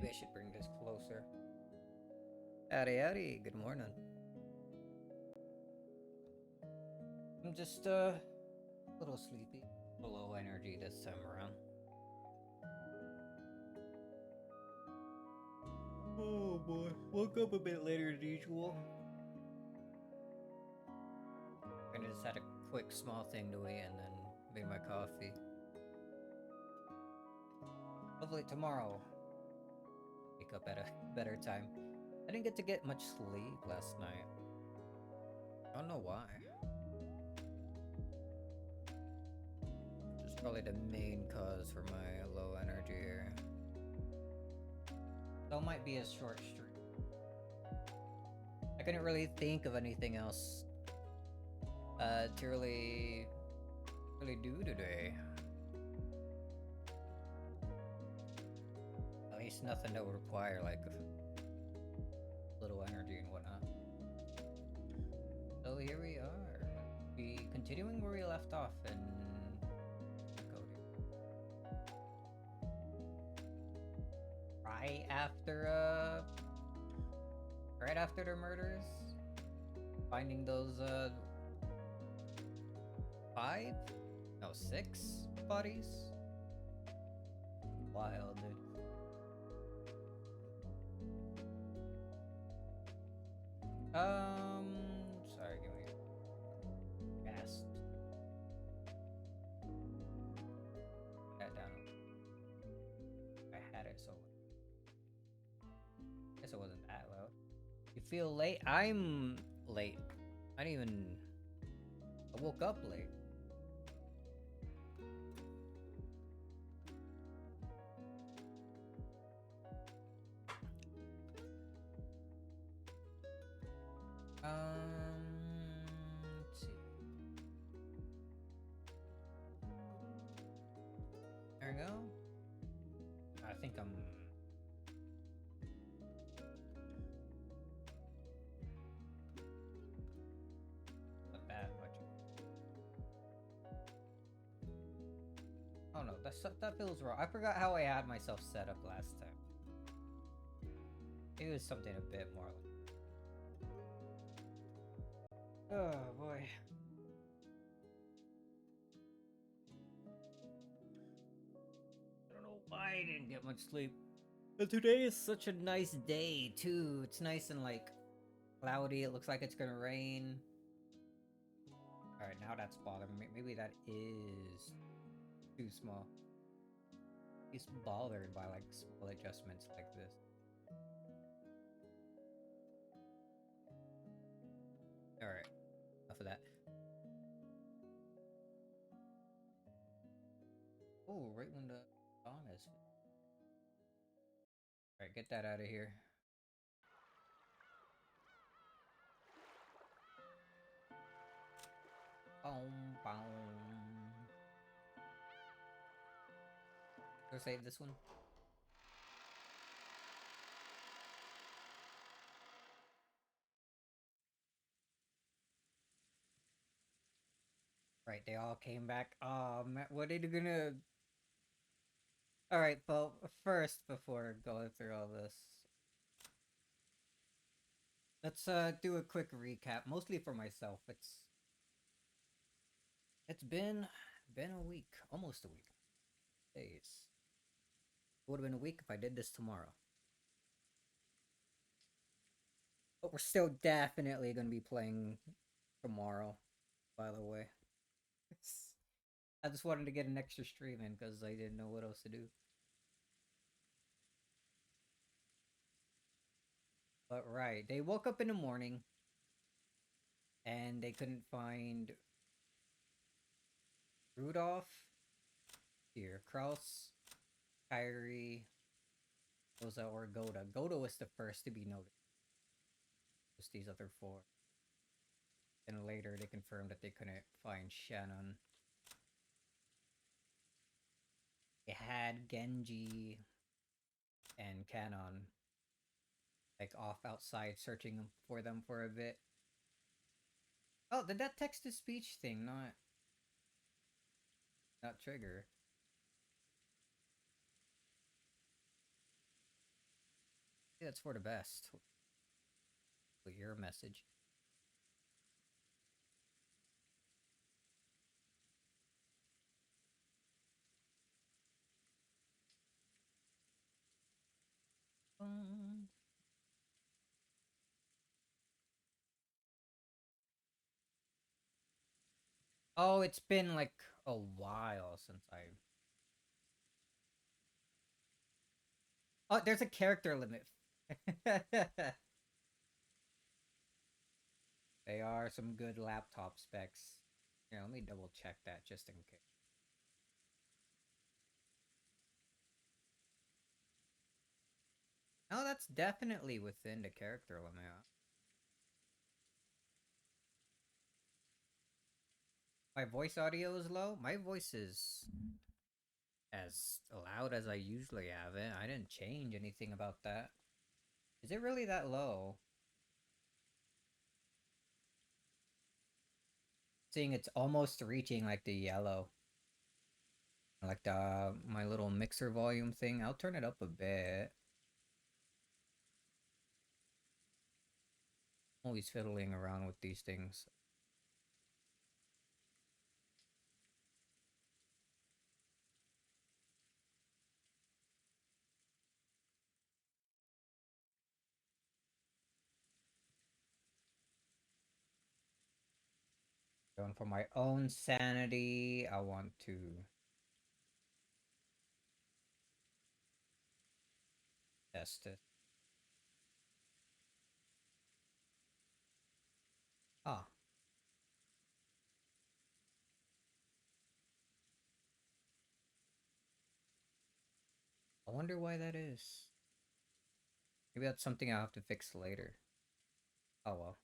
Maybe I should bring this closer. Howdy, howdy. Good morning. I'm just a little sleepy, low energy this time around. Oh boy, woke up a bit later than usual. I just had a quick small thing to eat and then made my coffee. Hopefully tomorrow, wake up at a better time. I didn't get much sleep last night. I don't know why. This is probably the main cause for my low energy here. So it might be a short streak. I couldn't really think of anything else to really do today. At least nothing that would require like little energy and whatnot. So here we are. Be continuing where we left off in Cody. Right after the murders, finding those 6 bodies. Wild, dude. Sorry, give me fast. That down. I had it so. Guess it wasn't that loud. You feel late? I'm late. I woke up late. Let's see. There we go. I think I'm. Not that much. Oh no, that feels wrong. I forgot how I had myself set up last time. It was something a bit more. Oh boy. I don't know why I didn't get much sleep. But today is such a nice day too. It's nice and like cloudy. It looks like it's gonna rain. Alright, now that's bothering me. Maybe that is too small. He's bothered by like small adjustments like this. Alright, enough of that. Oh, right when the dawn is. Alright, get that out of here. Boom, boom. Go save this one. Right, they all came back. Oh man, what are you gonna... Alright, but first, before going through all this, let's do a quick recap, mostly for myself. It's been a week, almost a week. Days. It would have been a week if I did this tomorrow. But we're still definitely gonna be playing tomorrow, by the way. I just wanted to get an extra stream in because I didn't know what else to do. But right, they woke up in the morning and they couldn't find Rudolph, here, Kraus, Kyrie, Rosa, or Goda. Goda was the first to be noticed. Just these other 4. And later they confirmed that they couldn't find Shannon. They had Genji and Canon like off outside searching for them for a bit. Oh, did that text-to-speech thing not trigger? That's for the best. With your message. Um, oh, it's been like a while since I. Oh, there's a character limit. They are some good laptop specs. Yeah, let me double check that just in case. No, that's definitely within the character limit. My voice audio is low. My voice is as loud as I usually have it. I didn't change anything about that. Is it really that low? Seeing it's almost reaching like the yellow. Like the my little mixer volume thing. I'll turn it up a bit. Always fiddling around with these things. Going for my own sanity, I want to test it. Ah, I wonder why that is. Maybe that's something I'll have to fix later. Oh well.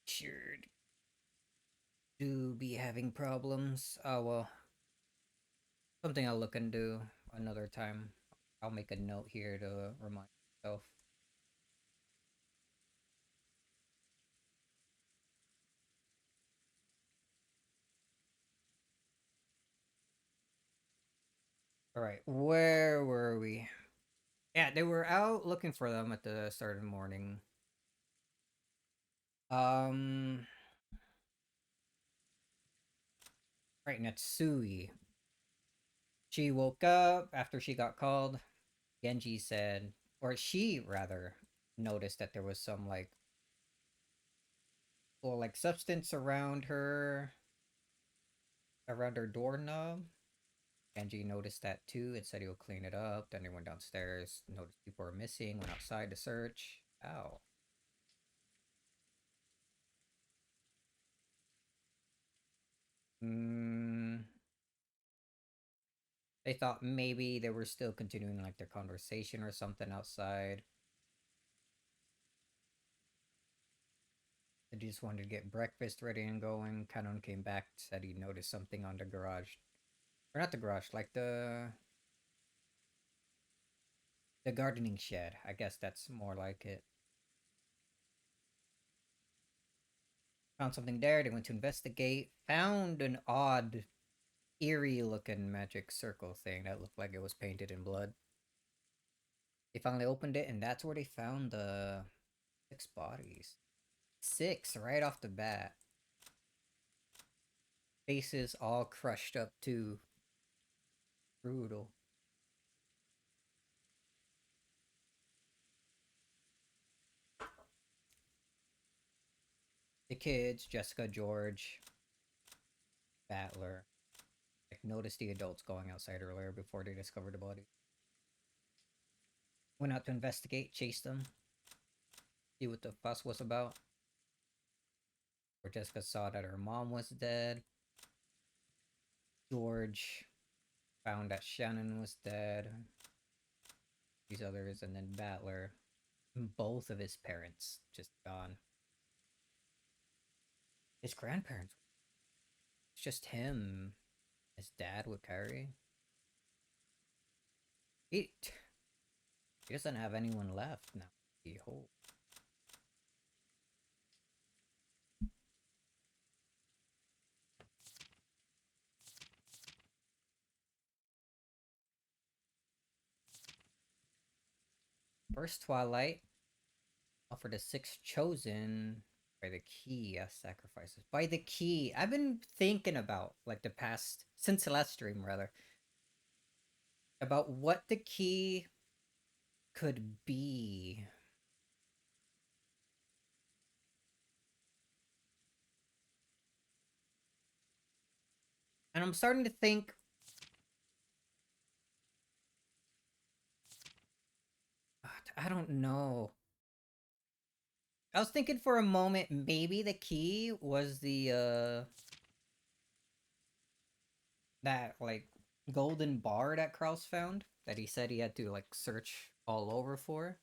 Sure do be having problems. Oh well. Something I'll look into another time. I'll make a note here to remind myself. Alright, where were we? Yeah, they were out looking for them at the start of the morning. Um, right, Natsui. She woke up after she got called. Genji said, or she rather, noticed that there was some like, well, like substance around her doorknob. Genji noticed that too and said he would clean it up. Then they went downstairs, noticed people were missing, went outside to search. Ow. Mm, they thought maybe they were still continuing like their conversation or something outside. They just wanted to get breakfast ready and going. Kanon came back, said he noticed something on the garage. Or not the garage, like the gardening shed. I guess that's more like it. Found something there. They went to investigate. Found an odd, eerie looking magic circle thing that looked like it was painted in blood. They finally opened it, and that's where they found the 6 bodies. 6 right off the bat. Faces all crushed up too. Brutal. The kids, Jessica, George, Battler, like noticed the adults going outside earlier before they discovered the body. Went out to investigate, chased them, see what the fuss was about. Where Jessica saw that her mom was dead. George found that Shannon was dead. These others, and then Battler. Both of his parents just gone. His grandparents. It's just him. His dad with Carrie. He doesn't have anyone left now. He hope. First Twilight, offer the six chosen by the key as sacrifices. By the key. I've been thinking about, like, the past, since the last stream, rather, about what the key could be. And I'm starting to think, I don't know. I was thinking for a moment, maybe the key was that, like, golden bar that Kraus found, that he said he had to, like, search all over for.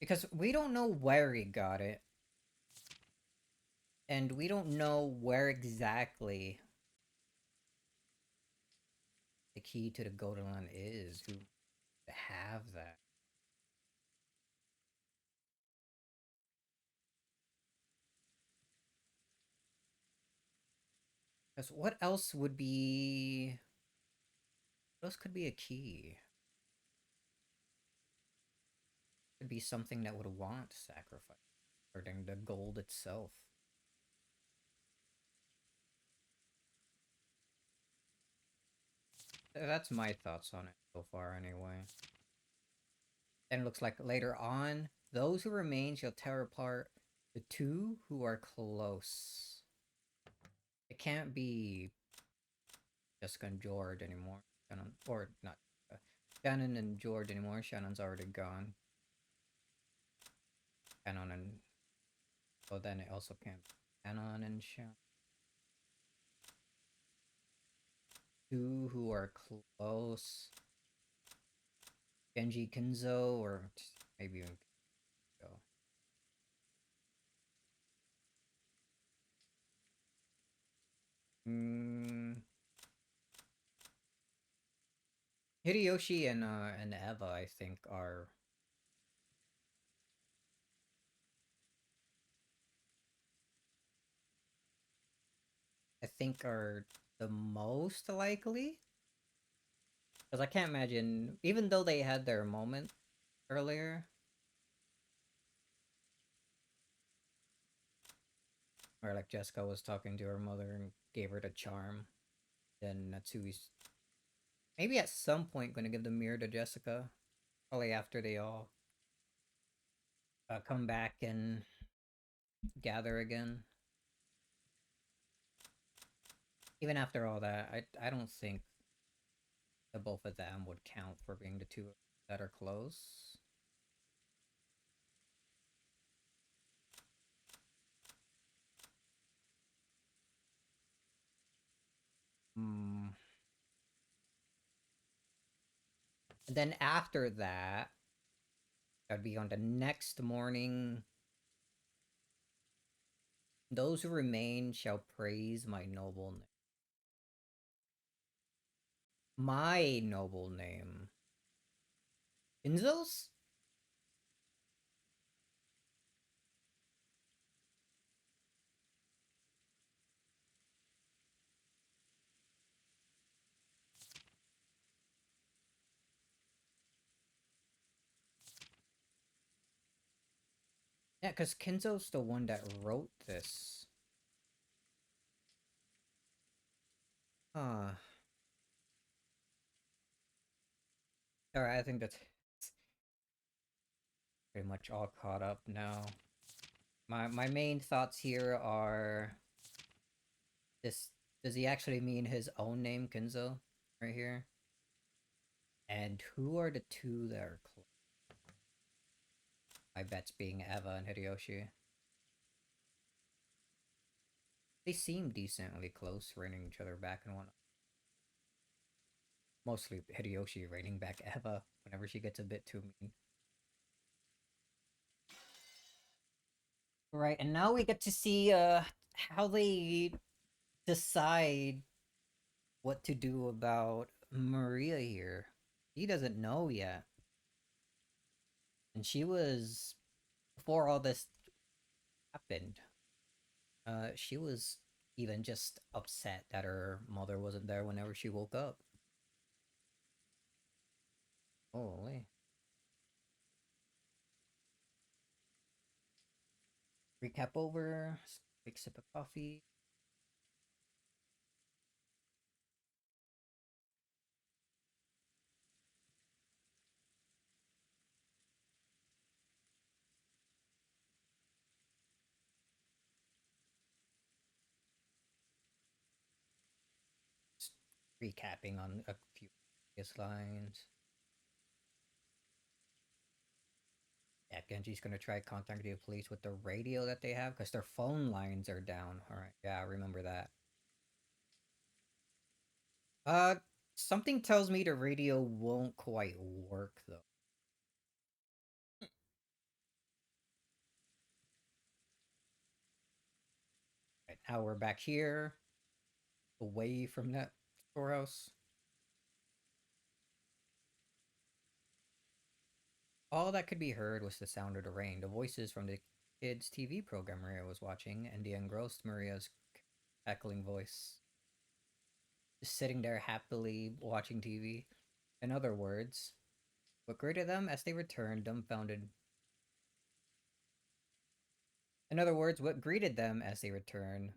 Because we don't know where he got it. And we don't know where exactly the key to the Golden Land is. Who have that? Because what else would be... What else could be a key? Could be something that would want sacrifice. Regarding the gold itself. That's my thoughts on it so far, anyway. And it looks like later on, those who remain shall tear apart the two who are close. It can't be Jessica and George anymore. Shannon, or not. Shannon and George anymore. Shannon's already gone. Shannon and... So then it also can't be Shannon and Shannon. Two who are close. Genji Kinzo, or maybe even Kinzo. Hideyoshi and Eva, I think, are... I think are the most likely. Because I can't imagine, even though they had their moment earlier, where like Jessica was talking to her mother and gave her the charm, then Natsui's maybe at some point gonna give the mirror to Jessica. Probably after they all come back and gather again. Even after all that, I don't think the both of them would count for being the two that are close. Hmm. And then after that, that'd be on the next morning. Those who remain shall praise my noble name. My noble name. Kinzo's? Yeah, because Kinzo's the one that wrote this. Huh. Alright, I think that's pretty much all caught up now. My main thoughts here are... This... Does he actually mean his own name, Kinzo? Right here? And who are the two that are close? My bet's being Eva and Hideyoshi. They seem decently close, reining each other back and whatnot. Mostly Hideyoshi reining back Eva whenever she gets a bit too mean. Right, and now we get to see how they decide what to do about Maria here. He doesn't know yet. And she was, before all this happened, she was even just upset that her mother wasn't there whenever she woke up. Holy. Recap over. Big sip of coffee. Just recapping on a few previous lines. Yeah, Genji's gonna try contacting the police with the radio that they have because their phone lines are down. Alright, yeah, I remember that. Uh, something tells me the radio won't quite work though. Right, now we're back here, away from that storehouse. All that could be heard was the sound of the rain, the voices from the kids' TV program Maria was watching, and the engrossed Maria's cackling voice. Just sitting there happily watching TV. In other words, what greeted them as they returned, dumbfounded. In other words, what greeted them as they returned,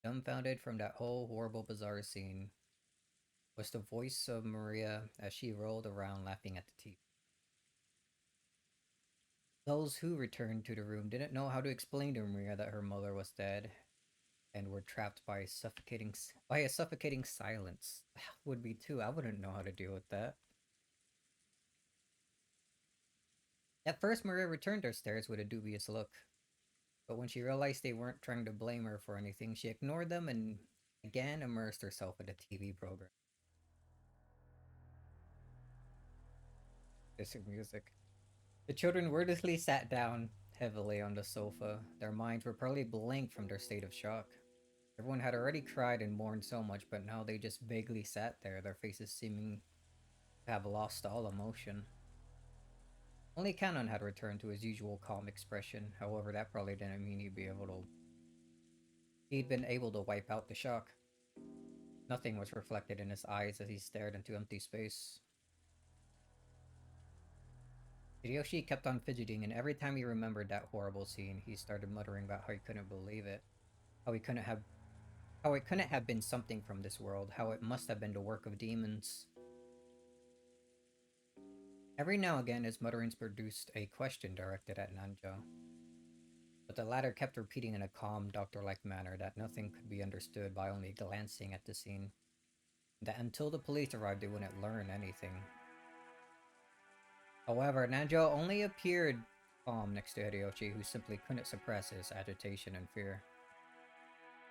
dumbfounded from that whole horrible, bizarre scene, was the voice of Maria as she rolled around laughing at the TV. Those who returned to the room didn't know how to explain to Maria that her mother was dead, and were trapped by a suffocating silence. Would be too. I wouldn't know how to deal with that. At first, Maria returned her stares with a dubious look, but when she realized they weren't trying to blame her for anything, she ignored them and again immersed herself in the TV program. This music. The children wordlessly sat down heavily on the sofa. Their minds were probably blank from their state of shock. Everyone had already cried and mourned so much, but now they just vaguely sat there, their faces seeming to have lost all emotion. Only Canon had returned to his usual calm expression, however that probably didn't mean he'd been able to wipe out the shock. Nothing was reflected in his eyes as he stared into empty space. Hideyoshi kept on fidgeting, and every time he remembered that horrible scene, he started muttering about how he couldn't believe it. How he couldn't have how it couldn't have been something from this world, how it must have been the work of demons. Every now and again his mutterings produced a question directed at Nanjo, but the latter kept repeating in a calm, doctor-like manner that nothing could be understood by only glancing at the scene. That until the police arrived they wouldn't learn anything. However, Nanjo only appeared calm next to Hideyoshi, who simply couldn't suppress his agitation and fear.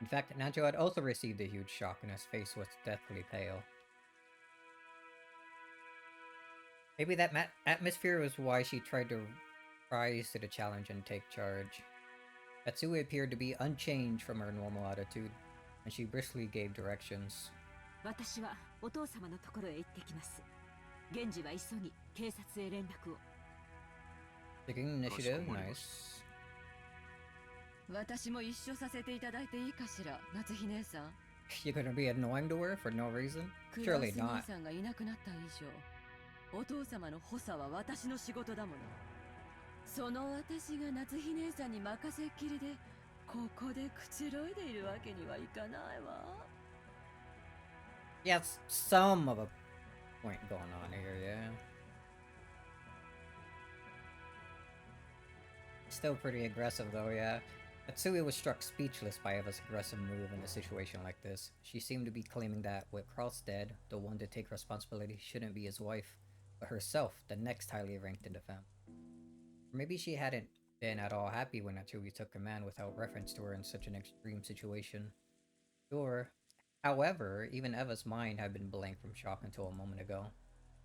In fact, Nanjo had also received a huge shock and his face was deathly pale. Maybe that atmosphere was why she tried to rise to the challenge and take charge. Katsue appeared to be unchanged from her normal attitude, and she briskly gave directions. Taking initiative, nice. 私も一緒させていただいていいかしら、夏日姉さん。You're gonna be annoying to her for no reason? Surely not. 姉さんがいなくなった以上、お父様の補佐は私の仕事だもの。その私が夏日姉さんに任せっきりで、ここでくつろいでいるわけにはいかないわ。Yes, some of a point going on here, yeah. Still pretty aggressive though, yeah. Katsue was struck speechless by Eva's aggressive move in a situation like this. She seemed to be claiming that, with Cross dead, the one to take responsibility shouldn't be his wife, but herself, the next highly ranked in the family. Or maybe she hadn't been at all happy when Natsui took command without reference to her in such an extreme situation. Sure. However, even Eva's mind had been blank from shock until a moment ago.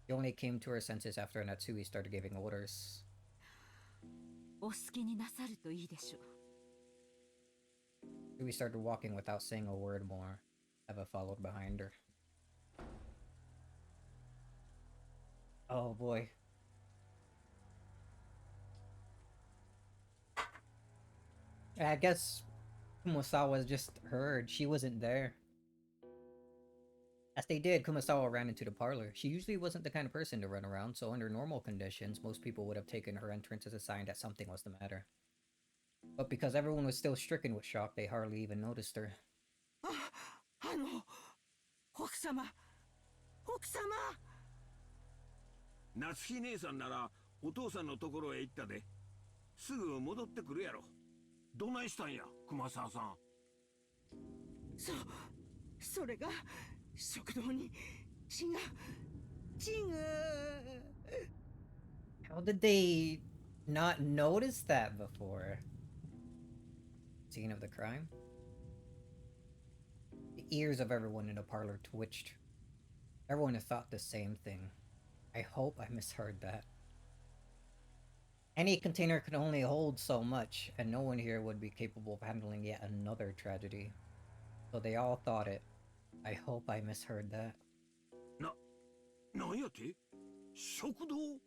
She only came to her senses after Natsui started giving orders. お好きになさるといいでしょう。We started walking without saying a word more. Eva followed behind her. Oh boy. I guess Kumosawa just heard. She wasn't there. As they did, Kumasawa ran into the parlor. She usually wasn't the kind of person to run around, so under normal conditions, most people would have taken her entrance as a sign that something was the matter. But because everyone was still stricken with shock, they hardly even noticed her. 奥様奥様夏日姉さんならお父さんのところへ行ったで。すぐ戻ってくるやろ。どないしたんや、熊沢さん。それが食堂に血が How did they not notice that before? Scene of the crime? The ears of everyone in the parlor twitched. Everyone had thought the same thing. I hope I misheard that. Any container could only hold so much, and no one here would be capable of handling yet another tragedy. So they all thought it. I hope I misheard that. なんやて？食堂？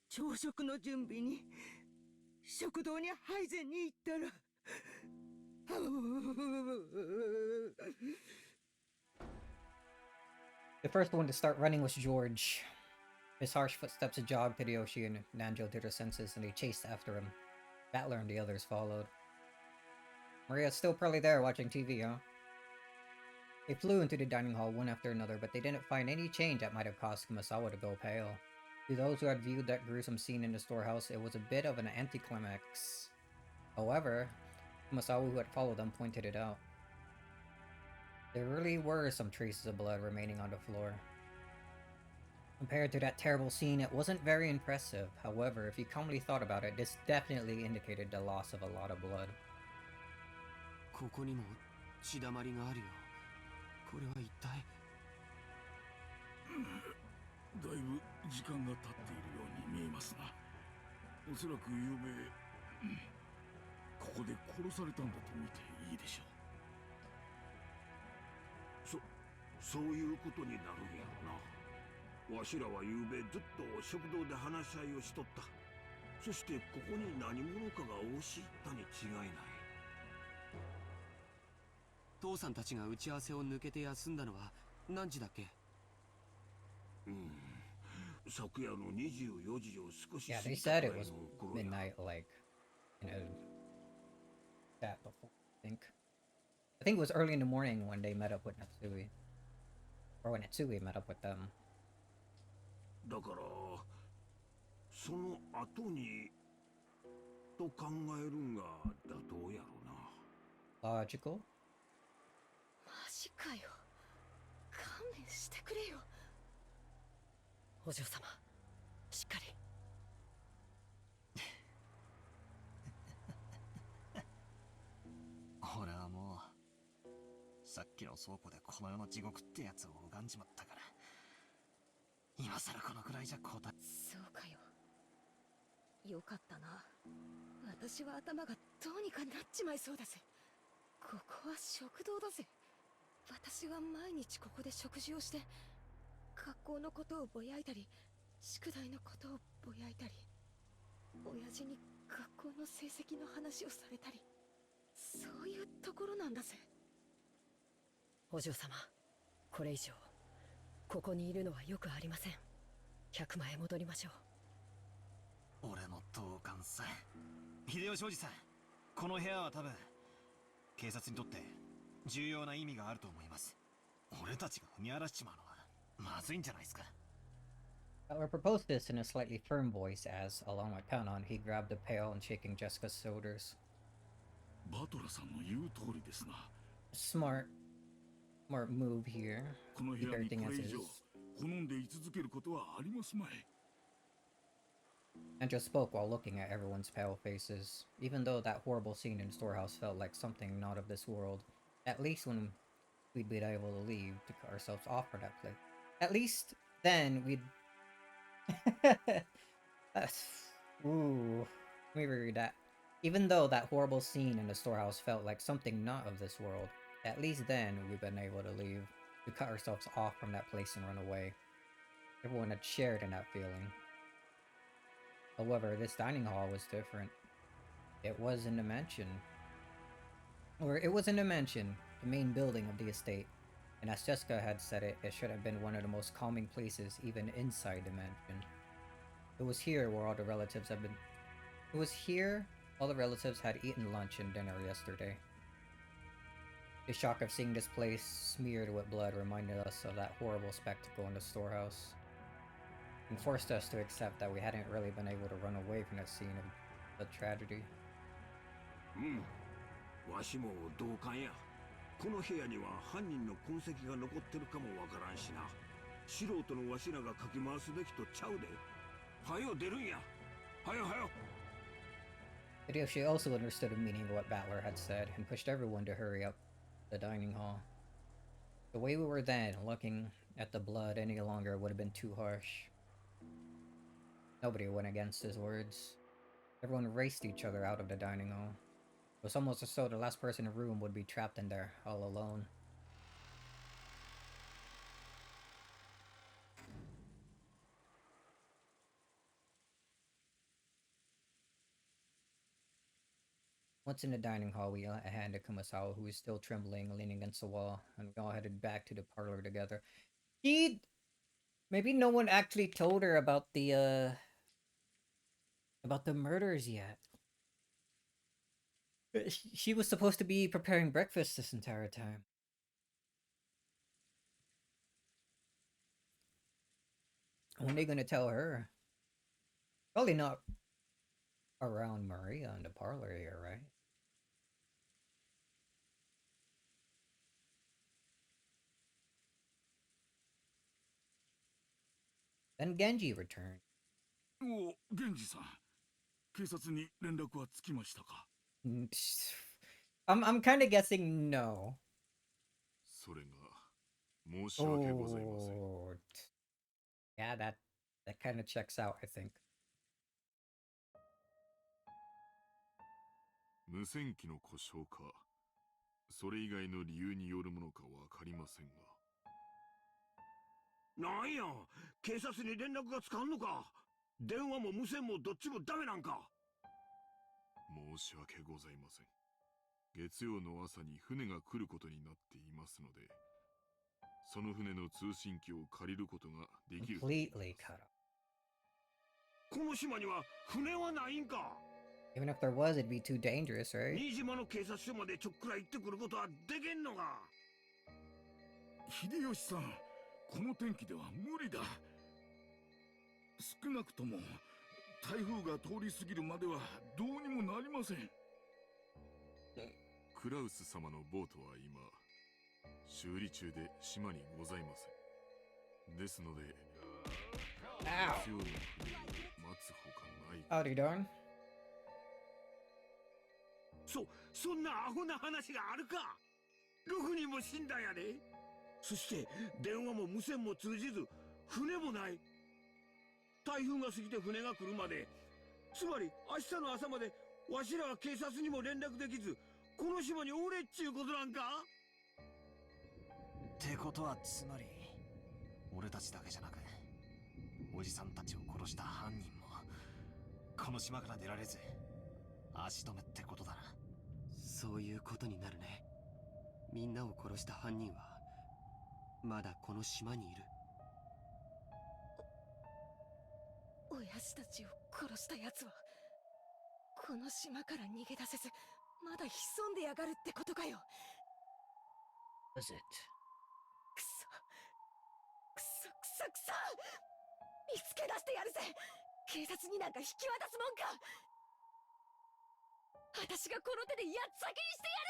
朝食の準備に食堂に配膳に行ったら The first one to start running was George. His harsh footsteps jogged Hideyoshi and Nanjo to their senses, and they chased after him. Battler and the others followed. Maria's still probably there watching TV, huh? They flew into the dining hall one after another, but they didn't find any change that might have caused Kumasawa to go pale. To those who had viewed that gruesome scene in the storehouse, it was a bit of an anticlimax. However, Kumasawa, who had followed them, pointed it out. There really were some traces of blood remaining on the floor. Compared to that terrible scene, it wasn't very impressive. However, if you calmly thought about it, this definitely indicated the loss of a lot of blood. ここにも血だまりがあるよ。これは一体。だいぶ時間が経っているように見えますな。おそらく昨夜ここで殺されたんだと見ていいでしょう。そういうことになるんやろな。わしらは昨夜ずっと食堂で話し合いをしとった。そしてここに何者かが押し入ったに違いない。父さんたちが打ち合わせを抜けて休んだのは何時だっけ？昨夜の24時を少し Yeah, 過 they ぎた said く it らい was の頃や。 midnight, like, that before, I think. I think it was early in the morning when they met up with Natsui. Or when Natsui met up with them. だからその後にと考えるんが妥当やろな。Logical? マジかよ。勘弁してくれよ。お嬢様、しっかり。俺はもうさっきの倉庫でこの世の地獄ってやつを拝んじまったから、今さらこのくらいじゃ答え。そうかよ。よかったな。私は頭がどうにかなっちまいそうだぜ。ここは食堂だぜ。私は毎日ここで食事をして、学校のことをぼやいたり、宿題のことをぼやいたり、親父に学校の成績の話をされたり、そういうところなんだぜ。お嬢様、これ以上ここにいるのはよくありません。100万へ戻りましょう。俺の同感さ。秀吉おじさん、この部屋は多分警察にとって重要な意味があると思います。俺たちが踏み荒らしちまうのはまずいんじゃないですか。Butler proposed this in a slightly firm voice as, along with Kanon, he grabbed the pail and shaking Jessica's shoulders. バトラさんの言う通りですな。 Smart move here. この部 Keep 屋に everything こ as れ以 is. 上好んで居続けることはありますまい。 Andrew spoke while looking at everyone's pale faces. Even though that horrible scene in the storehouse felt like something not of this world, at least when we'd be able to leave to cut ourselves off from that place. At least then we'd... Ooh. Let me reread that. Even though that horrible scene in the storehouse felt like something not of this world, at least then we'd been able to leave to cut ourselves off from that place and run away. Everyone had shared in that feeling. However, this dining hall was different. It was in the mansion. Or it was in the mansion, the main building of the estate. And as Jessica had said it, it should have been one of the most calming places even inside the mansion. It was here where all the relatives had been... It was here all the relatives had eaten lunch and dinner yesterday. The shock of seeing this place smeared with blood reminded us of that horrible spectacle in the storehouse, and forced us to accept that we hadn't really been able to run away from the scene of the tragedy. わしも同感や。この部屋には犯人の痕跡が残ってるかもわからんしな。素人のわしらがかき回すべきとちゃうで。はよ出るんや。はよはよ。Hideyoshi also understood the meaning of what Battler had said and pushed everyone to hurry up the dining hall. The way we were then, looking at the blood any longer would have been too harsh. Nobody went against his words. Everyone raced each other out of the dining hall. It was almost as though the last person in the room would be trapped in there, all alone. Once in the dining hall, we lent a hand to Kumasawa, who was still trembling, leaning against the wall, and we all headed back to the parlor together. Maybe no one actually told her about the murders yet. She was supposed to be preparing breakfast this entire time. When are they gonna tell her? Probably not around Maria in the parlor here, right? Then Genji returned. お、源氏さん、警察に連絡はつきましたか？ I'm kind of guessing no. それが申し訳ございません。Oh, yeah, that kind of checks out, I think. 無線機の故障か、それ以外の理由によるものかわかりませんが。なんや、警察に連絡がつかんのか。電話も無線もどっちもダメなんか。申し訳ございません。月曜の朝に船が来ることになっていますので、その船の通信機を借りることができる。Completely cut off. この島には船はないんか。 Even if there was, it'd be too dangerous, right? 新島の警察署までちょっくら行ってくることはできんのか。秀吉さん、この天気では無理だ。少なくとも台風が通り過ぎるまではどうにもなりません。クラウス様のボートは今修理中で島にございません。ですので、月曜の船を待つほかない。Howdy, darn. そんなアホな話があるか。6人も死んだんやで。そして電話も無線も通じず、船もない。台風が過ぎて船が来るまで、つまり明日の朝までわしらは警察にも連絡できず、この島におれっちゅうことなんか。ってことはつまり俺たちだけじゃなくおじさんたちを殺した犯人もこの島から出られず足止めってことだな。そういうことになるね。みんなを殺した犯人はまだこの島にいる。親父たちを殺した奴はこの島から逃げ出せずまだ潜んでやがるってことかよ。 Was it? くそくそくそくそ、見つけ出してやるぜ。警察になんか引き渡すもんか。私がこの手でやっつけにしてやる。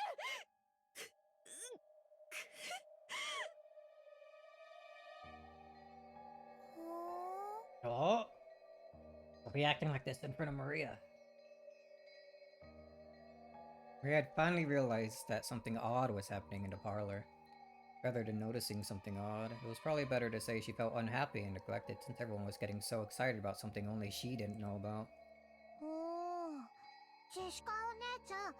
Oh, I'll be acting like this in front of Maria. Maria had finally realized that something odd was happening in the parlor. Rather than noticing something odd, it was probably better to say she felt unhappy and neglected since everyone was getting so excited about something only she didn't know about. ジェシカお姉ちゃん、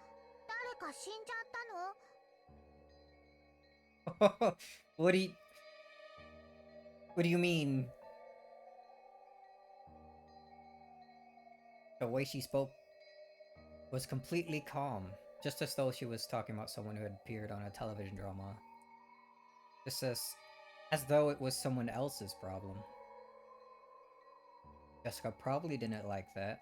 誰か死んじゃったの？ What do you mean? The way she spoke was completely calm, just as though she was talking about someone who had appeared on a television drama. Just as though it was someone else's problem. Jessica probably didn't like that.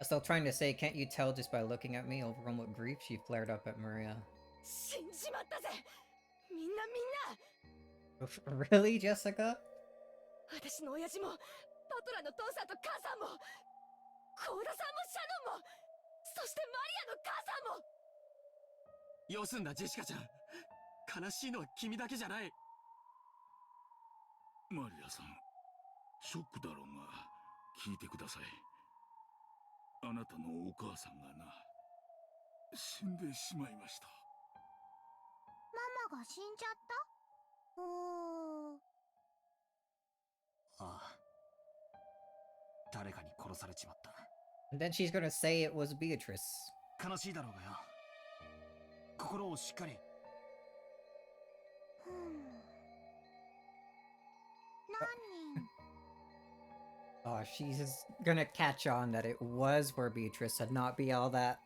Still trying to say, can't you tell just by looking at me? Overcome with grief, she flared up at Maria. 死んじまったぜみんな Really, Jessica? 私の親父もパトラの父さんと母さんも幸田さんもシャノンもそしてマリアの母さんもよすんだジェシカちゃん。悲しいのは君だけじゃない。マリアさん、ショックだろうが聞いてください。あなたのお母さんがな、死んでしまいました。ママが死んじゃった？ああ。誰かに殺されちまった。 And then she's gonna say it was Beatrice. 悲しいだろうがよ。心をしっかり。何人？ Oh, she's gonna catch on that it was for Beatrice and not be all that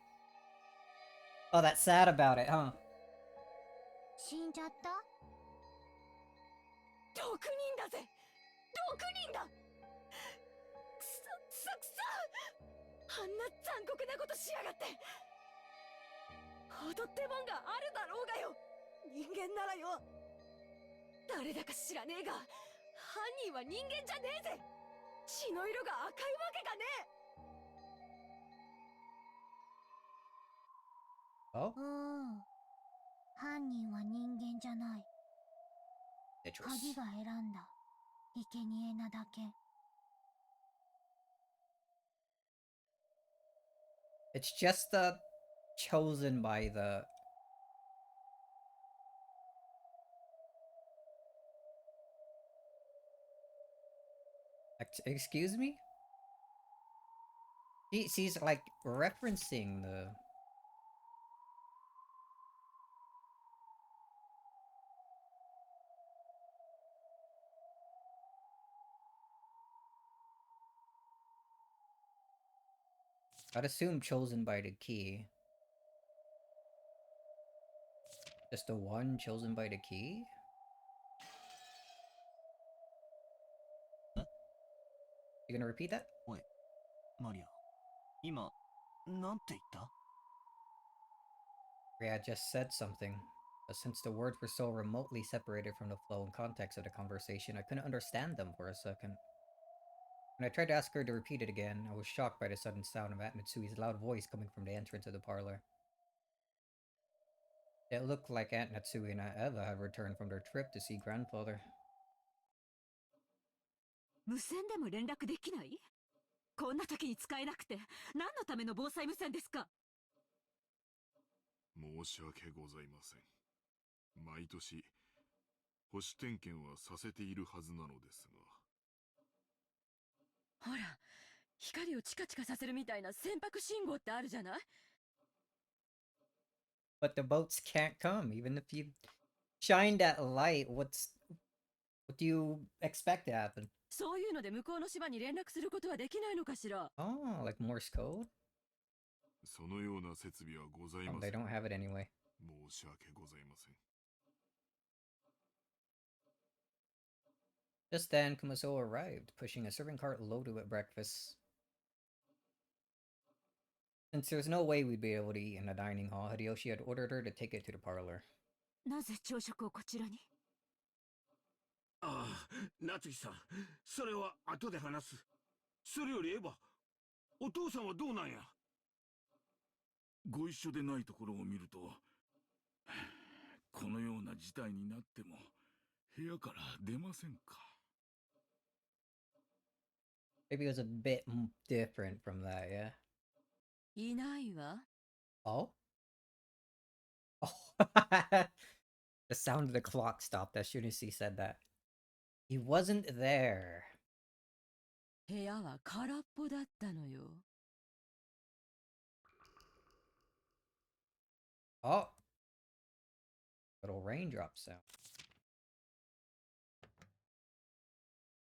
sad about it, huh? 死んじゃった？ 6人だぜ6人だくそあんな残酷なことしやがって踊ってもんがあるだろうがよ人間ならよ誰だか知らねえが犯人は人間じゃねえぜ血の色が赤いわけがねえ Oh? 犯人は人間じゃない。 Beatrice. 鍵が選んだ生贄なだけ。 It's just the chosen by the... Excuse me? She's like referencing the... I'd assume chosen by the key. Just the one chosen by the key? Huh? You gonna repeat that? おい、マリア。今、なんて言った？ Yeah, I just said something. But since the words were so remotely separated from the flow and context of the conversation, I couldn't understand them for a second. When I tried to ask her to repeat it again, I was shocked by the sudden sound of Aunt Natsui's loud voice coming from the entrance of the parlor. It looked like Aunt Natsui and Aunt Eva had returned from their trip to see grandfather. 無線でも連絡できない？こんな時に使えなくて何のための防災無線ですか？申し訳ございません。毎年、保守点検はさせているはずなのですが。ほら、光をチカチカさせるみたいな船舶信号ってあるじゃない？ But the boats can't come, even if you shine that light. What do you expect to happen? そういうので向こうの島に連絡することはできないのかしら？ Oh, like Morse code? そのような設備はござい Oh, ま they せん。 don't have it anyway. 申し訳ございません。 Just then, Kumaso arrived, pushing a serving cart loaded with breakfast. Since there's no way we'd be able to eat in the dining hall, Hideyoshi had ordered her to take it to the parlor. なぜ朝食をこちらに？ああ、夏日さん、それは後で話す。それよりエヴァ、お父さんはどうなんや？ご一緒でないところを見ると、このような事態になっても部屋から出ませんか？ Maybe it was a bit different from that, yeah? いないわ。Oh? Oh. The sound of the clock stopped as soon as he said that. He wasn't there. 部屋は空っぽだったのよ。Oh. Little raindrop sound.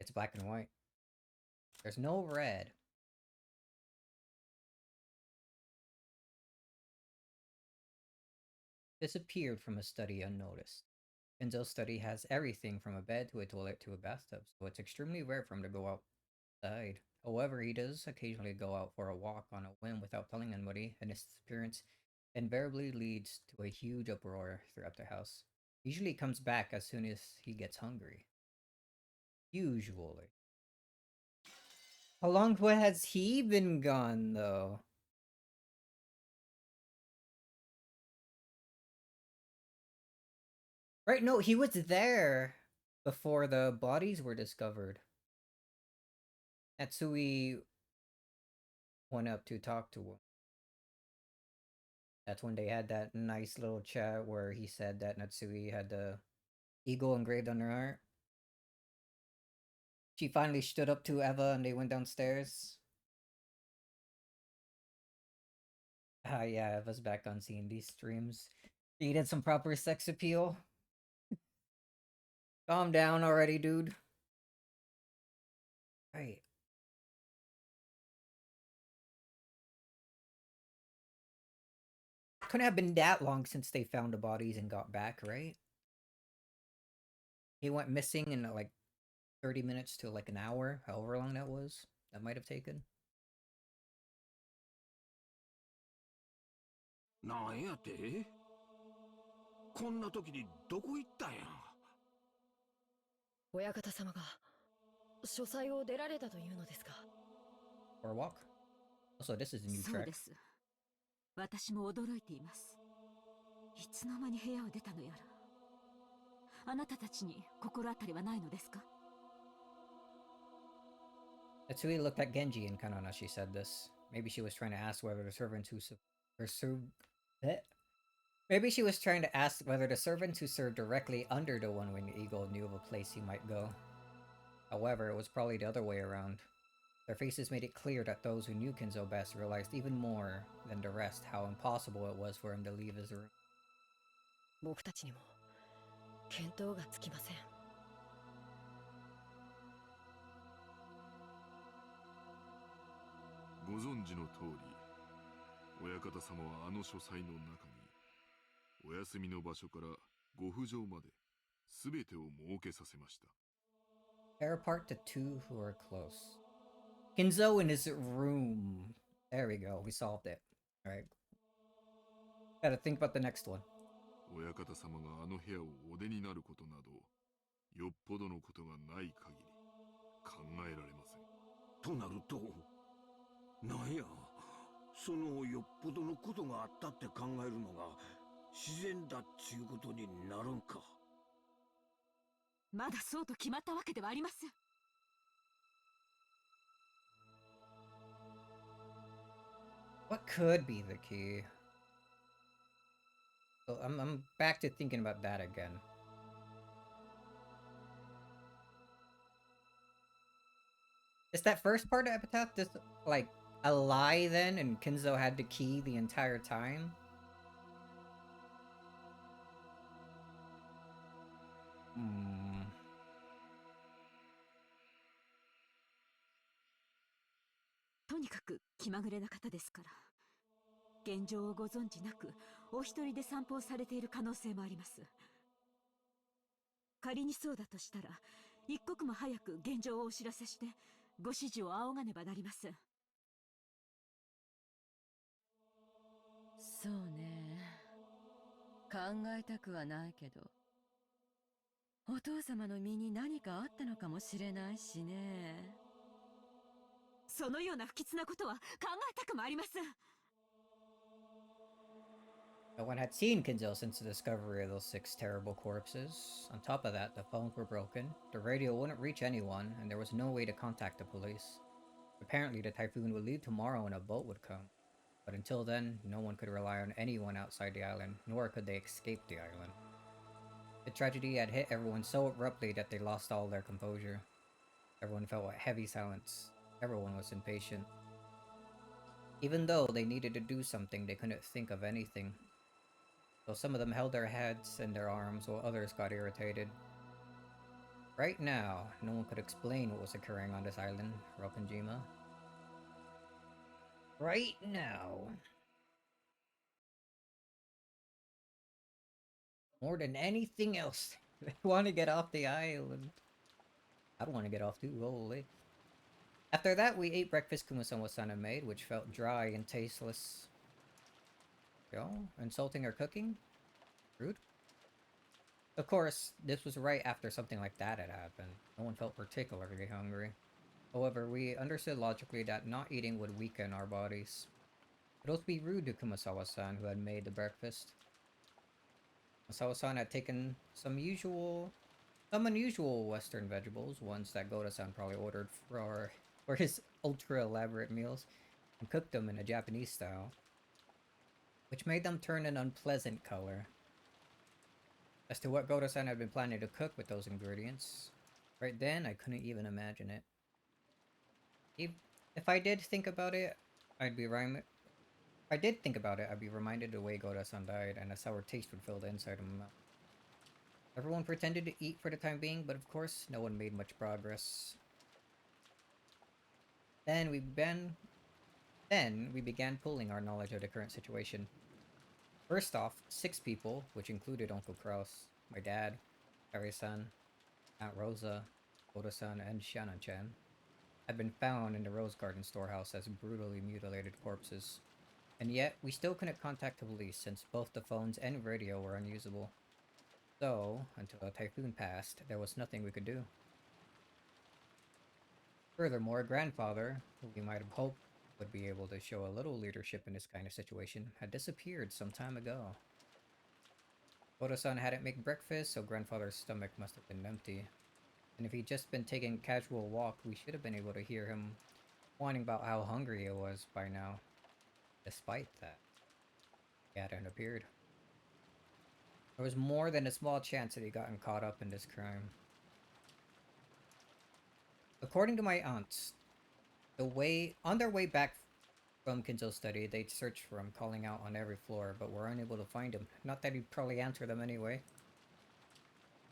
It's black and white. There's no red. Disappeared from a study unnoticed. Kinzo's study has everything from a bed to a toilet to a bathtub, so it's extremely rare for him to go outside. However, he does occasionally go out for a walk on a whim without telling anybody, and his disappearance invariably leads to a huge uproar throughout the house. Usually comes back as soon as he gets hungry. Usually. How long has he been gone, though? Right, no, he was there before the bodies were discovered. Natsui went up to talk to him. That's when they had that nice little chat where he said that Natsui had the eagle engraved on her heart. She finally stood up to Eva and they went downstairs. Ah, yeah, Eva's back on seeing these streams. She did some proper sex appeal. Calm down already, dude. Right. Couldn't have been that long since they found the bodies and got back, right? He went missing in like 30 minutes to like an hour, however long that was. That might have taken. なんやてこんな時にどこ行ったんや親方様が書斎を出られたというのですか For a walk. Also, this is a new そう track. です。私も驚いています。いつの間に部屋を出たのやら。あなたたちに心当たりはないのですか Natsui looked at Genji and Kanona as she said this. Maybe she was trying to ask whether the servants who Maybe she was trying to ask whether the servants who served directly under the one-winged eagle knew of a place he might go. However, it was probably the other way around. Their faces made it clear that those who knew Kinzo best realized even more than the rest how impossible it was for him to leave his room. 僕たちにも見当がつきません。ご存知の通り、親方様はあの書斎の中に、お休みの場所からご不浄まで、すべてを設けさせました。Tear apart the two who are close. Kinzo in his room. There we go. We solved it. Alright. Gotta think about the next one. 親方様があの部屋をお出になることなど、よっぽどのことがない限り、考えられません。となるとなんやそのよっぽどのことがあったって考えるのが自然だっちゅうことになるんか。まだそうと決まったわけではありません。What could be the key? So I'm back to thinking about that again. Is that first part of Epitaph just like a lie then, and Kinzo had the key the entire time? Hmm. とにかく気まぐれな方ですから。現状をご存知なく、お一人で散歩をされている可能性もあります。仮にそうだとしたら、一刻も早く現状をお知らせして、ご指示を仰がねばなりません。そうね。考えたくはないけど、お父様の身に何かあったのかもしれないしね。そのような不吉なことは考えたくもありません。No one had seen Kinzo since the discovery of those 6 terrible corpses. On top of that, the phones were broken, the radio wouldn't reach anyone, and there was no way to contact the police. Apparently, the typhoon would leave tomorrow and a boat would come. But until then, no one could rely on anyone outside the island, nor could they escape the island. The tragedy had hit everyone so abruptly that they lost all their composure. Everyone felt a heavy silence. Everyone was impatient. Even though they needed to do something, they couldn't think of anything. So some of them held their heads in their arms while others got irritated. Right now, no one could explain what was occurring on this island, Rokunjima. Right now. More than anything else, They want to get off the island. I don't want to get off too, holy. After that, we ate breakfast Kumasawa-san made, which felt dry and tasteless. Yo, insulting her cooking? Rude. Of course, this was right after something like that had happened. No one felt particularly hungry. However, we understood logically that not eating would weaken our bodies. It would also be rude to Kumasawa-san, who had made the breakfast. Kumasawa-san had taken some unusual Western vegetables, ones that Goda-san probably ordered for his ultra-elaborate meals, and cooked them in a Japanese style, which made them turn an unpleasant color. As to what Goda-san had been planning to cook with those ingredients, right then I couldn't even imagine it. If I did think about it, I'd be reminded of the way Goda-san died, and a sour taste would fill the inside of my mouth. Everyone pretended to eat for the time being, but of course, no one made much progress. Then we began pulling our knowledge of the current situation. First off, 6 people, which included Uncle Kraus, my dad, Harry-san, Aunt Rosa, Oda-san, and Shannon-chan, had been found in the Rose Garden storehouse as brutally mutilated corpses. And yet, we still couldn't contact the police since both the phones and radio were unusable. So, until the typhoon passed, there was nothing we could do. Furthermore, grandfather, who we might have hoped would be able to show a little leadership in this kind of situation, had disappeared some time ago. Oda-san hadn't made breakfast, so grandfather's stomach must have been empty. And if he'd just been taking a casual walk, we should have been able to hear him whining about how hungry he was by now. Despite that, he hadn't appeared. There was more than a small chance that he'd gotten caught up in this crime. According to my aunts, on their way back from Kinzo's study, they'd searched for him, calling out on every floor, but were unable to find him. Not that he'd probably answer them anyway.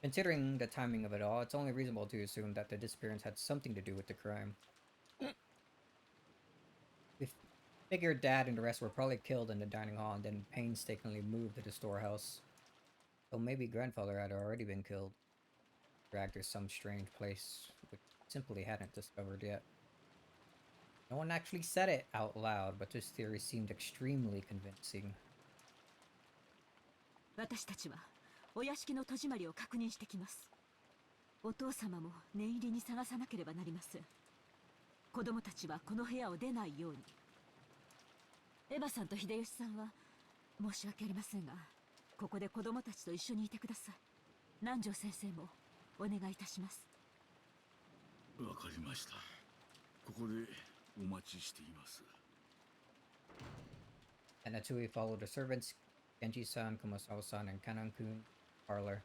Considering the timing of it all, it's only reasonable to assume that the disappearance had something to do with the crime. We figured Dad and the rest were probably killed in the dining hall and then painstakingly moved to the storehouse. So maybe grandfather had already been killed, dragged to some strange place which simply hadn't discovered yet. No one actually said it out loud, but this theory seemed extremely convincing. 私たちはお屋敷の戸締まりを確認してきます。お父様も念入りに探さなければなりません。子供たちはこの部屋を出ないように。エヴァさんと秀吉さんは申し訳ありませんが、ここで子供たちと一緒にいてください。南條先生もお願いいたします。わかりました。ここでお待ちしています。And Natsui followed the servants, Genji-san, Kumasawa-san, and Kanan-kun parlor.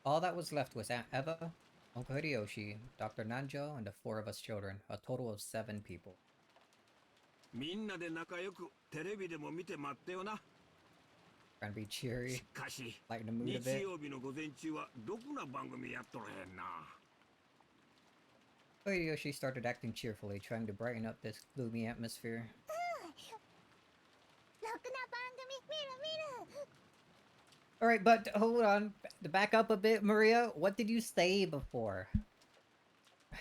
All that was left was Aunt Eva, Uncle Hideyoshi, Dr. Nanjo, and the 4 of us children, a total of 7 people. みんなで仲良くテレビでも見て待ってよな。Trying to be cheery, しかし、 lighten the mood a 日 bit. 曜日の午前中はどこな番組やっとらへんな。Hideyoshi started acting cheerfully, trying to brighten up this gloomy atmosphere. ろくな番組見る見る。 Alright, but hold on. To back up a bit, Maria, what did you say before?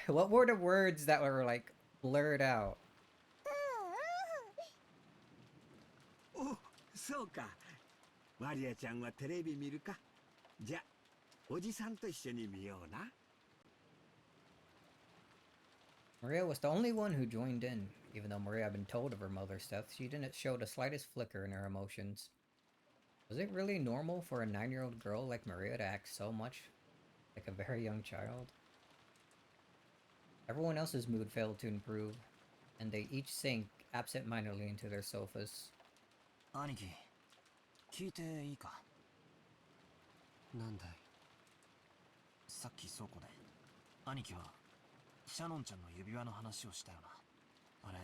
What were the words that were, like, blurred out? お、そうか。マリアちゃんはテレビ見るか。じゃ、おじさんと一緒に見ような。Maria was the only one who joined in. Even though Maria had been told of her mother's death, she didn't show the slightest flicker in her emotions. Was it really normal for a 9-year-old girl like Maria to act so much like a very young child? Everyone else's mood failed to improve, and they each sank absent-mindedly into their sofas. 兄貴、聞いていいか。なんだい。さっき倉庫で兄貴はシャノンちゃんの指輪の話をしたよな。あれ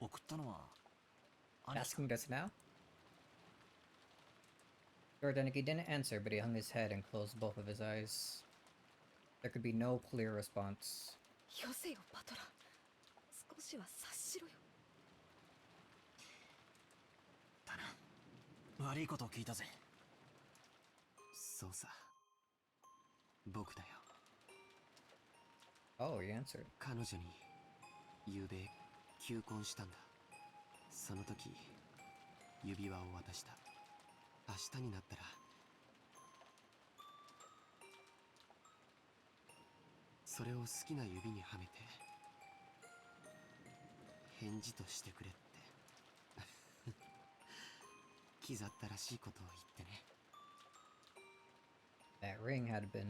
送ったのは兄貴か。 Asking this now? Jordaniki didn't answer, but he hung his head and closed both of his eyes. There could be no clear response. よせよパトラ、少しは察しろよ。だな、悪いことを聞いたぜ。そうさ。僕だよ。 Oh, he answered. 彼女に昨べ求婚したんだ。その時指輪を渡した。明日になったらそれを好きな指にはめて返事としてくれって気ざったらしいことを言ってね。 That ring had been...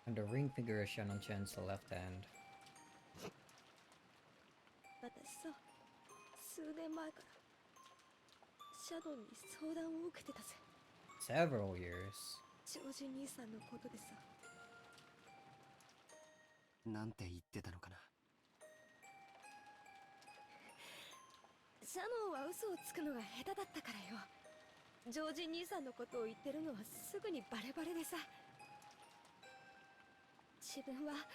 And the ring finger is Shannon-chan's left hand. 私さ、数年前からシャドンに相談を受けてたぜ。 Several years. ジョージ兄さんのことでさ。なんて言ってたのかな。シャノンは嘘をつくのが下手だったからよ。ジョージ兄さんのことを言ってるのはすぐにバレバレでさ。自分は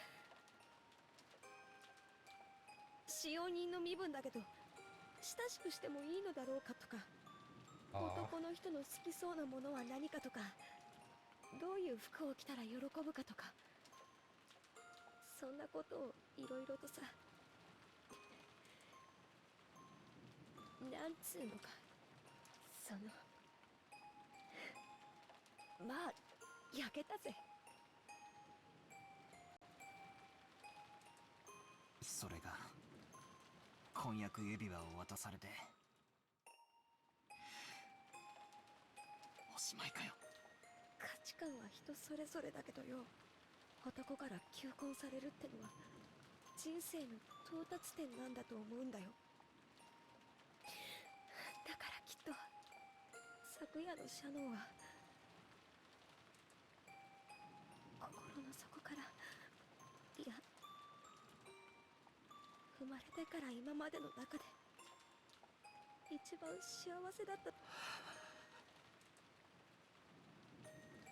使用人の身分だけど親しくしてもいいのだろうかとか、男の人の好きそうなものは何かとか、どういう服を着たら喜ぶかとか、そんなことをいろいろとさ。なんつうのか、そのまあ焼けたぜ。それが婚約指輪を渡されておしまいかよ。価値観は人それぞれだけどよ、男から求婚されるってのは人生の到達点なんだと思うんだよ。だからきっと昨夜のシャノンは心の底から、いや生まれてから今までの中で一番幸せだった。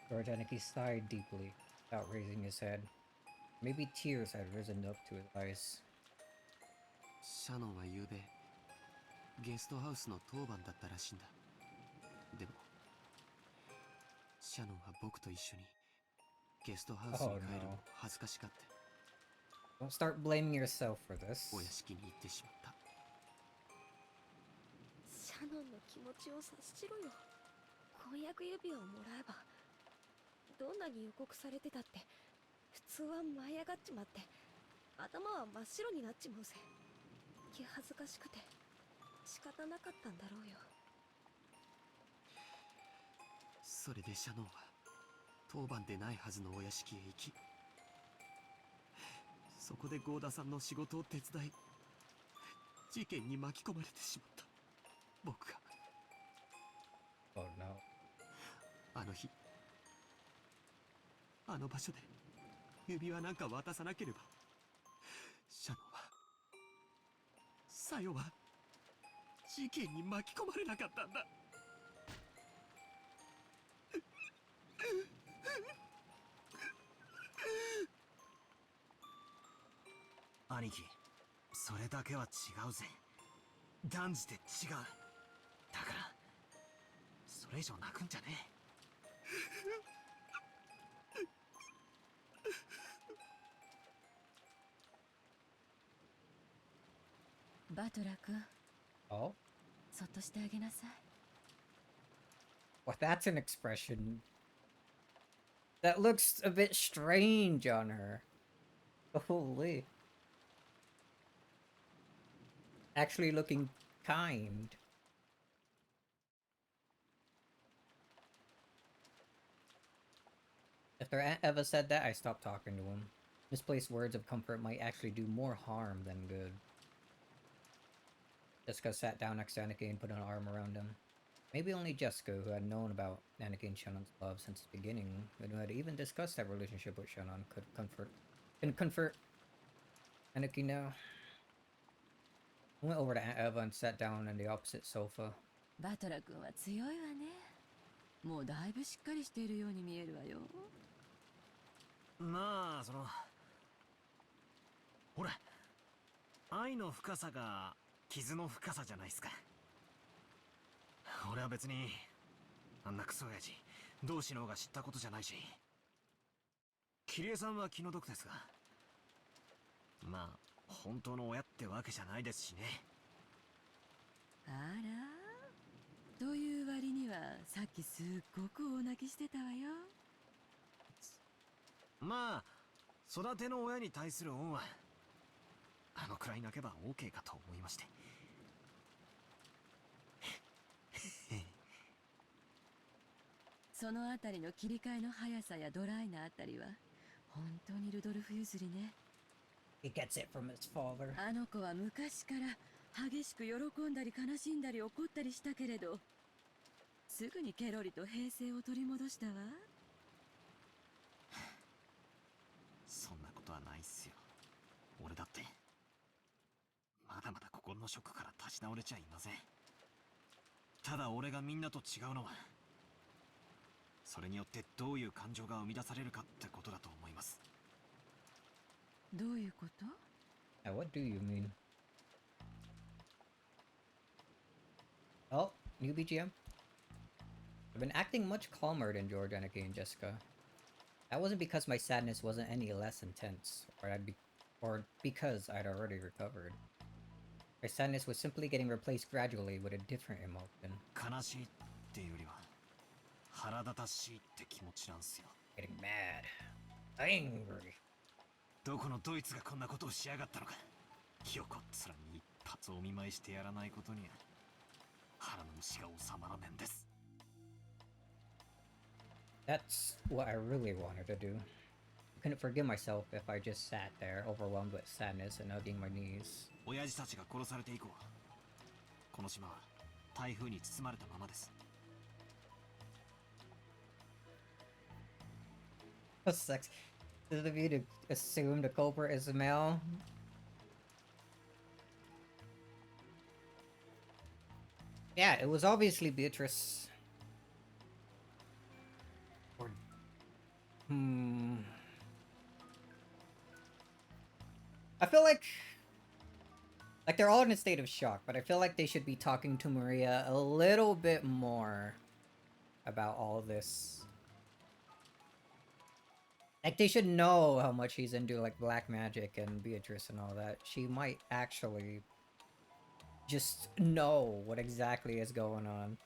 George Aniki sighed deeply, without raising his head. Maybe tears had risen up to his eyes. シャノンは昨べゲストハウスの当番だったらしいんだ。でもシャノンは僕と一緒にゲストハウスに帰るのを恥ずかしがって Don't start blaming yourself for this. お屋敷に行ってしまった。シャノンの気持ちを察しろよ。婚約指輪をもらえばどんなに予告されてたって普通は舞い上がっちまって頭は真っ白になっちまうぜ。気恥ずかしくて仕方なかったんだろうよ。それでシャノンは当番でないはずのお屋敷へ行き、そこでゴーダさんの仕事を手伝い事件に巻き込まれてしまった。僕が Oh no. あの日あの場所で指輪なんか渡さなければシャノンはサヨは事件に巻き込まれなかったんだ。兄貴、それだけは違うぜ。断じて違う。だからそれ以上泣くんじゃねえ。バトラ君、 Oh? そっとしてあげなさい。 Well, that's an expression that looks a bit strange on her. Holy. Actually looking kind. After Aunt Eva said that, I stopped talking to him. Misplaced words of comfort might actually do more harm than good. Jessica sat down next to Anakin and put an arm around him. Maybe only Jessica, who had known about Anakin and Shannon's love since the beginning, and who had even discussed that relationship with Shannon, could comfort Anakin now. I went over to Aunt Eva and sat down on the opposite sofa. バトラ君は強いわね。もうだいぶしっかりしているように見えるわよ。まあほら、愛の深さが傷の深さじゃないっすか。俺は別にあんなクソ親父同士の方が知ったことじゃないし、キリエさんは気の毒ですが、まあ本当の親ってわけじゃないですしね。あら、という割にはさっきすっごく大泣きしてたわよ。まあ育ての親に対する恩はあのくらい泣けば OK かと思いまして。そのあたりの切り替えの速さやドライなあたりは本当にルドルフ譲りね。 He gets it from his father. あの子は昔から激しく喜んだり悲しんだり怒ったりしたけれど、すぐにケロリと平静を取り戻したわ。そんなことはないっすよ。俺だってまだまだ心のショックから立ち直れちゃいません。ただ俺がみんなと違うのは、それによってどういう感情が生み出されるかってことだと思います。どういうこと？ Now, what do you mean? Oh, new BGM. I've been acting much calmer than George, Anarchy, and Jessica. That wasn't because my sadness wasn't any less intense, or because I'd already recovered. My sadness was simply getting replaced gradually with a different emotion. 悲しいっていうよりは腹立たしいって気持ちなんすよ。 Getting mad. Angry. どこのドイツがこんなことをしやがったのか。横っ面に一発お見舞いしてやらないことには腹の虫が収まらねえんです。 That's what I really wanted to do. I couldn't forgive myself if I just sat there, overwhelmed with sadness and hugging my knees. 親父たちが殺されて以降、この島は台風に包まれたままです。 Sex. Does it mean to assume the culprit is a male? Yeah, it was obviously Beatrice. Or... I feel like they're all in a state of shock, but I feel like they should be talking to Maria a little bit more about all this. Like, they should know how much he's into, like, black magic and Beatrice and all that. She might actually just know what exactly is going on.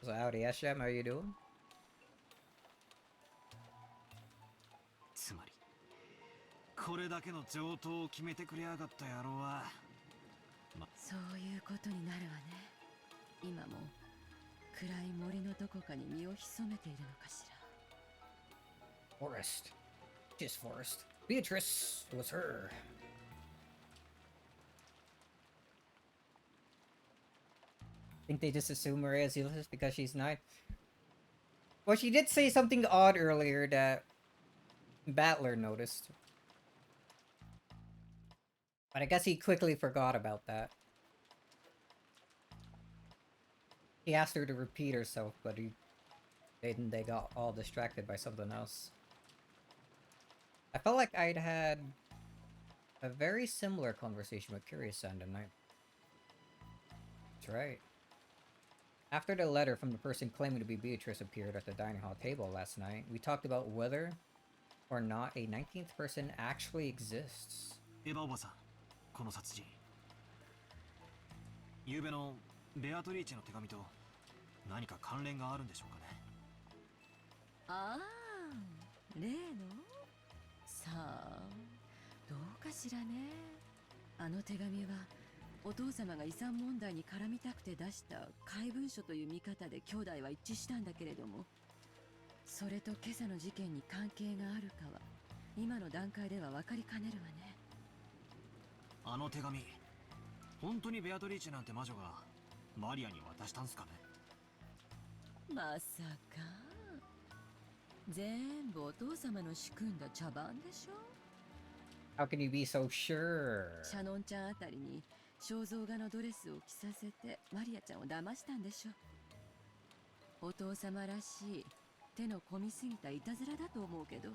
So, howdy, Eshem, how you doing? つまりこれだけの上等を決めてくれやがった野郎は、そういうことになるわね。今も暗い森のどこかに身を潜めているのかしら。 Forest. Just Forest. Beatrice. It was her. Think they just assume Maria's useless because she's 9? Well, she did say something odd earlier that Battler noticed. But I guess he quickly forgot about that. He asked her to repeat herself, but they got all distracted by something else. I felt like I'd had a very similar conversation with Curious-san tonight. That's right. After the letter from the person claiming to be Beatrice appeared at the dining hall table last night, we talked about whether or not a 19th person actually exists. エヴァおばさん、この殺人、昨夜のベアトリーチェの手紙と何か関連があるんでしょうかね。ああ、例の？さあ、どうかしらね。あの手紙はお父様が遺産問題に絡みたくて出した怪文書という見方で兄弟は一致したんだけれども、それと今朝の事件に関係があるかは今の段階では分かりかねるわね。あの手紙、本当にベアトリーチェなんて魔女がマリアに渡したんすかね。まさか。全部お父様の仕組んだ茶番でしょ。 How can you be so sure? シャノンちゃんあたりに肖像画のドレスを着させてマリアちゃんを騙したんでしょ。お父様らしい手の込みすぎたいたずらだと思うけど。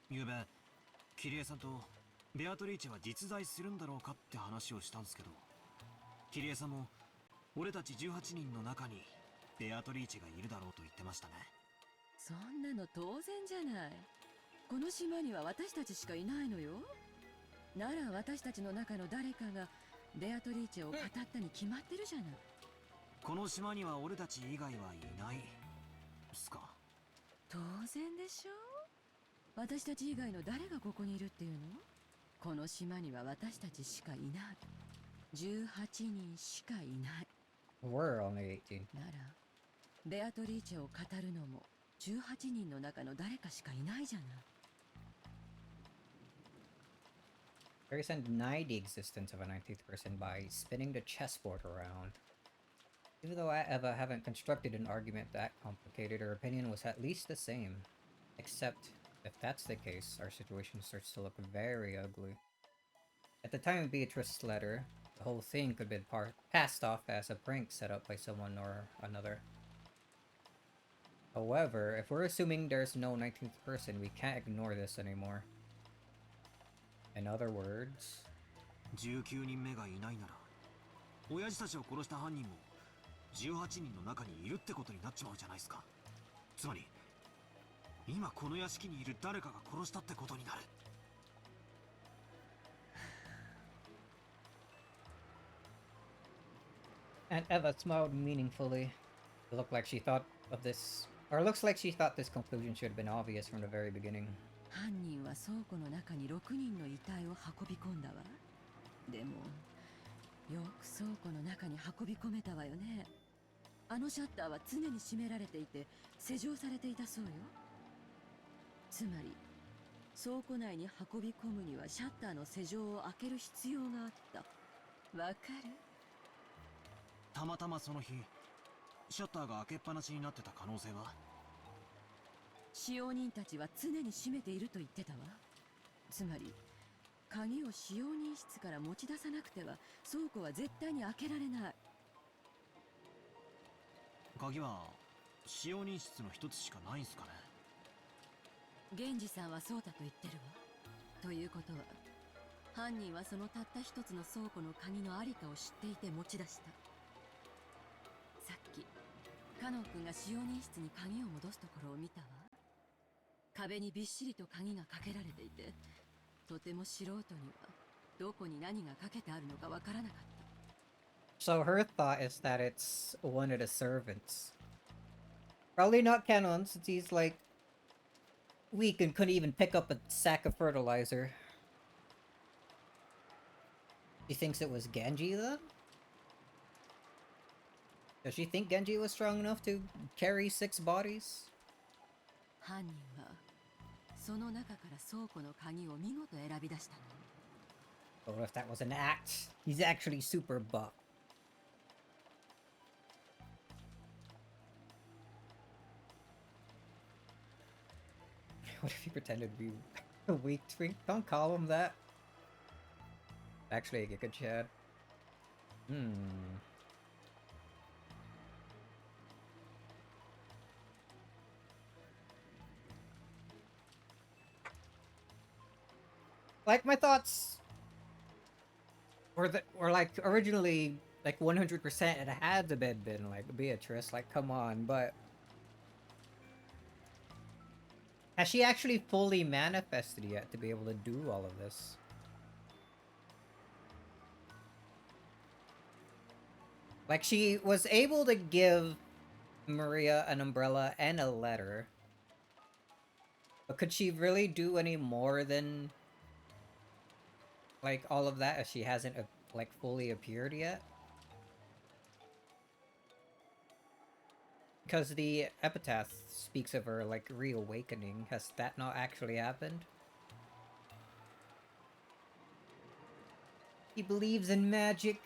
昨べキリエさんとベアトリーチェは実在するんだろうかって話をしたんですけど、キリエさんも俺たち18人の中にベアトリーチェがいるだろうと言ってましたね。そんなの当然じゃない。この島には私たちしかいないのよ。なら私たちの中の誰かがベアトリーチェを語ったに決まってるじゃない。この島には俺たち以外はいないすか。当然でしょ。私たち以外の誰がここにいるっていうの？この島には私たちしかいない。18人しかいない。 We're only 18. ならベアトリーチェを語るのも18人の中の誰かしかいないじゃない。Harrison denied the existence of a 19th person by spinning the chessboard around. Even though I haven't constructed an argument that complicated, her opinion was at least the same. Except, if that's the case, our situation starts to look very ugly. At the time of Beatrice's letter, the whole thing could have been passed off as a prank set up by someone or another. However, if we're assuming there's no 19th person, we can't ignore this anymore. In other words... 19人目がいないなら、親父たちを殺した犯人も18人の中にいるってことになっちまうじゃないですか。つまり、今この屋敷にいる誰かが殺したってことになる。And Eva smiled meaningfully. It looked like she thought of this... Or it looks like she thought this conclusion should have been obvious from the very beginning. 犯人は倉庫の中に6人の遺体を運び込んだわ。でもよく倉庫の中に運び込めたわよね。あのシャッターは常に閉められていて施錠されていたそうよ。つまり倉庫内に運び込むにはシャッターの施錠を開ける必要があった。わかる？たまたまその日シャッターが開けっぱなしになってた可能性は？使用人たちは常に閉めていると言ってたわ。つまり鍵を使用人室から持ち出さなくては倉庫は絶対に開けられない。鍵は使用人室の一つしかないんすかね。源氏さんはそうだと言ってるわ。ということは犯人はそのたった一つの倉庫の鍵のありかを知っていて持ち出した。さっきカノン君が使用人室に鍵を戻すところを見たわ。壁にびっしりと鍵がかけられていて、とても素人にはどこに何がかけてあるのかわからなかった。So her thought is that it's one of the servants. Probably not Canon, since he's like weak and couldn't even pick up a sack of fertilizer. She thinks it was Genji then? Does she think Genji was strong enough to carry 6 bodies? 犯人はその中から倉庫の鍵を見事選び出したの。 What if that was an act? He's actually super buff. What if he pretended to be a weak twink? Don't call him that. Actually, a good Chad. Like, my thoughts were like originally like 100% it had to been like Beatrice, like come on, but has she actually fully manifested yet to be able to do all of this? Like, she was able to give Maria an umbrella and a letter, but could she really do any more than like all of that if she hasn't like fully appeared yet? Because the epitaph speaks of her like reawakening. Has that not actually happened? He believes in magic.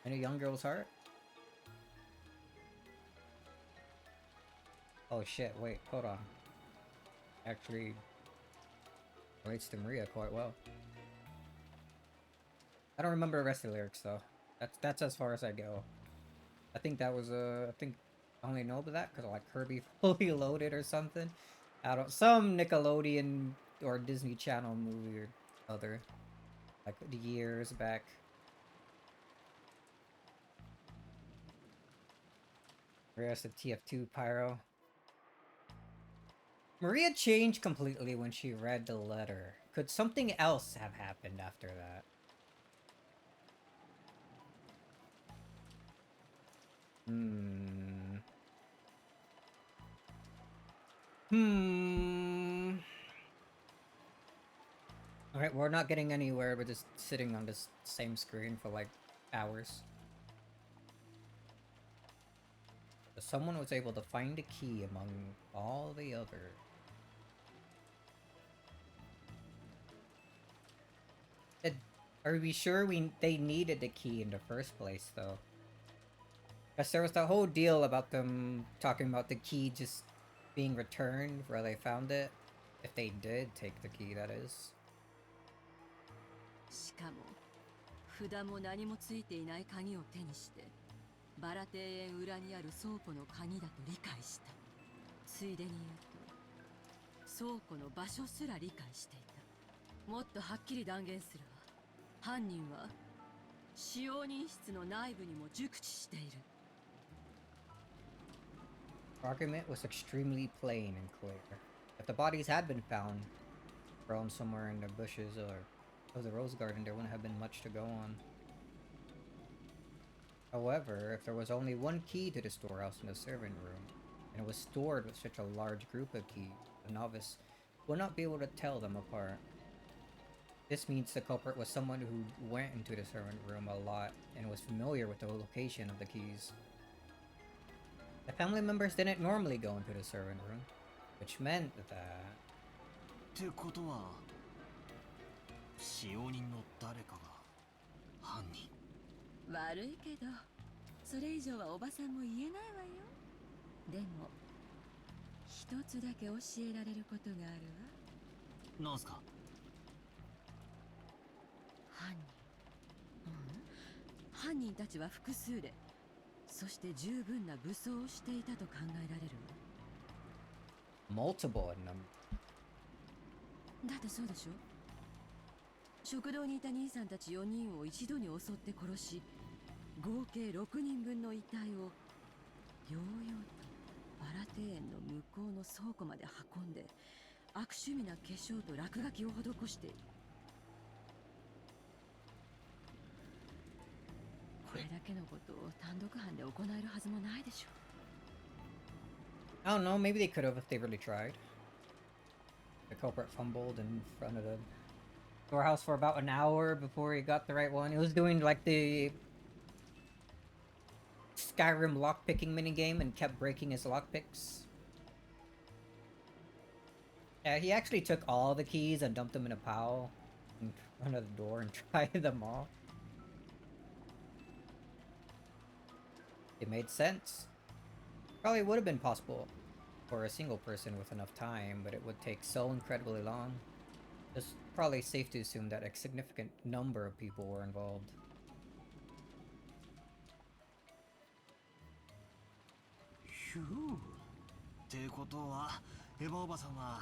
In a young girl's heart? Oh shit, wait, hold on. Actually relates to Maria quite well. I don't remember the rest of the lyrics though. That's as far as I go. I think that was I think I only know about that because like Kirby Fully Loaded or something. I don't, some Nickelodeon or Disney Channel movie or other, like the years back. Maria's the TF2 Pyro. Maria changed completely when she read the letter. Could something else have happened after that? Alright, we're not getting anywhere. We're just sitting on this same screen for like hours. So someone was able to find a key among all the other. Are we sure they needed the key in the first place, though? Because there was the whole deal about them talking about the key just being returned where they found it. If they did take the key, that is. しかも札も何もついていない鍵を手にしてバラ庭園裏にある倉庫の鍵だと理解した。ついでに言うと倉庫の場所すら理解していた。もっとはっきり断言するわ。犯人は使用人室の内部にも熟知している。Argument was extremely plain and clear. If the bodies had been found, thrown somewhere in the bushes or the rose garden, there wouldn't have been much to go on. However, if there was only one key to the storehouse in the servant room, and it was stored with such a large group of keys, a novice would not be able to tell them apart. This means the culprit was someone who went into the servant room a lot and was familiar with the location of the keys. The family members didn't normally go into the servant room, which meant that... ってことは使用人の誰かが犯人。悪いけどそれ以上はおばさんも言えないわよ。でも一つだけ教えられることがあるわ。なんすか？犯人たちは複数で、そして十分な武装をしていたと考えられるわ。Multiple in them. だってそうでしょ。食堂にいた兄さんたち4人を一度に襲って殺し、合計6人分の遺体をようようとバラ庭園の向こうの倉庫まで運んで悪趣味な化粧と落書きを施している。これだけのことを単独犯で行えるはずもないでしょ。I don't know, maybe they could have if they really tried. The culprit fumbled in front of the storehouse for about an hour before he got the right one. He was doing like the Skyrim lockpicking minigame and kept breaking his lockpicks. Yeah, he actually took all the keys and dumped them in a pile in front of the door and tried them all. It made sense. Probably would have been possible for a single person with enough time, but it would take so incredibly long. It's probably safe to assume that a significant number of people were involved. Phew. ってことは、エヴァおばさんは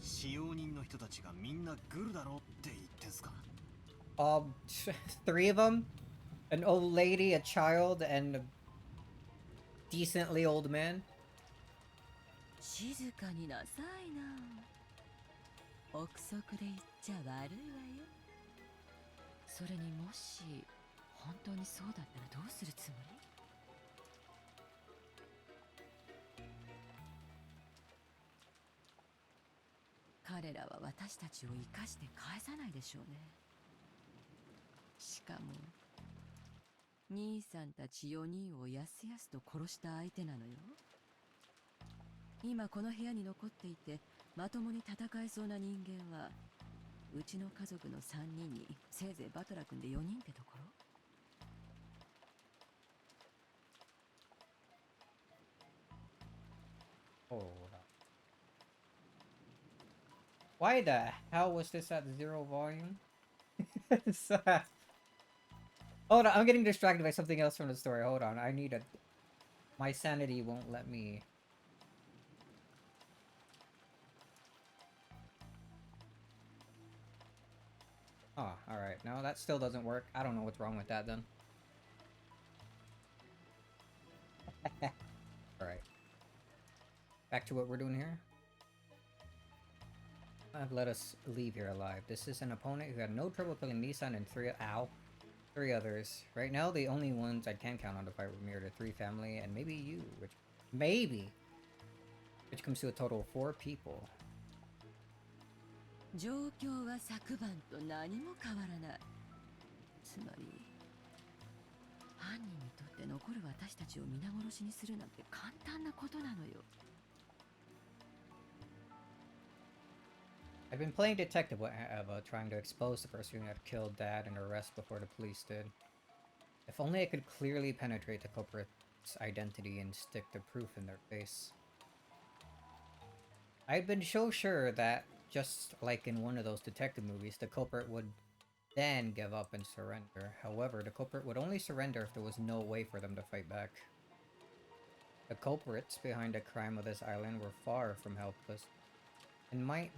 使用人の人たちがみんなグルだろって言ってんすか？ Three of them? An old lady, a child, and a decently old man? 静かになさいな。憶測で言っちゃ悪いわよ。それにもし本当にそうだったらどうするつもり？彼らは私たちを生かして返さないでしょうね。しかも兄さんたち4人をやすやすと殺した相手なのよ。今この部屋に残っていてまともに戦えそうな人間はうちの家族の3人にせいぜいバトラ君で4人ってところ。Hold up. Why the hell was this at 0 volume? Hold on, I'm getting distracted by something else from the story. Hold on, I need a... My sanity won't let me... Oh, alright. No, that still doesn't work. I don't know what's wrong with that then. back to what we're doing here. Have let us leave here alive. This is an opponent who had no trouble killing Missin and three others. Right now, the only ones I can count on to fight with me are the 3 family and maybe you, which comes to a total of 4 people. 状況は昨晩と何も変わらない。つまり犯人にとって残る私たちを皆殺しにするなんて簡単なことなのよ。I've been playing detective with Eva, trying to expose the person who had killed Dad and arrest before the police did. If only I could clearly penetrate the culprit's identity and stick the proof in their face. I'd been so sure that, just like in one of those detective movies, the culprit would then give up and surrender. However, the culprit would only surrender if there was no way for them to fight back. The culprits behind the crime of this island were far from helpless, and might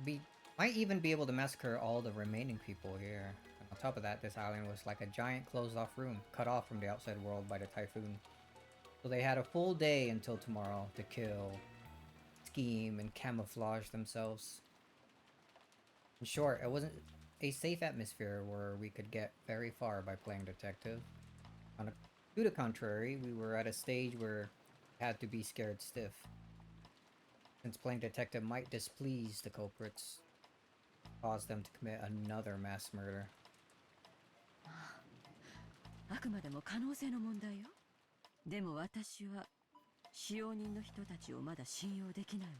even be able to massacre all the remaining people here. And on top of that, this island was like a giant closed-off room, cut off from the outside world by the typhoon. So they had a full day until tomorrow to kill, scheme, and camouflage themselves. In short, it wasn't a safe atmosphere where we could get very far by playing detective. To the contrary, we were at a stage where we had to be scared stiff, since playing detective might displease the culprits, cause them to commit another mass murder. あくまでも可能性の問題よ。でも私は使用人の人たちをまだ信用できないわね。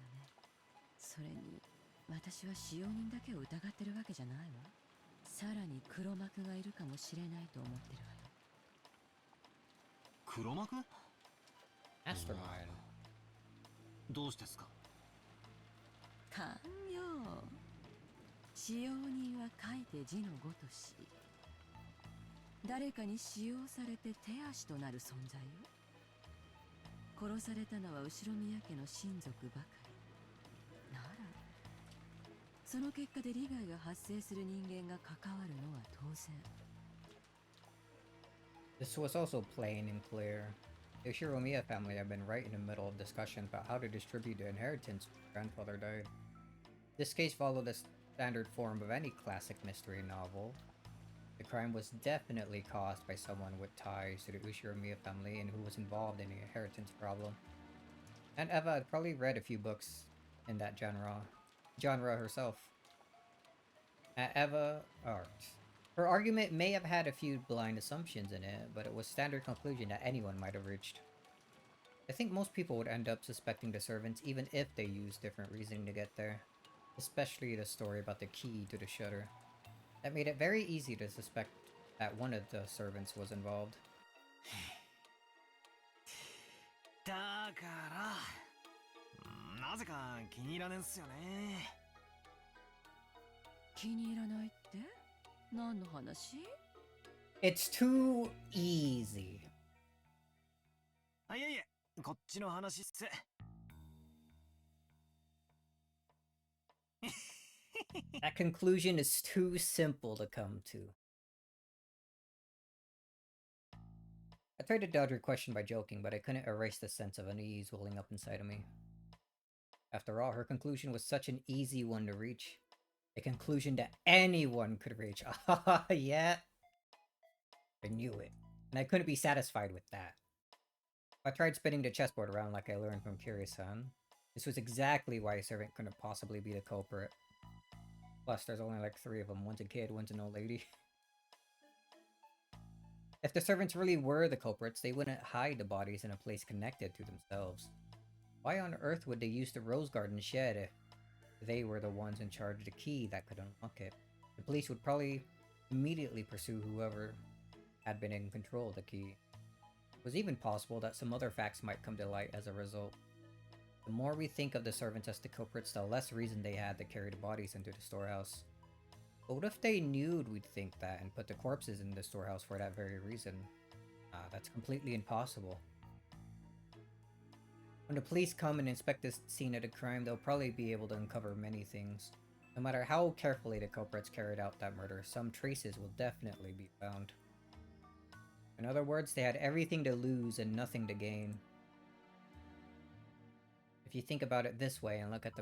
それに私は使用人だけを疑ってるわけじゃないわ。さらに黒幕がいるかもしれないと思ってるわよ。黒幕？ Mastermind. どうしてですか？勘よ。使用人は書いて字のごとし、誰かに使用されて手足となる存在よ。殺されたのは後宮家の親族ばかり。ならその結果で利害が発生する人間が関わるのは当然。This was also plain and clear. The Shiromiya family had been right in the middle of discussions about how to distribute the inheritance when grandfather died. This case followed the standard form of any classic mystery novel. The crime was definitely caused by someone with ties to the Ushiromiya family and who was involved in the inheritance problem. And Eva had probably read a few books in that genre herself. Her argument may have had a few blind assumptions in it, but it was standard conclusion that anyone might have reached. I think most people would end up suspecting the servants even if they used different reasoning to get there. Especially the story about the key to the shutter. That made it very easy to suspect that one of the servants was involved. だからなぜか気に入らねえんすよね。気に入らないって何の話？ It's too easy. あ、いえいえ、こっちの話っす。That conclusion is too simple to come to. I tried to dodge her question by joking, but I couldn't erase the sense of unease welling up inside of me. After all, her conclusion was such an easy one to reach. A conclusion that anyone could reach. Ah, yeah. I knew it. And I couldn't be satisfied with that. I tried spinning the chessboard around like I learned from Kiri-san. This was exactly why a servant couldn't possibly be the culprit. Plus, there's only like 3 of them. One's a kid, one's an old lady. If the servants really were the culprits, they wouldn't hide the bodies in a place connected to themselves. Why on earth would they use the Rose Garden shed if they were the ones in charge of the key that could unlock it? The police would probably immediately pursue whoever had been in control of the key. It was even possible that some other facts might come to light as a result. The more we think of the servants as the culprits, the less reason they had to carry the bodies into the storehouse. But what if they knew we'd think that and put the corpses in the storehouse for that very reason? That's completely impossible. When the police come and inspect this scene of the crime, they'll probably be able to uncover many things. No matter how carefully the culprits carried out that murder, some traces will definitely be found. In other words, they had everything to lose and nothing to gain. If you think about it this way and look at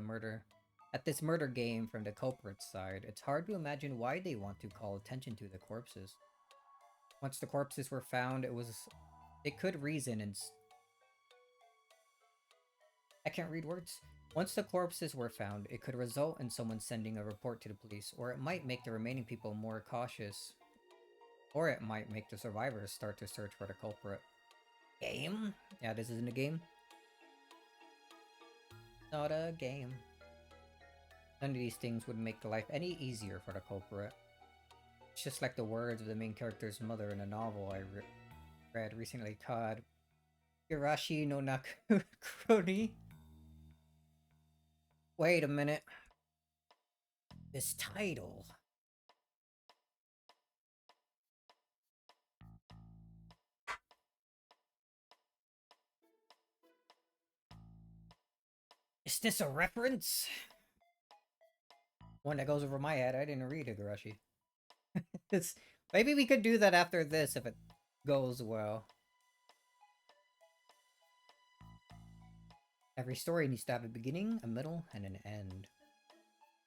this murder game from the culprit's side, it's hard to imagine why they want to call attention to the corpses. Once the corpses were found, it could reason and I can't read words. Once the corpses were found, it could result in someone sending a report to the police, or it might make the remaining people more cautious, or it might make the survivors start to search for the culprit. Game? Yeah, this isn't a game. Not a game. None of these things would make life any easier for the culprit. It's just like the words of the main character's mother in a novel I read recently called Hirashi no Nakuroni. Wait a minute. This title. Is this a reference? One that goes over my head. I didn't read Higurashi. Maybe we could do that after this if it goes well. Every story needs to have a beginning, a middle, and an end.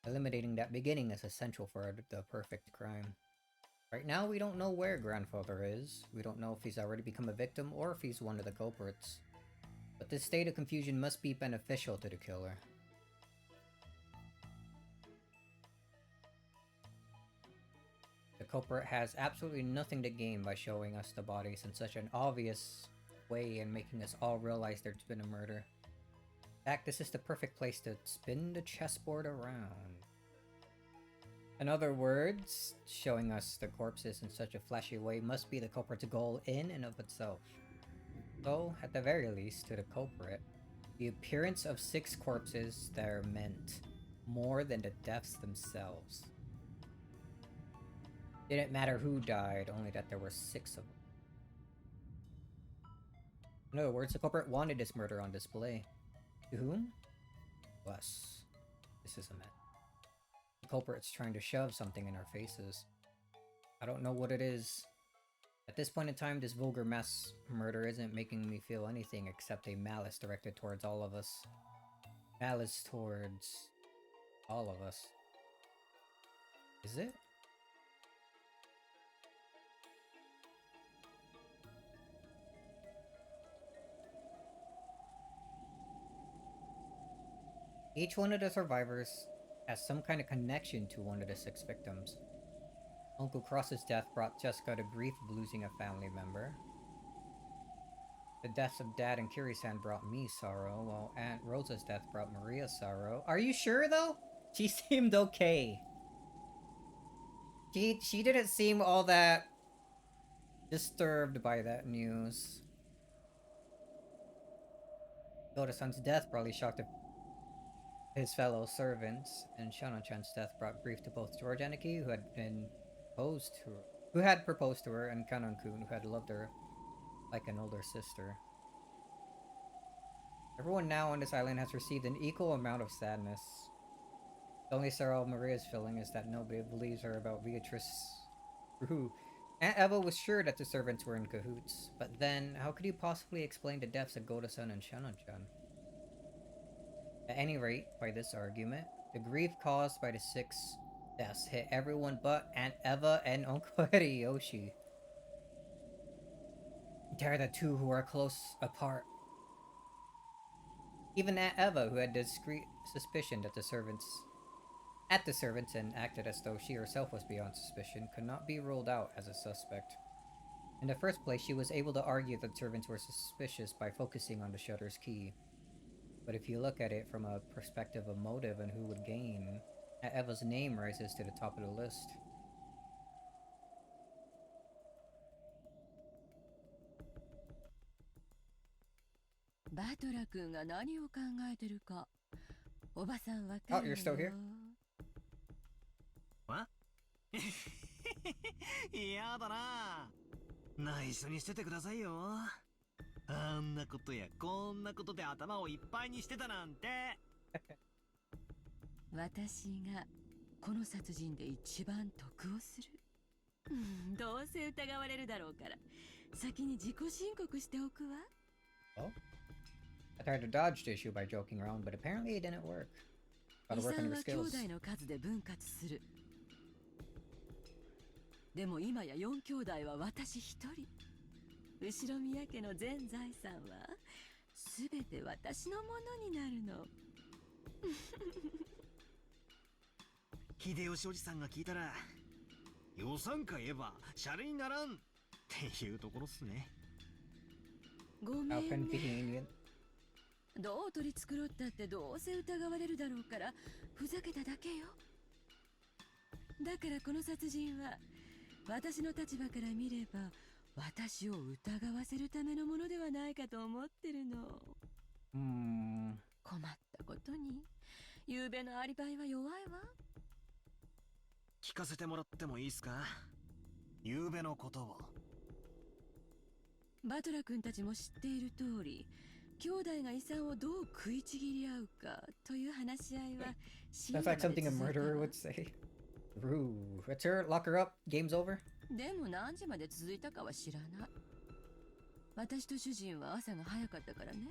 Eliminating that beginning is essential for the perfect crime. Right now, we don't know where Grandfather is. We don't know if he's already become a victim or if he's one of the culprits. But this state of confusion must be beneficial to the killer. The culprit has absolutely nothing to gain by showing us the bodies in such an obvious way and making us all realize there's been a murder. In fact, this is the perfect place to spin the chessboard around. In other words, showing us the corpses in such a flashy way must be the culprit's goal in and of itself. So, at the very least, to the culprit, the appearance of 6 corpses there meant more than the deaths themselves. Didn't matter who died, only that there were 6 of them. In other words, the culprit wanted this murder on display. To whom? Us. This is a mess. The culprit's trying to shove something in our faces. I don't know what it is. At this point in time, this vulgar mass murder isn't making me feel anything except a malice directed towards all of us. Malice towards all of us. Is it? Each one of the survivors has some kind of connection to one of the 6 victims. Uncle Cross's death brought Jessica the grief of losing a family member. The deaths of Dad and Kiri-san brought me sorrow, while Aunt Rosa's death brought Maria sorrow. Are you sure, though? She seemed okay. She didn't seem all that disturbed by that news. Goda-san's death probably shocked his fellow servants, and Shano-chan's death brought grief to both George Aniki, who had proposed to her, and Kanon-kun, who had loved her like an older sister. Everyone now on this island has received an equal amount of sadness. The only sorrow Maria's feeling is that nobody believes her about Beatrice Rue. Aunt Eva was sure that the servants were in cahoots, but then, how could you possibly explain the deaths of Goda-san and Shano-chan? At any rate, by this argument, the grief caused by the 6 deaths hit everyone but Aunt Eva and Uncle Hideyoshi. They're the 2 who are close apart. Even Aunt Eva, who had discreet suspicion that the servants and acted as though she herself was beyond suspicion, could not be ruled out as a suspect. In the first place, she was able to argue that servants were suspicious by focusing on the shutter's key. But if you look at it from a perspective of motive and who would gain, Aunt Eva's name rises to the top of the list. Oh, you're still here? 嫌だな。内緒にしててくださいよ。あんなことやこんなことで頭をいっぱいにしてたなんて。私がこの殺人で一番得をする。どうせ疑われるだろうから、先に自己申告しておくわ。Oh? tried to dodge the issue by joking around, but apparently it didn't work. 遺 Gotta work on 産 your は兄 skills. 弟の数で分割する。でも今や4兄弟は私一人。後ろ宮家の全財産は全て私のものになるの。秀吉おじさんが聞いたら、予算か言えばシャレにならんっていうところっすね。ごめ How んね。 convenient. どう取り繕ったってどうせ疑われるだろうからふざけただけよ。だからこの殺人は私の立場から見れば私を疑わせるためのものではないかと思ってるの。困ったことに昨べのアリバイは弱いわ。聞かせてもらってもいいっすか？昨べのことを。バトラ君たちも知っている通り、兄弟が遺産をどう食いちぎり合うかという話し合いは深夜 Sounds ま like で something a 続いた murderer わ。 would say. Rue. It's her. Lock her up. Game's over. でも何時まで続いたかは知らない。私と主人は朝が早かったからね。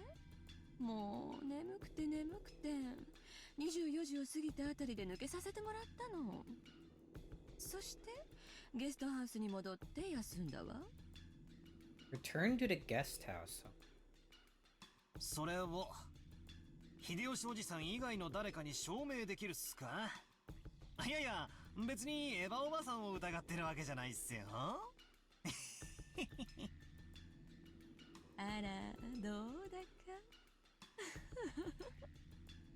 もう眠くて24時を過ぎたあたりで抜けさせてもらったの。そしてゲストハウスに戻って休んだわ。 Return to the guest house. それを秀吉おじさん以外の誰かに証明できるっすか？いやいや、別にエヴァおばさんを疑ってるわけじゃないっすよ。あら、どうだか。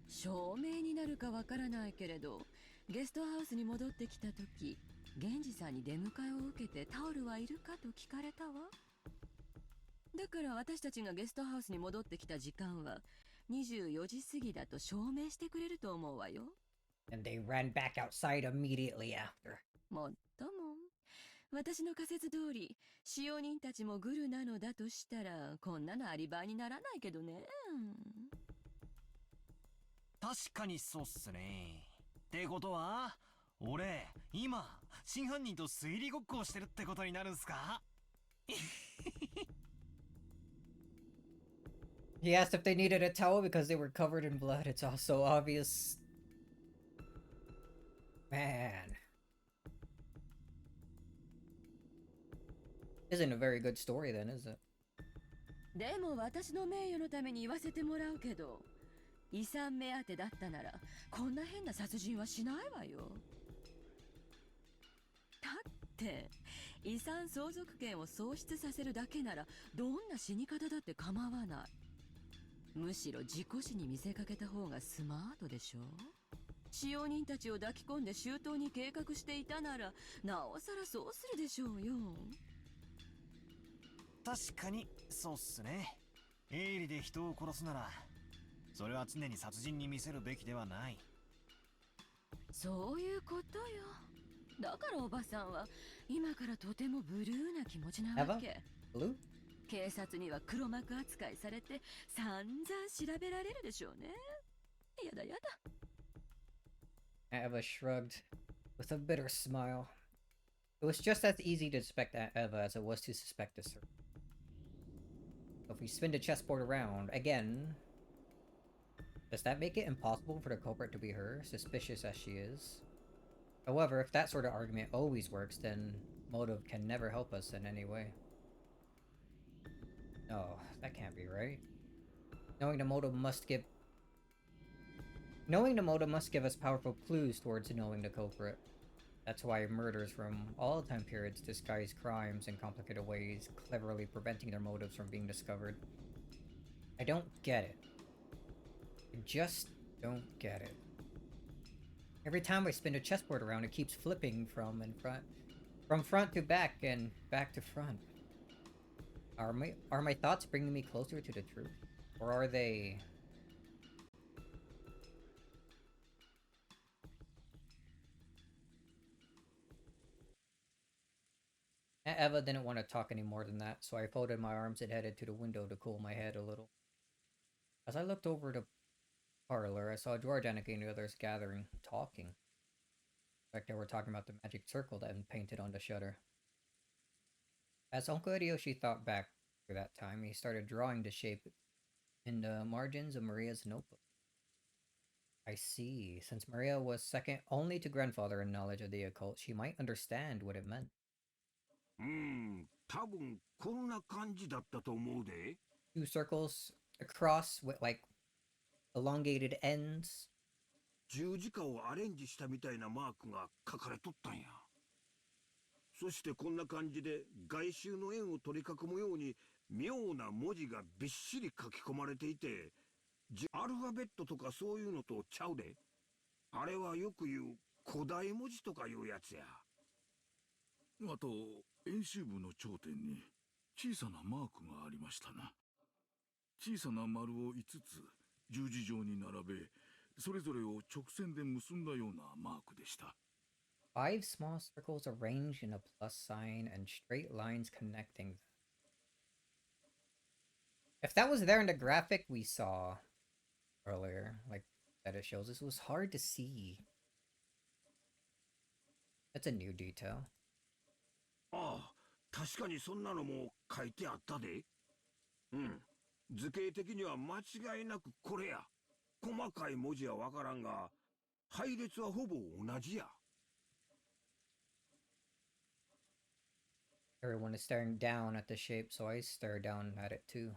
証明になるかわからないけれど、ゲストハウスに戻ってきた時、源氏さんに出迎えを受けてタオルはいるかと聞かれたわ。だから私たちがゲストハウスに戻ってきた時間は24時過ぎだと証明してくれると思うわよ。 And they ran back outside immediately after. もっとも私の仮説通り使用人たちもグルなのだとしたらこんなのアリバイにならないけどね。確かにそうっすね。ってことは、俺、今、真犯人と推理ごっこをしてるってことになるんすか？ He asked if they needed a towel because they were covered in blood. It's all so obvious. Man. Isn't a very good story then, is it? でも私の名誉のために言わせてもらうけど、遺産目当てだったならこんな変な殺人はしないわよ。だって遺産相続権を喪失させるだけならどんな死に方だって構わない。むしろ事故死に見せかけた方がスマートでしょ。使用人たちを抱き込んで周到に計画していたならなおさらそうするでしょうよ。確かに、そうっすね。営利で人を殺すなら、それは常に殺人に見せるべきではない。そういうことよ。だからおばさんは今からとてもブルーな気持ちなわけ。 Blue? 警察には黒幕扱いされて散々調べられるでしょうね。やだやだ。 Eva shrugged with a bitter smile. It was just as easy to suspect Eva as it was to suspect the servant. If we spin the chessboard around again, does that make it impossible for the culprit to be her, suspicious as she is? However, if that sort of argument always works, then motive can never help us in any way. No, that can't be right. Knowing the motive must give us powerful clues towards knowing the culprit. That's why murders from all time periods disguise crimes in complicated ways, cleverly preventing their motives from being discovered. I don't get it. I just don't get it. Every time I spin the chessboard around, it keeps flipping from front to back and back to front. Are my thoughts bringing me closer to the truth? Or are they... Eva didn't want to talk any more than that, so I folded my arms and headed to the window to cool my head a little. As I looked over the parlor, I saw George and the others gathering, talking. Like they were talking about the magic circle that had been painted on the shutter. As Uncle Hideyoshi thought back to that time, he started drawing the shape in the margins of Maria's notebook. I see. Since Maria was second only to grandfather in knowledge of the occult, she might understand what it meant. 多分こんな感じだったと思うで。Two circles across with like elongated ends. 十字架をアレンジしたみたいなマークが書かれとったんや。そしてこんな感じで外周の円を取り囲むように妙な文字がびっしり書き込まれていて、アルファベットとかそういうのとちゃうで。あれはよく言う古代文字とかいうやつや。あと、円周部の頂点に小さなマークがありましたな。小さな丸を5つ十字状に並べ、それぞれを直線で結んだようなマークでした。Five small circles arranged in a plus sign and straight lines connecting them. If that was there in the graphic we saw earlier, like that it shows, this was hard to see. That's a new detail. ああ、確かにそんなのも書いてあったで。うん。図形的には間違いなくこれや。細かい文字はわからんが、配列はほぼ同じや。Everyone is staring down at the shape, so I stare down at it too.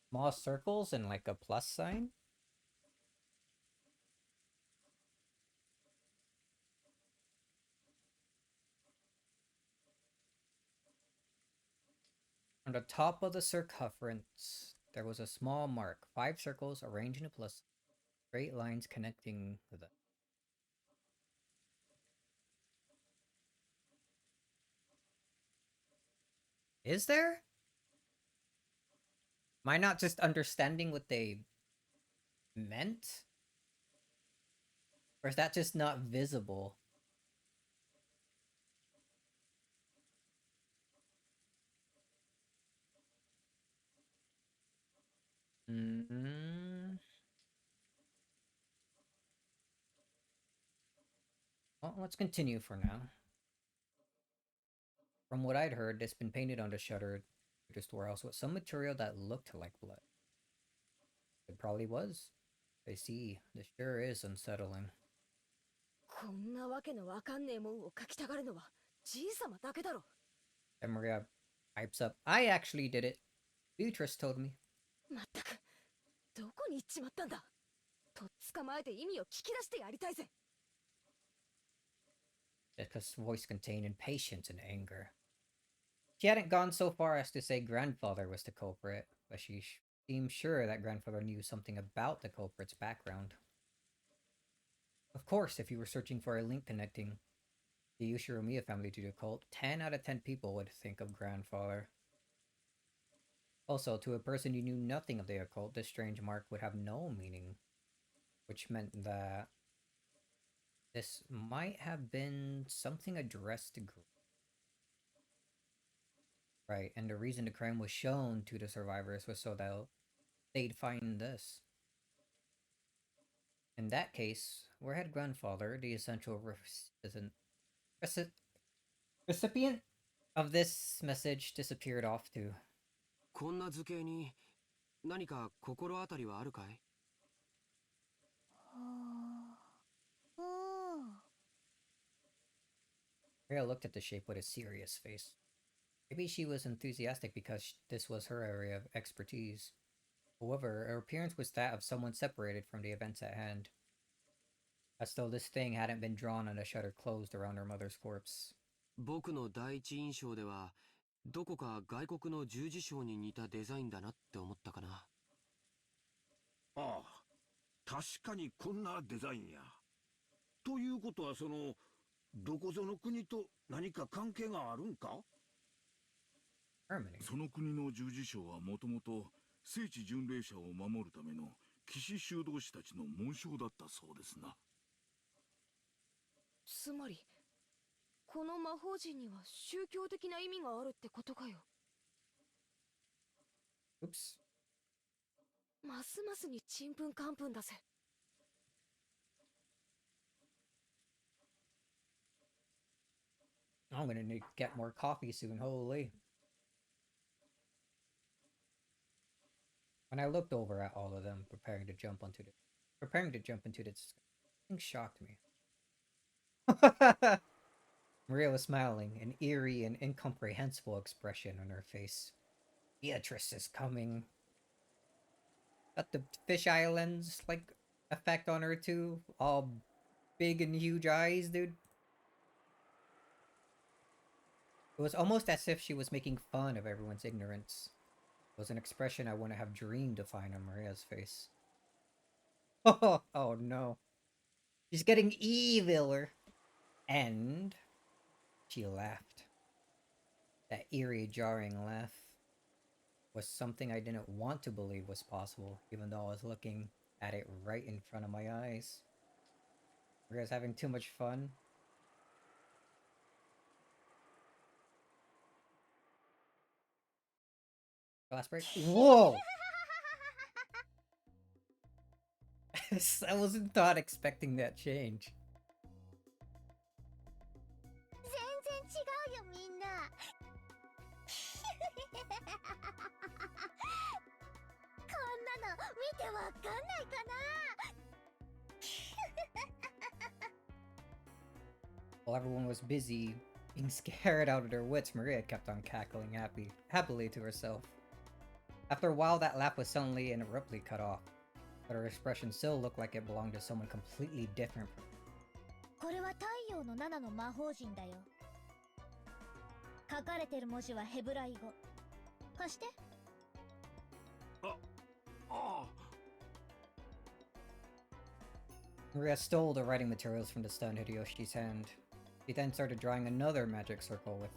Small circles and like a plus sign? On the top of the circumference, there was a small mark. 5 circles arranged in a plus, straight lines connecting them. Is there? Am I not just understanding what they meant? Or is that just not visible? Well, let's continue for now. From what I'd heard, it's been painted on the shutter to the storehouse with some material that looked like blood. It probably was. I see. This sure is unsettling. こんなわけのわかんねえもんを書きたがるのはじいさまだけだろ。And Maria pipes up. I actually did it. Beatrice told me. まったく、どこに行っちまったんだ。とっ捕まえて意味を聞き出してやりたいぜ。Jessica's voice contained impatience and anger. She hadn't gone so far as to say grandfather was the culprit, but she seemed sure that grandfather knew something about the culprit's background. Of course, if you were searching for a link connecting the Ushiromiya family to the cult, 10 out of 10 people would think of grandfather. Also, to a person who knew nothing of the occult, this strange mark would have no meaning, which meant that this might have been something addressed to group. Right, and the reason the crime was shown to the survivors was so that they'd find this. In that case, where had grandfather, the essential recipient of this message, disappeared off to? こんな図形に何か心当たりはあるかい？Rhea looked at the shape with a serious face. Maybe she was enthusiastic because this was her area of expertise. However, her appearance was that of someone separated from the events at hand. As though this thing hadn't been drawn on a shutter closed around her mother's corpse. 僕の第一印象ではどこか外国の十字章に似たデザインだなって思ったかな。ああ、確かにこんなデザインや。ということはどこぞの国と何か関係があるんか？ Harmony. その国の十字章はもともと聖地巡礼者を守るための騎士修道士たちの紋章だったそうですな。つまり、この魔法陣には宗教的な意味があるってことかよ。Oops. ますますにちんぷんかんぷんだぜ。I'm gonna need to get more coffee soon, holy. When I looked over at all of them preparing to jump into this, something shocked me. Maria was smiling, an eerie and incomprehensible expression on her face. Beatrice is coming. Got the fish islands, like, effect on her too. All big and huge eyes, dude. It was almost as if she was making fun of everyone's ignorance. It was an expression I wouldn't have dreamed to find on Maria's face. Oh no. She's getting eviler. And she laughed. That eerie, jarring laugh was something I didn't want to believe was possible, even though I was looking at it right in front of my eyes. Were you guys having too much fun? Glass break? Whoa! I wasn't not expecting that change. 全然違うよみんな。こんなの見てわかんないかな。While everyone was busy being scared out of their wits, Maria kept on cackling happily to herself. After a while, that laugh was suddenly and abruptly cut off, but her expression still looked like it belonged to someone completely different from これは太陽の7の魔法陣だよ。書かれてる文字はヘブライ語。貸して。ああ。 Maria stole the writing materials from the stunned Hideyoshi's hand. She then started drawing another magic circle with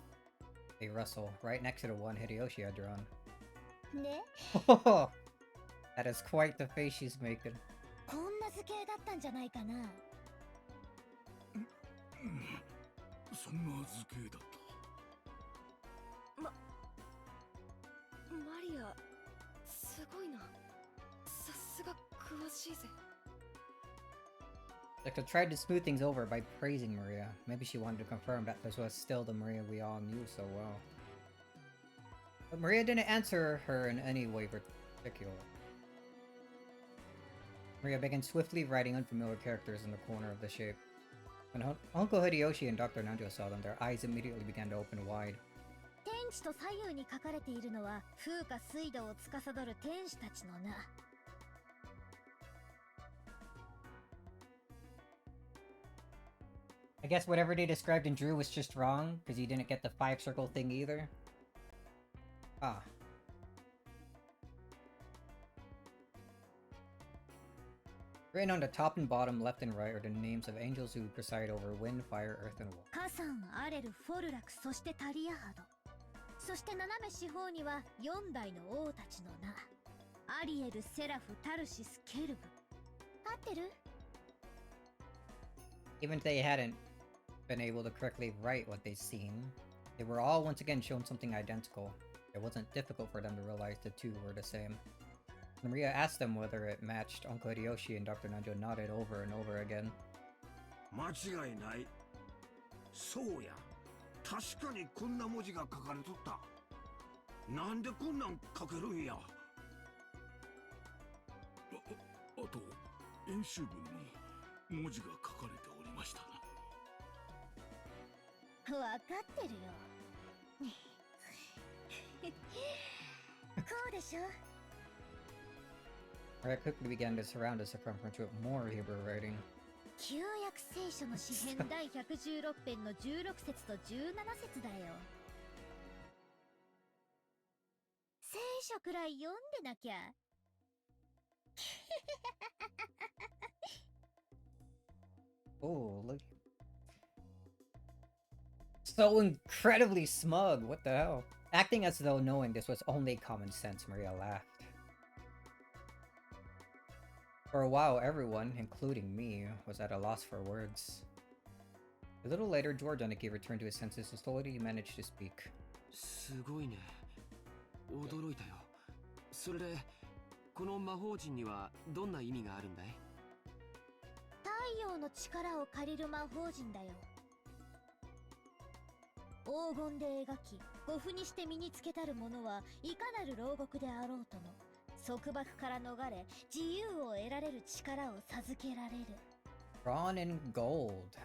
a rustle right next to the one Hideyoshi had drawn. ね。 That is quite the face she's making. こんな図形だったんじゃないかな。そんな図形だった。マリア、すごいな。さすが詳しいぜ。Lecter tried to smooth things over by praising Maria. Maybe she wanted to confirm that this was still the Maria we all knew so well. But Maria didn't answer her in any way particular. Maria began swiftly writing unfamiliar characters in the corner of the shape. When Uncle Hideyoshi and Dr. Nanjo saw them, their eyes immediately began to open wide. 天地と左右に書かれているのは風化水道を司る天使たちの名。 I guess whatever they described and drew was just wrong, because you didn't get the 5-circle thing either. Ah. Written on the top and bottom, left and right, are the names of angels who preside over wind, fire, earth, and water. カサン、アレル、フォルラク、そしてタリアハド。そして斜め四方には4代の王たちの名。アリエル、セラフ、タルシス、ケルブ。合ってる？ Even if they hadn't been able to correctly write what they'd seen, they were all once again shown something identical. It wasn't difficult for them to realize the two were the same. When Maria asked them whether it matched, Uncle Hideyoshi and Dr. Nanjo nodded over and over again. 間違いない。そうや。確かにこんな文字が書かれとった。なんでこんなん書けるんや。あと演習文に文字が書かれておりましたな。わかってるよ。こうでしょ。 Maria quickly began to surround the circumference with more Hebrew writing. 旧約聖書の詩編第116編の16節と17節だよ。聖書くらい読んでなきゃ。Oh, look. So incredibly smug, what the hell? Acting as though knowing this was only common sense, Maria laughed. For a while, everyone, including me, was at a loss for words. A little later, George Aniki returned to his senses and slowly managed to speak. すごいね。驚いたよ。それで、この魔法陣にはどんな意味があるんだい？太陽の力を借りる魔法陣だよ。黄金で描き、護符にして身につけたる者はいかなる牢獄であろうとも、束縛から逃れ、自由を得られる力を授けられる。Drawn in gold.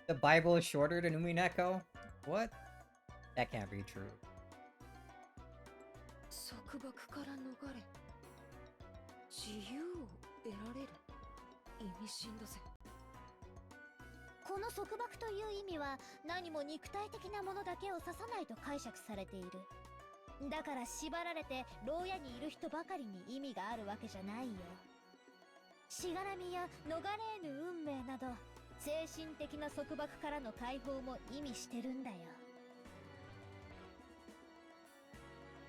The Bible is shorter than Umineko? What? That can't be true. 束縛から逃れ自由を得られる意味深だぜ。この束縛という意味は何も肉体的なものだけを指さないと解釈されている。だから縛られて牢屋にいる人ばかりに意味があるわけじゃないよ。しがらみや逃れぬ運命など精神的な束縛からの解放も意味してるんだよ。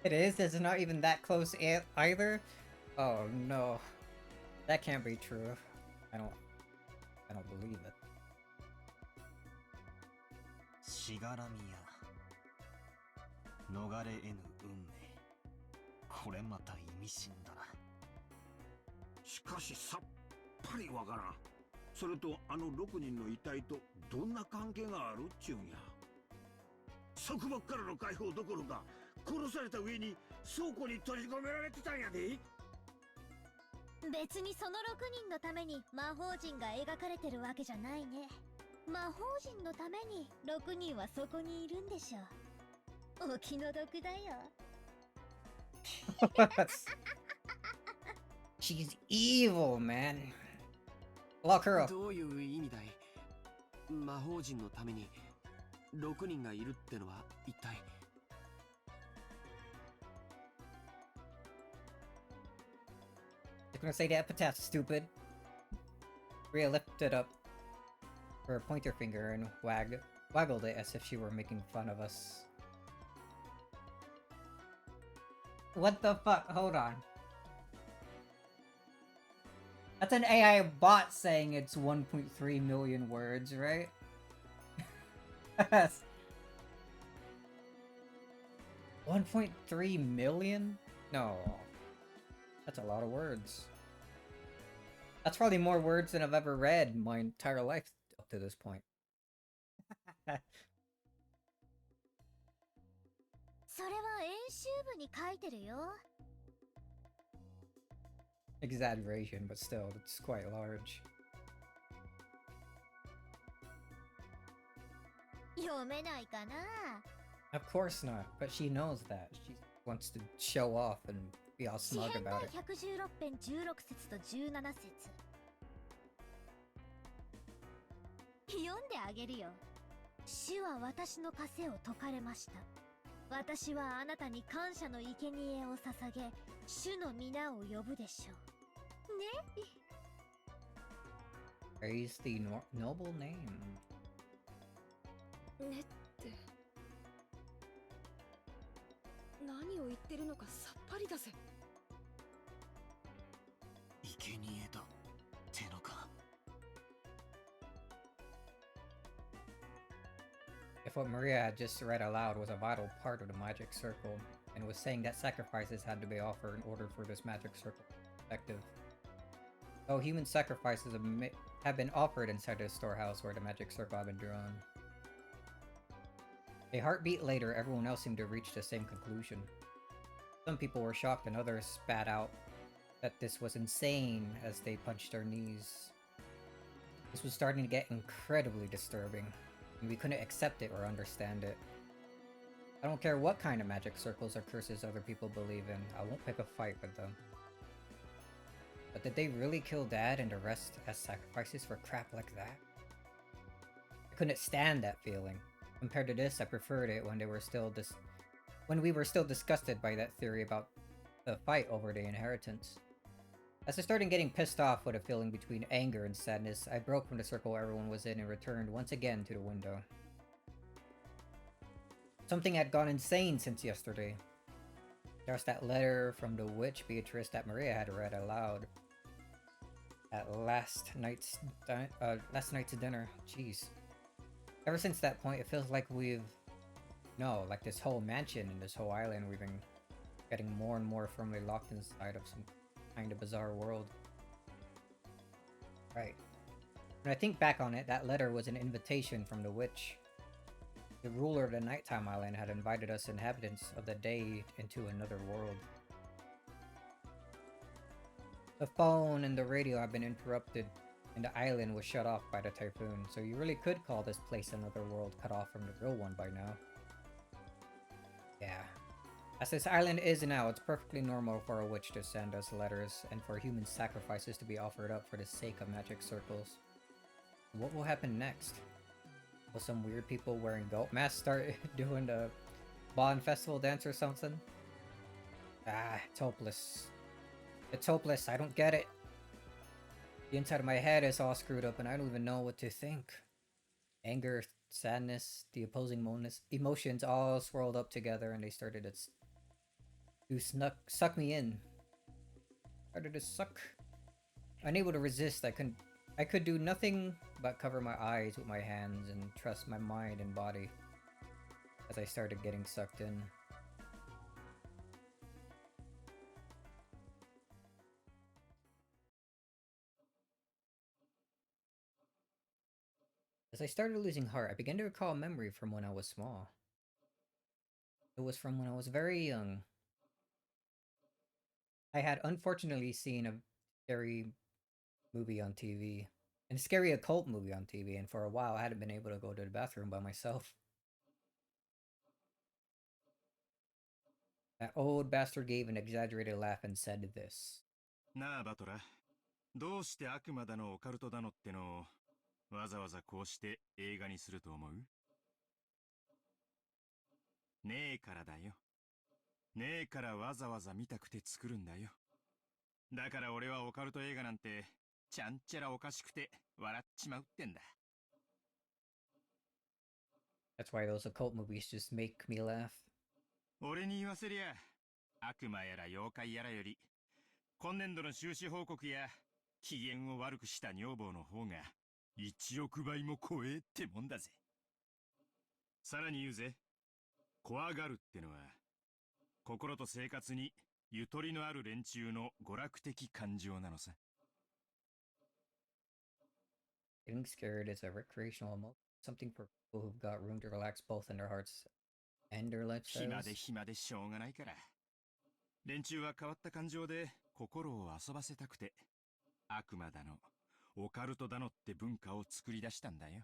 It is? It's not even that close either? Oh no. That can't be true. I don't believe it. しがらみや逃れ得ぬ運命、これまた意味深だな。しかしさっぱりわからん。それとあの6人の遺体とどんな関係があるっちゅうんや。束縛からの解放どころか殺された上に倉庫に閉じ込められてたんやで。別にその6人のために魔法陣が描かれてるわけじゃないね。魔法陣のために6人はそこにいるんでしょ。お気の毒だよ。She's evil, man. Lock her up. どういう意味だい？魔法陣のために6人がいるってのは一体。You're gonna say the epitaph, stupid. Rhea lifted up her pointer finger and waggled it as if she were making fun of us. What the fuck? Hold on. That's an AI bot saying it's 1.3 million words, right? 1.3 million? No. That's a lot of words. That's probably more words than I've ever read my entire life up to this point. それは演習部に書いてるよ。Exaggeration, but still, it's quite large. 読めないかな。 Of course not, but she knows that. She wants to show off and be all 詩 smug 編 about 第 it. 116編16節と17節。読んであげるよ。主は私の枷を解かれました。私はあなたに感謝の生贄を捧げ、主の皆を呼ぶでしょう。ね。 Praise the noble name. ねって何を言ってるのかさっぱりだぜ。生贄だってのか。If what Maria had just read aloud was a vital part of the magic circle, and was saying that sacrifices had to be offered in order for this magic circle to be effective. Though human sacrifices have been offered inside the storehouse where the magic circle had been drawn. A heartbeat later, everyone else seemed to reach the same conclusion. Some people were shocked and others spat out that this was insane as they punched their knees. This was starting to get incredibly disturbing, and we couldn't accept it or understand it. I don't care what kind of magic circles or curses other people believe in, I won't pick a fight with them. But did they really kill Dad and the rest as sacrifices for crap like that? I couldn't stand that feeling. Compared to this, I preferred it when we were still disgusted by that theory about the fight over the inheritance. As I started getting pissed off with a feeling between anger and sadness, I broke from the circle everyone was in and returned once again to the window. Something had gone insane since yesterday. There was that letter from the witch Beatrice that Maria had read aloud at last night's dinner. Jeez. Ever since that point, it feels like like this whole mansion and this whole island, we've been getting more and more firmly locked inside of some kind of bizarre world. Right. When I think back on it, that letter was an invitation from the witch. The ruler of the Nighttime Island had invited us inhabitants of the day into another world. The phone and the radio have been interrupted, and the island was shut off by the typhoon, so you really could call this place another world cut off from the real one by now. Yeah. As this island is now, it's perfectly normal for a witch to send us letters and for human sacrifices to be offered up for the sake of magic circles. What will happen next? Will some weird people wearing goat masks start doing the Bond Festival dance or something? Ah, it's hopeless. It's hopeless, I don't get it. The inside of my head is all screwed up and I don't even know what to think. Anger, sadness, the opposing emotions all swirled up together and they started to suck me in. Started to suck. Unable to resist, I could do nothing but cover my eyes with my hands and trust my mind and body as I started getting sucked in. As I started losing heart, I began to recall a memory from when I was small. It was from when I was very young. I had unfortunately seen a scary movie on TV. And a scary occult movie on TV, and for a while I hadn't been able to go to the bathroom by myself. That old bastard gave an exaggerated laugh and said this. なあバトラ、どうして悪魔だのオカルトだのってのをわざわざこうして映画にすると思う？ねえからだよ。ねえからわざわざ見たくて作るんだよ。だから俺はオカルト映画なんてちゃんちゃらおかしくて笑っちまうってんだ。That's why those occult movies just make me laugh. 俺に言わせりゃ、悪魔やら妖怪やらより、今年度の収支報告や機嫌を悪くした女房の方が1億倍も怖えってもんだぜ。さらに言うぜ、怖がるってのは、心と生活にゆとりのある連中の娯楽的感情なのさ。Getting scared is a recreational emotion, something for people who've got room to relax both in their hearts and their 暇で lifestyles. 暇でしょうがないから。連中は変わった感情で心を遊ばせたくて、悪魔だの、オカルトだのって文化を作り出したんだよ。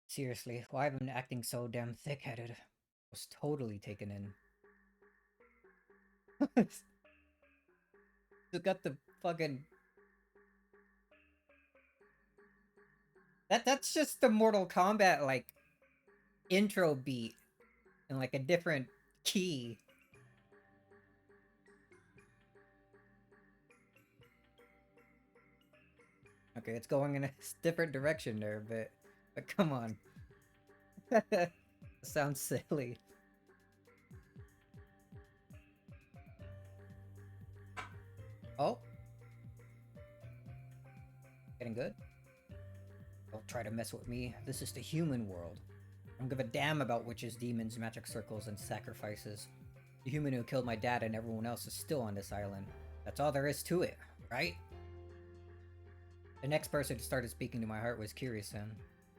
Seriously, why have I been acting so damn thick-headed? I was totally taken in. Still got the fucking... That's just the Mortal Kombat, like, intro beat in, like, a different key. Okay, it's going in a different direction there, but come on. Sounds silly. Oh. Getting good? Don't try to mess with me. This is the human world. I don't give a damn about witches, demons, magic circles, and sacrifices. The human who killed my dad and everyone else is still on this island. That's all there is to it, right? The next person who started speaking to my heart was Kiryu-san.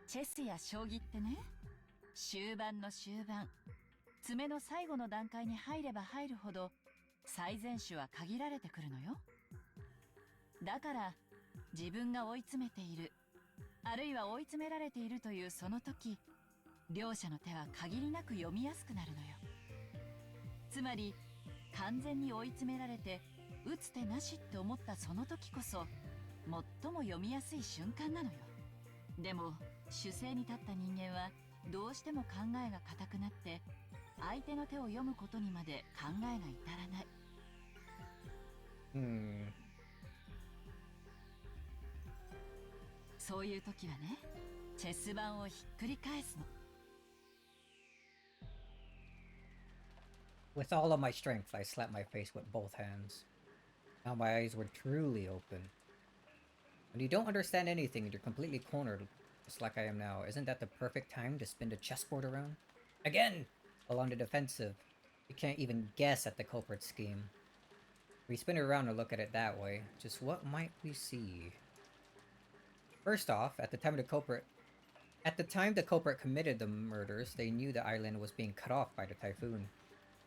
チェスや将棋ってね、終盤の終盤、詰めの最後の段階に入れば入るほど最善手は限られてくるのよ。だから自分が追い詰めている、あるいは追い詰められているというその時、両者の手は限りなく読みやすくなるのよ。つまり完全に追い詰められて打つ手なしって思ったその時こそ最も読みやすい瞬間なのよ。でも守勢に立った人間はどうしても考えが固くなって相手の手を読むことにまで考えが至らない。そういう時はね、チェス盤をひっくり返すの。With all of my strength, I slapped my face with both hands. Now my eyes were truly open. When you don't understand anything and you're completely cornered, just like I am now, isn't that the perfect time to spin the chessboard around? Again, along the defensive. We can't even guess at the culprit's scheme. We spin it around and look at it that way. Just what might we see? First off, at the time the culprit committed the murders, they knew the island was being cut off by the typhoon.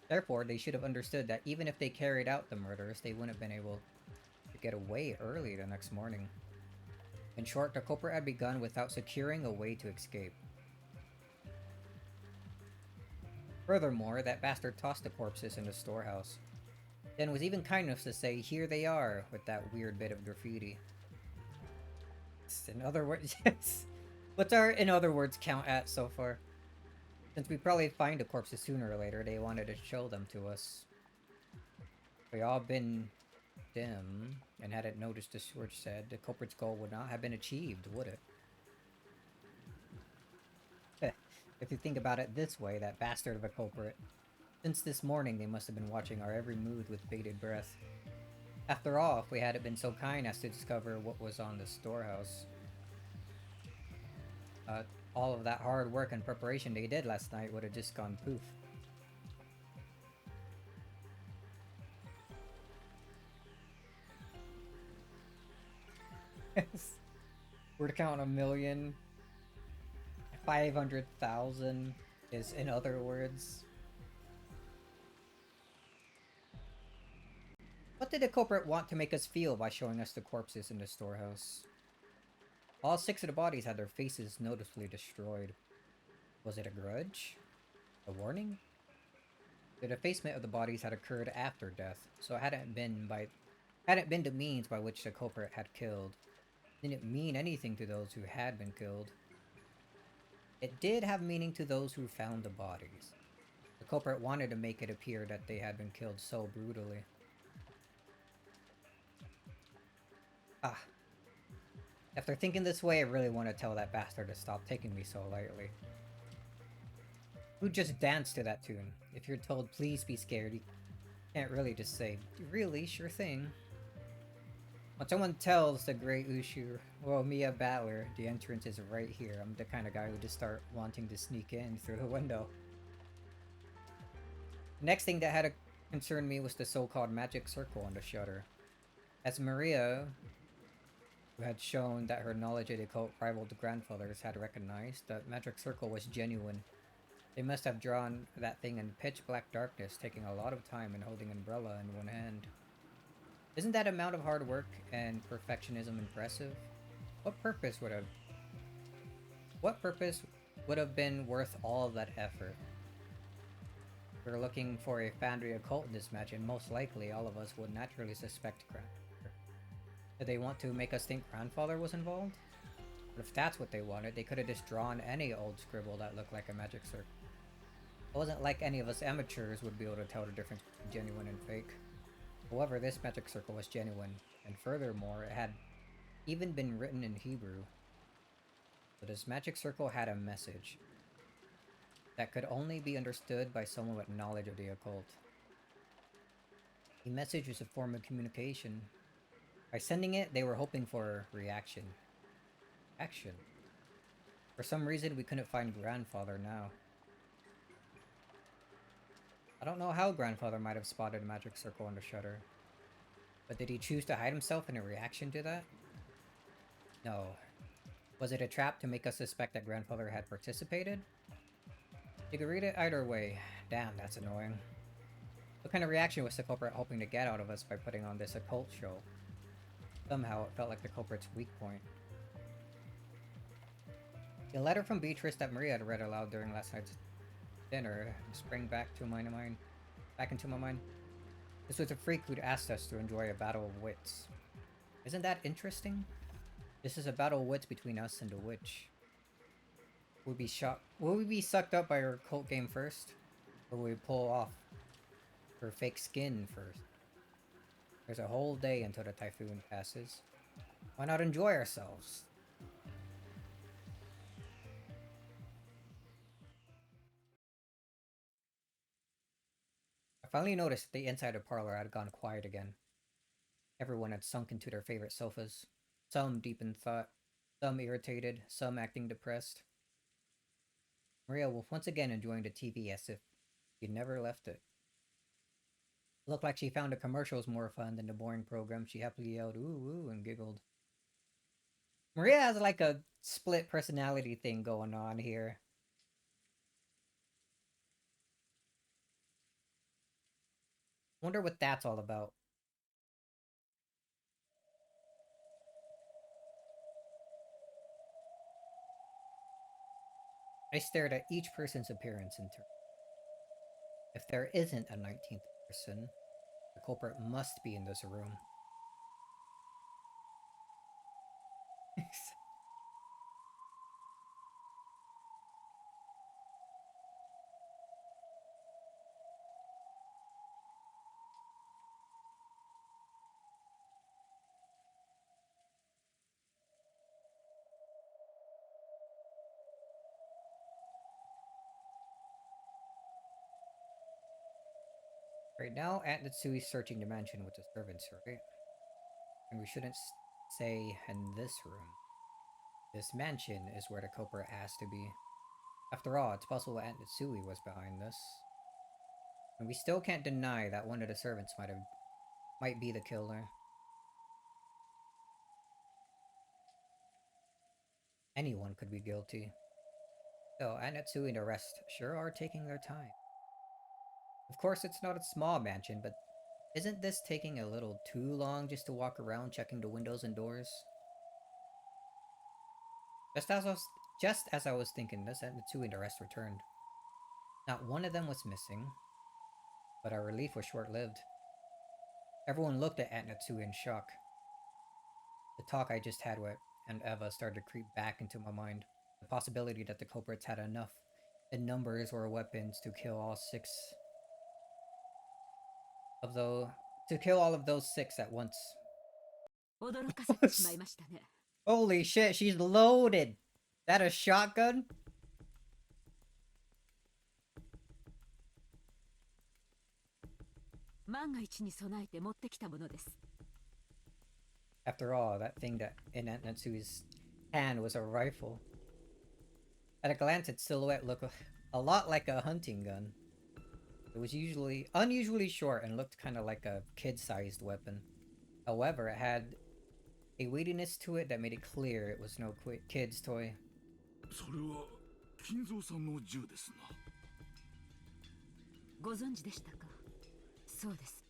Therefore, they should have understood that even if they carried out the murders, they wouldn't have been able to get away early the next morning. In short, the culprit had begun without securing a way to escape. Furthermore, that bastard tossed the corpses in the storehouse. Then was even kind enough to say, "Here they are," with that weird bit of graffiti. In other words, yes. What's our in other words count at so far? Since we probably find the corpses sooner or later, they wanted to show them to us. We all been dim and hadn't noticed, the sword said, the culprit's goal would not have been achieved, would it? If you think about it this way, that bastard of a culprit. Since this morning, they must have been watching our every move with bated breath. After all, if we hadn't been so kind as to discover what was on the storehouse, all of that hard work and preparation they did last night would have just gone poof. We're to count 1,500,000 is in other words. What did the culprit want to make us feel by showing us the corpses in the storehouse? All 6 of the bodies had their faces noticeably destroyed. Was it a grudge? A warning? The defacement of the bodies had occurred after death, so it hadn't been the means by which the culprit had killed. It didn't mean anything to those who had been killed. It did have meaning to those who found the bodies. The culprit wanted to make it appear that they had been killed so brutally. After thinking this way, I really want to tell that bastard to stop taking me so lightly. Who'd just dance to that tune? If you're told, please be scared, you can't really just say, really, sure thing. When someone tells the great Ushu, well, Mia Battler, the entrance is right here, I'm the kind of guy who just start wanting to sneak in through the window. The next thing that had concerned me was the so-called magic circle on the shutter. As Maria, who had shown that her knowledge of the occult rivaled the grandfather's, had recognized, that magic circle was genuine. They must have drawn that thing in pitch black darkness, taking a lot of time and holding an umbrella in one hand. Isn't that amount of hard work and perfectionism impressive? What purpose would have been worth all of that effort? We're looking for a foundry occult in this match, and most likely all of us would naturally suspect grandfather. Did they want to make us think grandfather was involved? But if that's what they wanted, they could have just drawn any old scribble that looked like a magic circle. It wasn't like any of us amateurs would be able to tell the difference between genuine and fake. However, this magic circle was genuine, and furthermore, it had even been written in Hebrew. So this magic circle had a message that could only be understood by someone with knowledge of the occult. The message was a form of communication. By sending it, they were hoping for reaction. Action. For some reason, we couldn't find grandfather now. I don't know how grandfather might have spotted a magic circle on the shutter. But did he choose to hide himself in a reaction to that? No. Was it a trap to make us suspect that grandfather had participated? You could read it either way. Damn, that's annoying. What kind of reaction was the culprit hoping to get out of us by putting on this occult show? Somehow, it felt like the culprit's weak point. The letter from Beatrice that Maria had read aloud during last night's dinner sprang back into my mind. This was a freak who'd asked us to enjoy a battle of wits. Isn't that interesting? This is a battle of wits between us and the witch. Will we be sucked up by her cult game first? Or will we pull off her fake skin first? There's a whole day until the typhoon passes. Why not enjoy ourselves? I finally noticed that the inside of the parlor had gone quiet again. Everyone had sunk into their favorite sofas. Some deep in thought, some irritated, some acting depressed. Maria was once again enjoying the TV as if she never left it. It looked like she found the commercials more fun than the boring program. She happily yelled, ooh, ooh, and giggled. Maria has like a split personality thing going on here. Wonder what that's all about. I stared at each person's appearance in turn. If there isn't a 19th person, the culprit must be in this room. Right now, Aunt Natsui's searching the mansion with the servants, right? And we shouldn't say in this room. This mansion is where the culprit has to be. After all, it's possible Aunt Natsui was behind this. And we still can't deny that one of the servants might be the killer. Anyone could be guilty. So Aunt Natsui and the rest sure are taking their time. Of course, it's not a small mansion, but isn't this taking a little too long just to walk around checking the windows and doors? Just as I was thinking this, and the two and the rest returned. Not one of them was missing, but our relief was short-lived. Everyone looked at Aunt Natsu in shock. The talk I just had with Aunt Eva started to creep back into my mind. The possibility that the culprits had enough in numbers or weapons to kill all all of those 6 at once. 驚かせてしまいましたね。 Holy shit, she's loaded! That a shotgun? After all, that thing that in Aunt Natsu's hand was a rifle. At a glance, its silhouette looked a lot like a hunting gun. It was unusually short and looked kind of like a kid-sized weapon. However, it had a weightiness to it that made it clear it was no kid's toy. それは金蔵さんの銃ですな。ご存知でしたか。そうです。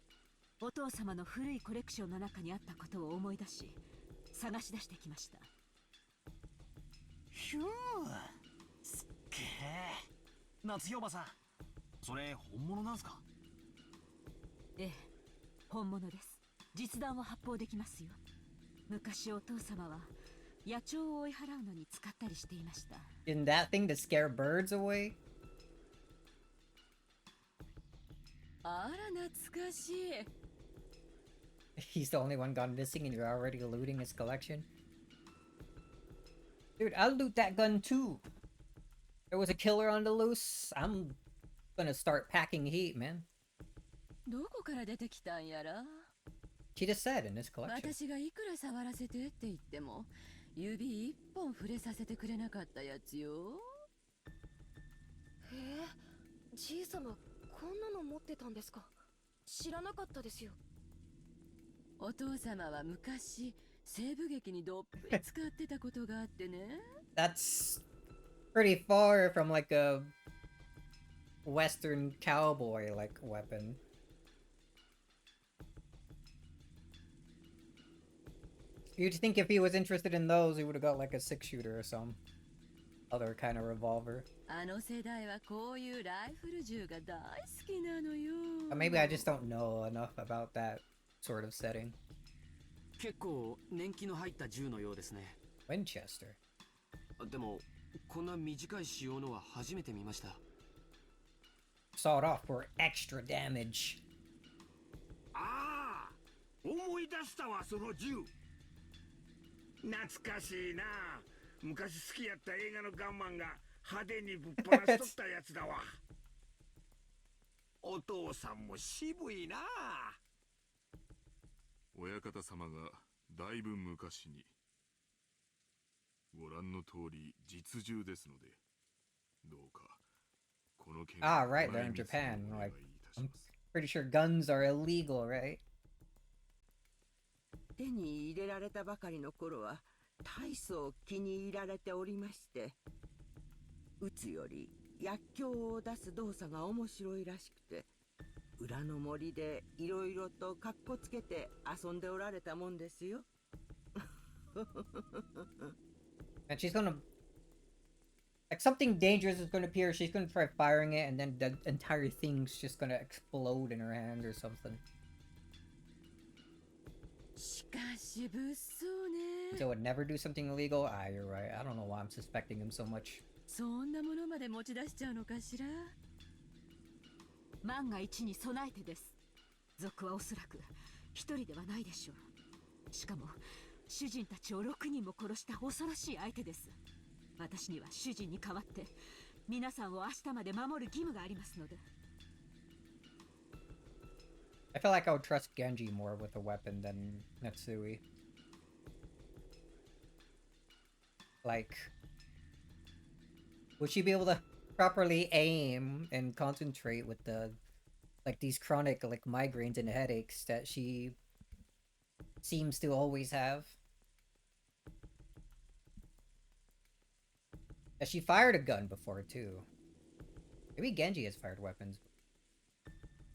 お父様の古いコレクションの中にあったことを思い出し、探し出してきました。ひゅー、すっげえ。夏日おばさん、それ本物なんすか。ええ、本物です。実弾を発砲できますよ。昔お父様は野鳥を追い払うのに使ったりしていました。Isn't that thing to scare birds away? あら懐かしい。He's the only one gone missing and you're already looting his collection? Dude, I'll loot that gun too. There was a killer on the loose. I'm gonna start packing heat, man. どこから出てきたんやら。 She just said in this collection. 私がいくら触らせてって言っても指一本触れさせてくれなかったやつよ。へえ、じいさまこんなの持ってたんですか。知らなかったですよ。お父様は昔西部劇にどっぷり使ってたことがあってね。That's pretty far from like a Western cowboy like weapon. You'd think if he was interested in those, he would have got like a 6-shooter or some other kind of revolver. あの世代はこういうライフル銃が大好きなのよ。But maybe I just don't know enough about that sort of setting. 結構年季の入った銃のようですね。 Winchester. でもこんな短い仕様のは初めて見ました。 Sawed off for extra damage. ああ、思い出したわ、その銃。懐かしいな。昔好きやった映画のガンマンが派手にぶっ放しとったやつだわ。お父さんも渋いな。親方様がだいぶ昔に。ご覧の通り実銃ですので。Ah, right, they're in Japan. Like, I'm pretty sure guns are illegal, right? 手に入れられたばかりの頃は大層気に入られておりまして、撃つより薬莢を出す動作が面白いらしくて、裏の森でいろいろとかっこつけて遊んでおられたもんですよ。And she's gonna, like, something dangerous is gonna appear. She's gonna try firing it, and then the entire thing's just gonna explode in her hand or something. しかし物騒ね。 So would never do something illegal? Ah, you're right. I don't know why I'm suspecting him so much. そんなものまで持ち出しちゃうのかしら。万が一に備えてです。族はおそらく一人ではないでしょう。しかも主人たちを6人も殺した恐ろしい相手です。私には主人に代わって皆さんを明日まで守る義務がありますので。I feel like I would trust Genji more with a weapon than Natsui. Like, would she be able to properly aim and concentrate with the, like, these chronic, like, migraines and headaches that she seems to always have? And she fired a gun before, too. Maybe Genji has fired weapons.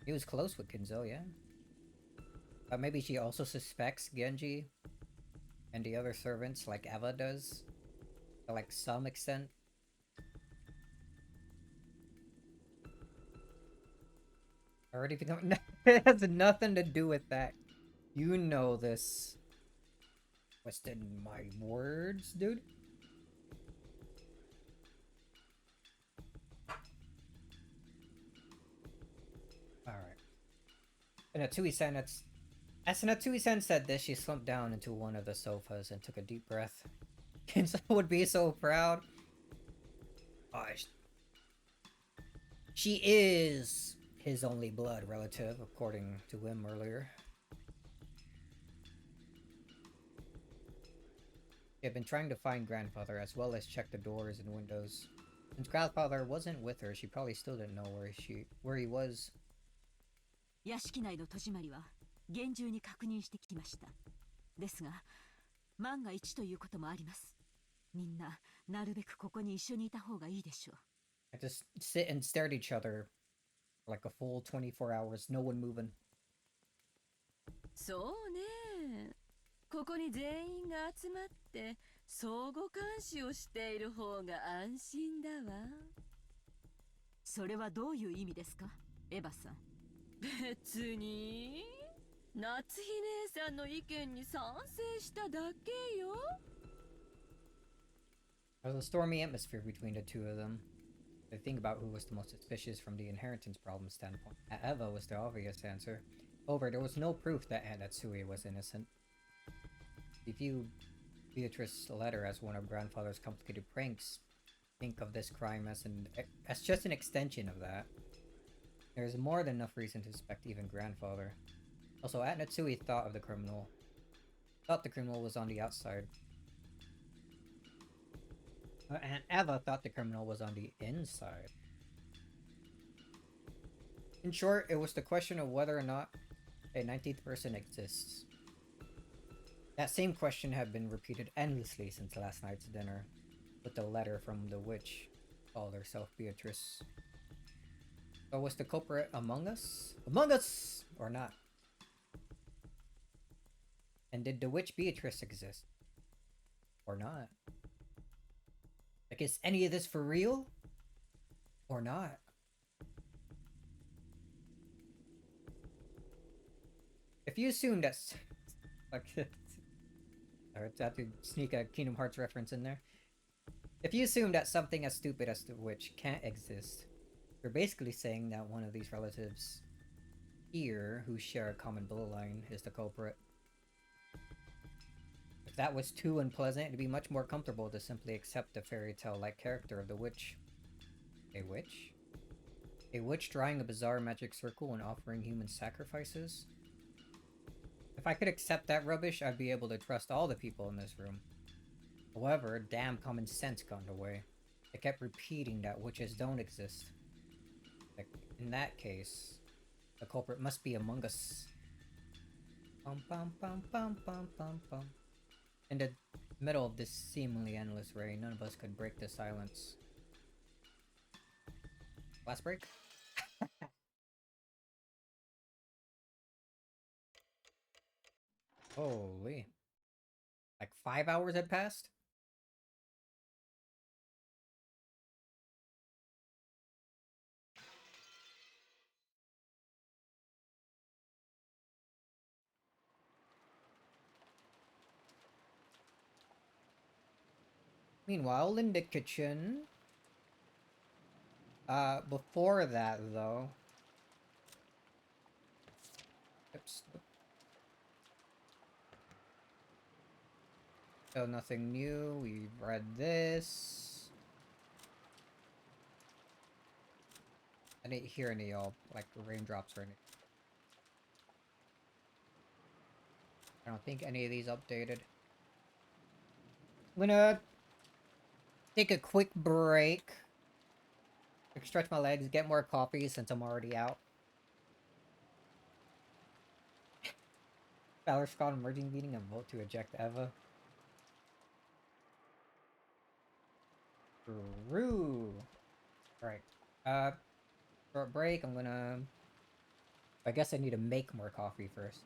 He was close with Kinzo, yeah. But maybe she also suspects Genji and the other servants like Eva does. To, like, some extent. Already become- It has nothing to do with that. You know this. Twisted my words, dude. Alright. And Natsui-san, as Natsui-san said this, she slumped down into one of the sofas and took a deep breath. Kinzo would be so proud. Gosh. She is his only blood relative, according to him earlier. He had been trying to find grandfather as well as check the doors and windows. Since grandfather wasn't with her, she probably still didn't know where he was. 屋敷内の戸締まりは厳重に確認してきました。ですが、万が一ということもあります。みんな、なるべくここに一緒にいた方がいいでしょう。I just sit and stare at each other for like a full 24 hours, no one moving. そうね。ここに全員が集まって相互監視をしている方が安心だわ。それはどういう意味ですか、エヴァさん。別に夏日姉さんの意見に賛成しただけよ。There's a stormy atmosphere between the two of them. They think about who was the most suspicious from the inheritance problem standpoint. Eva was the obvious answer. However, there was no proof that Aunt Natsui was innocent. He viewed Beatrice's letter as one of grandfather's complicated pranks. Think of this crime as just an extension of that. There is more than enough reason to suspect even grandfather. Also, Aunt Natsui thought the criminal was on the outside. And Eva thought the criminal was on the inside. In short, it was the question of whether or not a 19th person exists. That same question had been repeated endlessly since last night's dinner, with the letter from the witch, called herself Beatrice. So was the culprit among us? Among us! Or not? And did the witch Beatrice exist? Or not? Like, is any of this for real? Or not? If you assume that's... like, I had to sneak a Kingdom Hearts reference in there. If you assume that something as stupid as the witch can't exist, you're basically saying that one of these relatives here, who share a common bloodline, is the culprit. If that was too unpleasant, it'd be much more comfortable to simply accept the fairy tale-like character of the witch. A witch? A witch drawing a bizarre magic circle and offering human sacrifices? If I could accept that rubbish, I'd be able to trust all the people in this room. However, damn common sense got in the way. They kept repeating that witches don't exist. Like, in that case, the culprit must be among us. Pum pum pum pum pum pum pum. In the middle of this seemingly endless rain, none of us could break the silence. Last break? Holy. Like 5 hours had passed? Meanwhile, in the kitchen... before that, though... Oops. So nothing new, we've read this... I didn't hear any, like, raindrops or anything. I don't think any of these updated. I'm gonna... take a quick break. Stretch my legs, get more coffee since I'm already out. Valor Squad merging meeting and vote to eject Eva. True. Alright. Short break. I'm gonna... I guess I need to make more coffee first.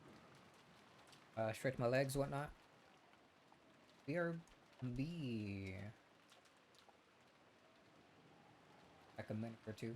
Stretch my legs, whatnot. BRB. Like a minute or two.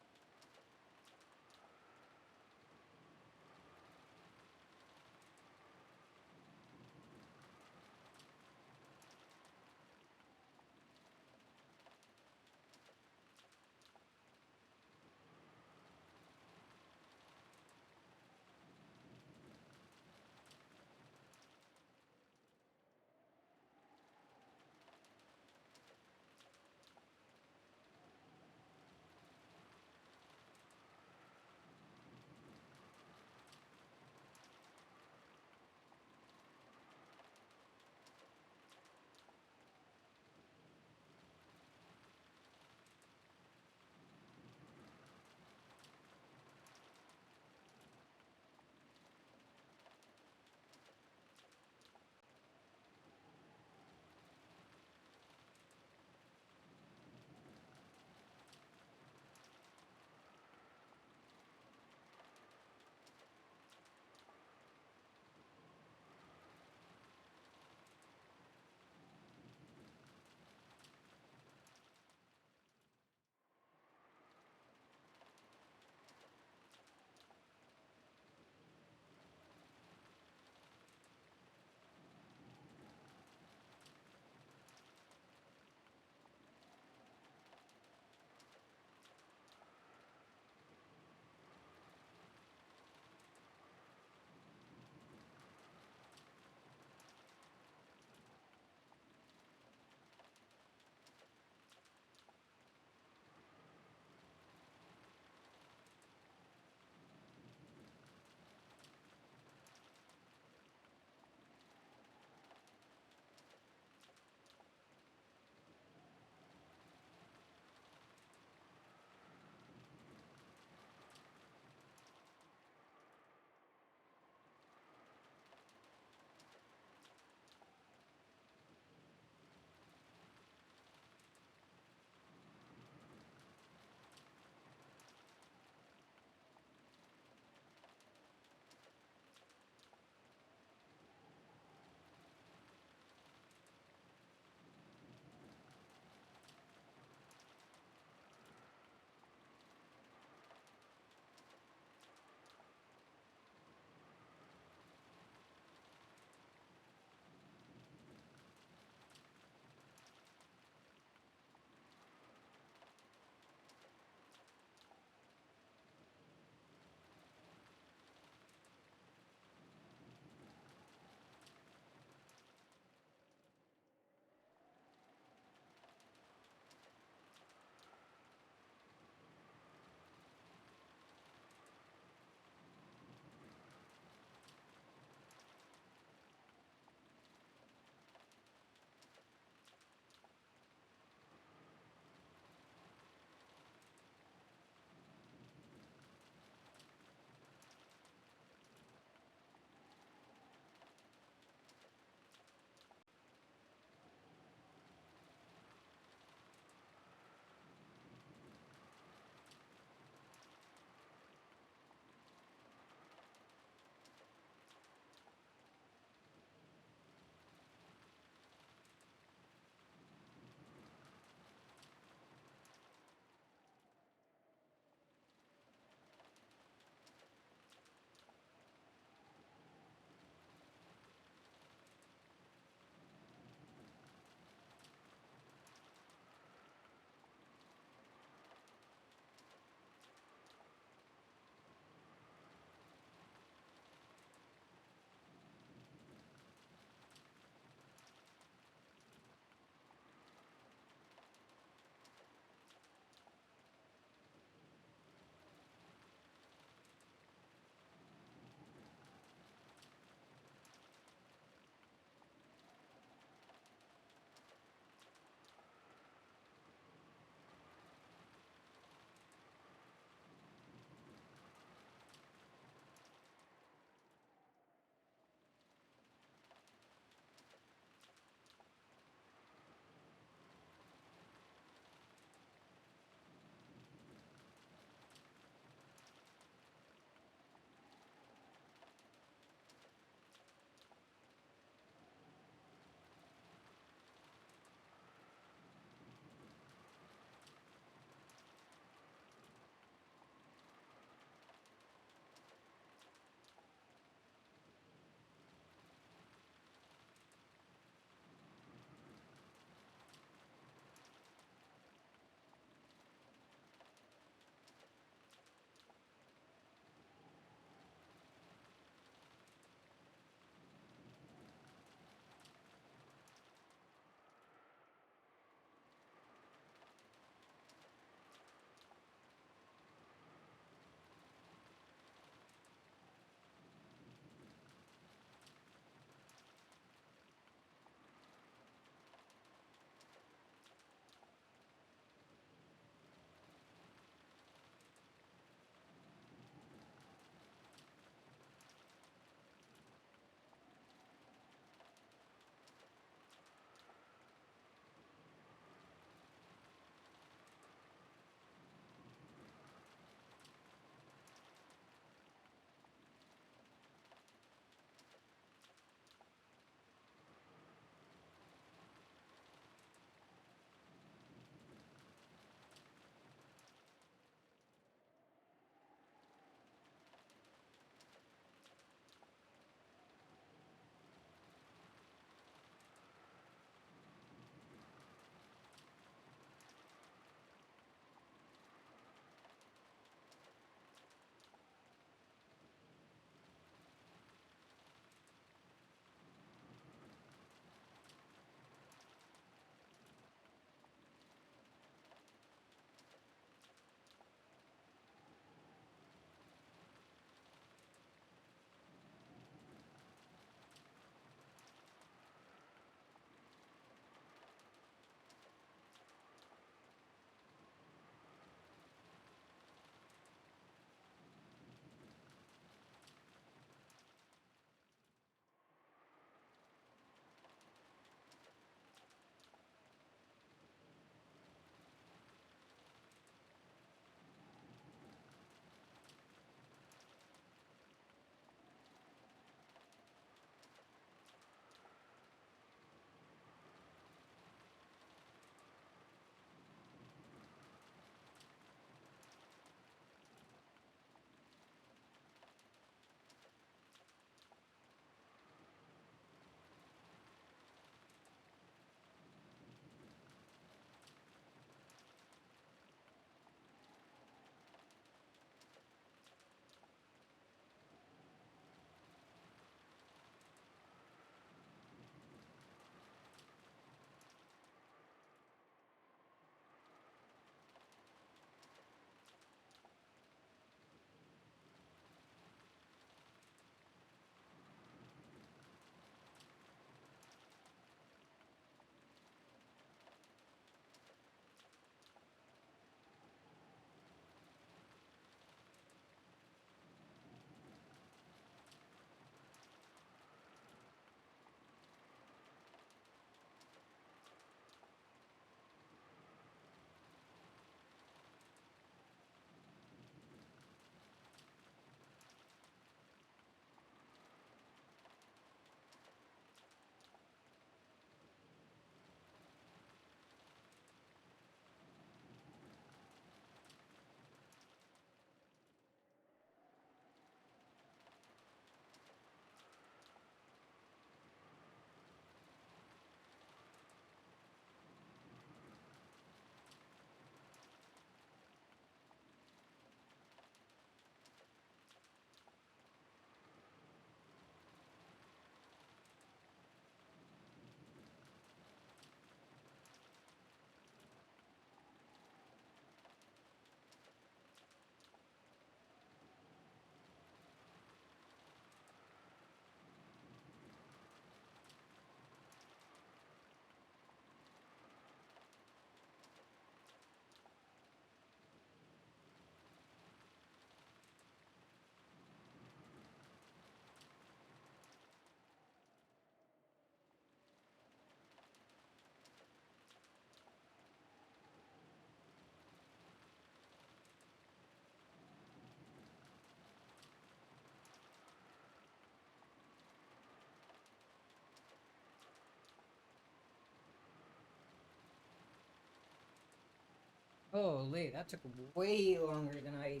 Holy, that took way longer than I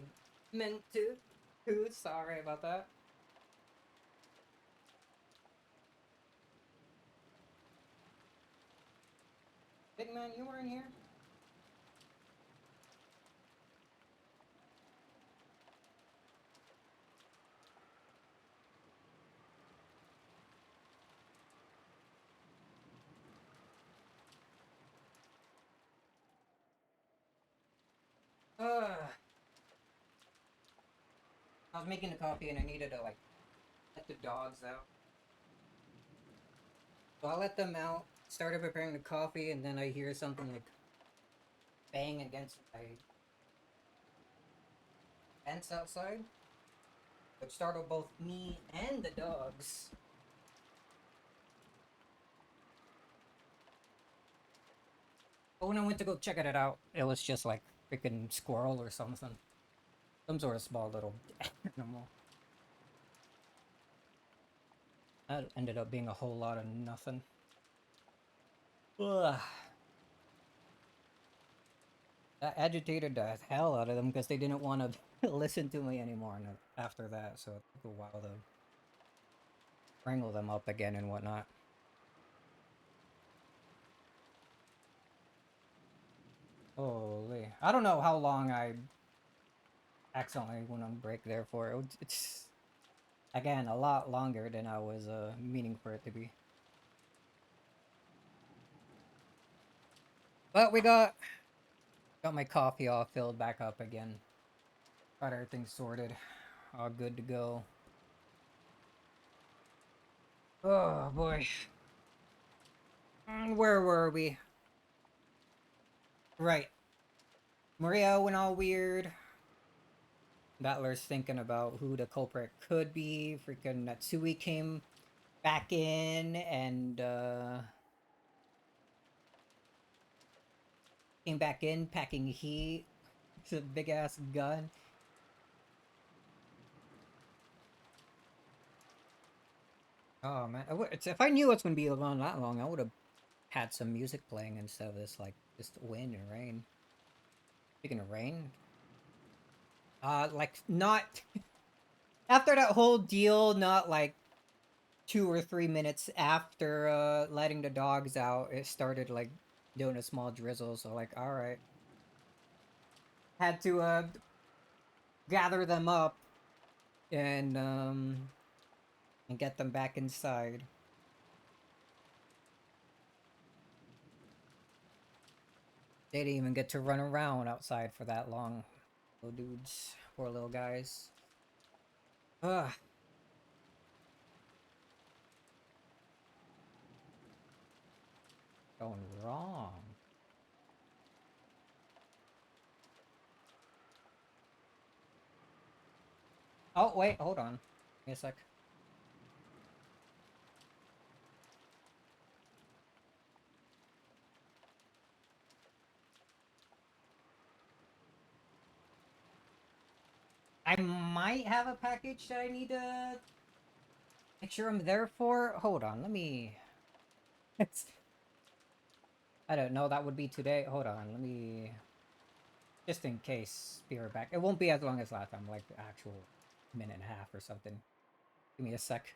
meant to. Dude, sorry about that. Big man, you were in here? I was making the coffee and I needed to like let the dogs out. So I let them out, started preparing the coffee, and then I hear something like bang against my fence outside, which startled both me and the dogs. But when I went to go check it out, it was just like freaking squirrel or something. Some sort of small little animal. That ended up being a whole lot of nothing. Ugh. That agitated the hell out of them because they didn't want to listen to me anymore after that, so it took a while to wrangle them up again and whatnot. Holy. I don't know how long I accidentally went on break there for. It's, again, a lot longer than I was meaning for it to be. But we got my coffee all filled back up again. Got everything sorted. All good to go. Oh boy. Where were we? Right. Maria went all weird. Battler's thinking about who the culprit could be. Freaking Natsui came back in and came back in packing heat. It's a big ass gun. Oh man, if I knew it's gonna be around that long, I would have had some music playing instead of this, like, just wind and rain. Speaking of rain, like, not after that whole deal, not like 2 or 3 minutes after letting the dogs out, it started like doing a small drizzle. So like, all right, had to gather them up and get them back inside. They didn't even get to run around outside for that long. Little dudes, poor little guys. Ugh. Going wrong. Oh, wait, hold on. Give me a sec. I might have a package that I need to make sure I'm there for. Hold on, let me... It's... I don't know, that would be today. Hold on, let me... Just in case, be right back. It won't be as long as last time, like the actual minute and a half or something. Give me a sec.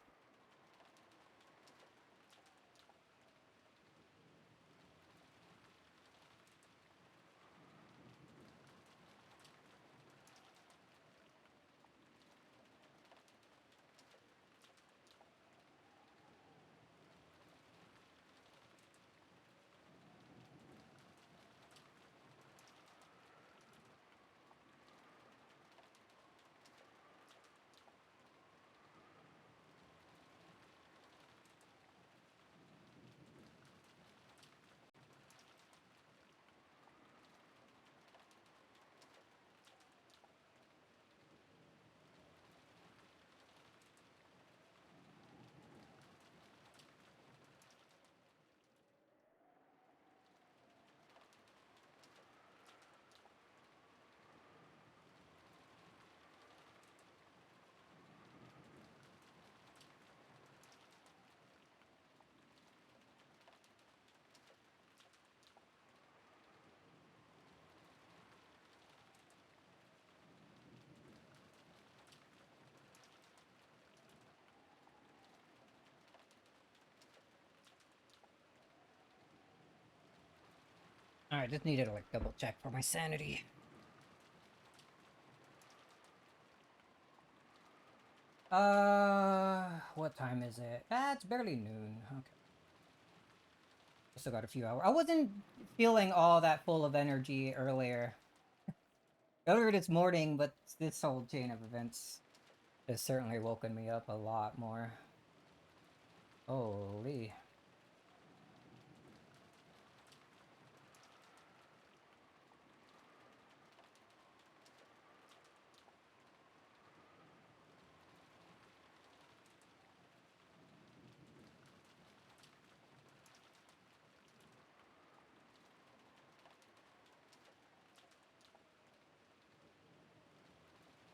Alright, just needed to like double check for my sanity. What time is it? Ah, it's barely noon. Okay. I still got a few hours. I wasn't feeling all that full of energy earlier this morning, but this whole chain of events has certainly woken me up a lot more. Holy.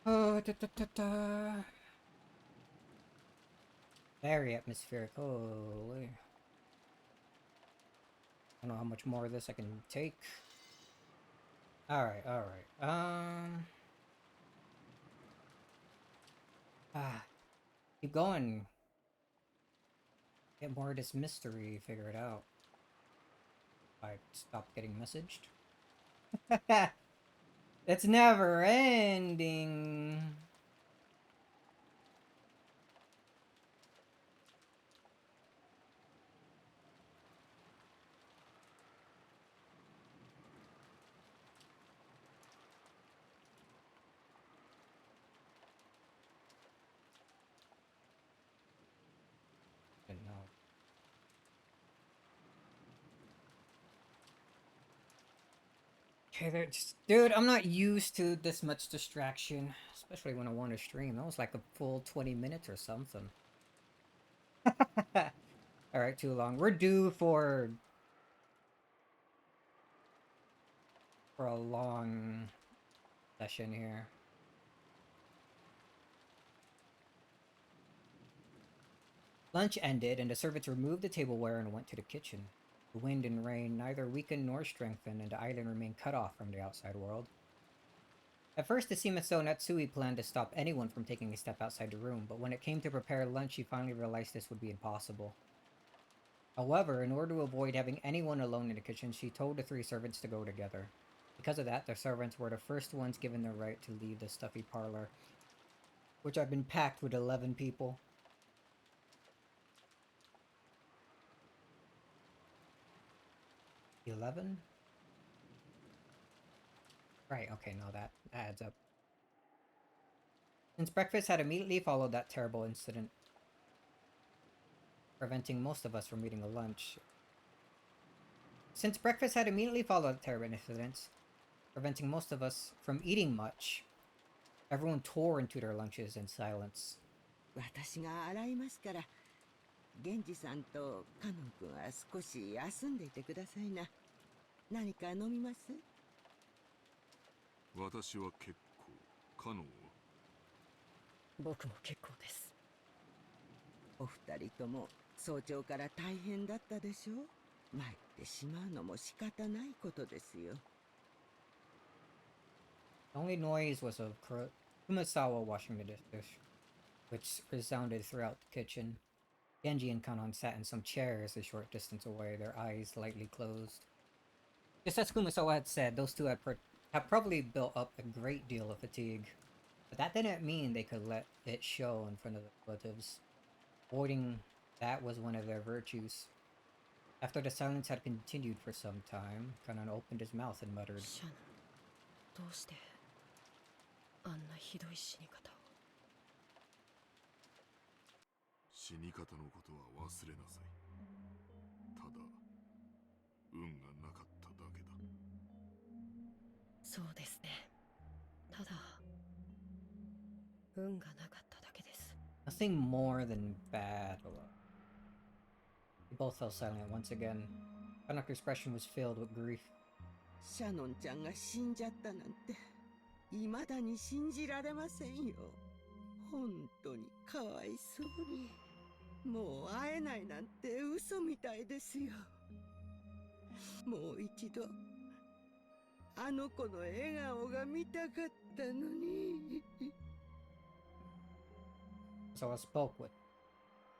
Oh, very atmospheric. Holy. I don't know how much more of this I can take. Alright, alright. Keep going. Get more of this mystery figured out. I stopped getting messaged. It's never ending. No. Okay, dude, I'm not used to this much distraction, especially when I want to stream. That was like a full 20 minutes or something. Alright, too long. We're due for a long session here. Lunch ended, and the servants removed the tableware and went to the kitchen. The wind and rain neither weakened nor strengthened, and the island remained cut off from the outside world. At first, the Shimaso Natsui planned to stop anyone from taking a step outside the room, but when it came to prepare lunch, she finally realized this would be impossible. However, in order to avoid having anyone alone in the kitchen, she told the three servants to go together. Because of that, the servants were the first ones given the right to leave the stuffy parlor, which had been packed with 11 people. 11? Right, okay, no, that adds up. Since breakfast had immediately followed that terrible incident, preventing most of us from eating a lunch. Since breakfast had immediately followed terrible incidents, preventing most of us from eating much, everyone tore into their lunches in silence. 私が洗いますから、源氏さんとカノン君は少し休んでいてくださいな。何か飲みます？私は結構。カノンは？僕も結構です。お二人とも早朝から大変だったでしょう。参ってしまうのも仕方ないことですよ。The only noise was of Kumasawa washing the dish, which resounded throughout the kitchen. Genji and Kanon sat in some chairs a short distance away, their eyes lightly closed. Just as Kumasawa had said, those two have probably built up a great deal of fatigue. But that didn't mean they could let it show in front of the relatives. Avoiding that was one of their virtues. After the silence had continued for some time, Kanon opened his mouth and muttered, シャナ、どうしてあんなひどい死に方を。死に方のことは忘れなさい。ただ、運がなかっただけだ。そうですね。ただ運がなかっただけです。 nothing more than bad. They both fell silent once again. Kanok's expression was filled with grief. シャノンちゃんが死んじゃったなんて、未だに信じられませんよ。本当にかわいそうに。もう会えないなんて嘘みたいですよ。もう一度あの子の笑顔が見たかったのに。So I spoke with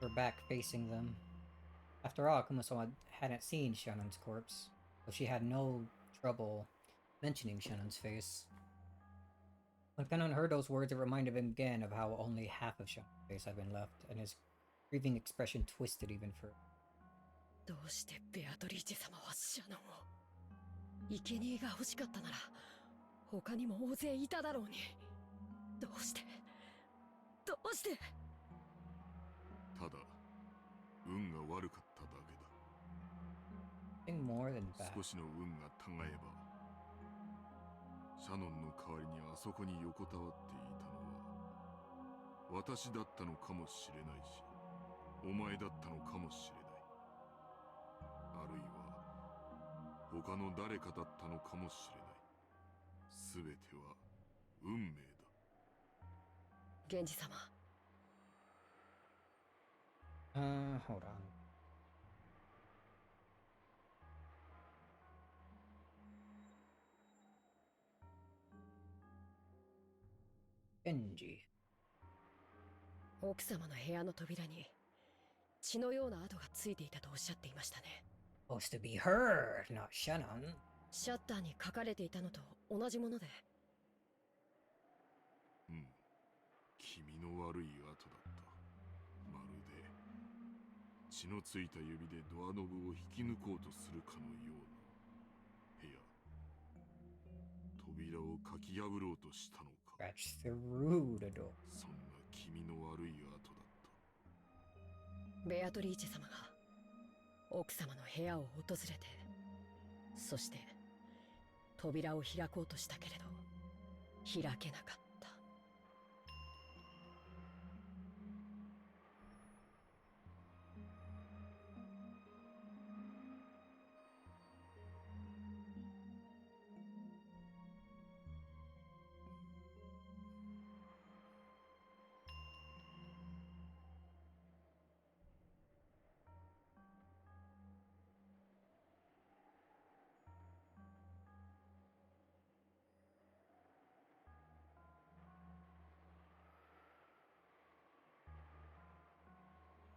her back facing them. After all, Kumasawa hadn't seen Shannon's corpse, so she had no trouble mentioning Shannon's face. When Kanon heard those words, it reminded him again of how only half of Shannon's face had been left, and his grieving expression twisted even further. どうしてベアトリーチェ様はシャノンを生贄が欲しかったなら他にも大勢いただろうにどうしてただ運が悪かっただけだ。 Nothing more than bad. 少しの運がたがえばシャノンの代わりにあそこに横たわっていたのは私だったのかもしれないし、お前だったのかもしれない。あるいは他の誰かだったのかもしれない。すべては運命だ。源氏様。Hold on. Genji. 奥様の部屋の扉に血のような跡がついていたとおっしゃっていましたね。Supposed to be her, not Shannon. シャッターに書かれていたのと同じもので。うん、君の悪い跡だった。まるで血のついた指でドアノブを引き抜こうとするかのような。部屋、扉をかき破ろうとしたのか。Scratch through the door. そんな君の悪い跡だった。ベアトリーチェ様が奥様の部屋を訪れて、そして扉を開こうとしたけれど開けなかった。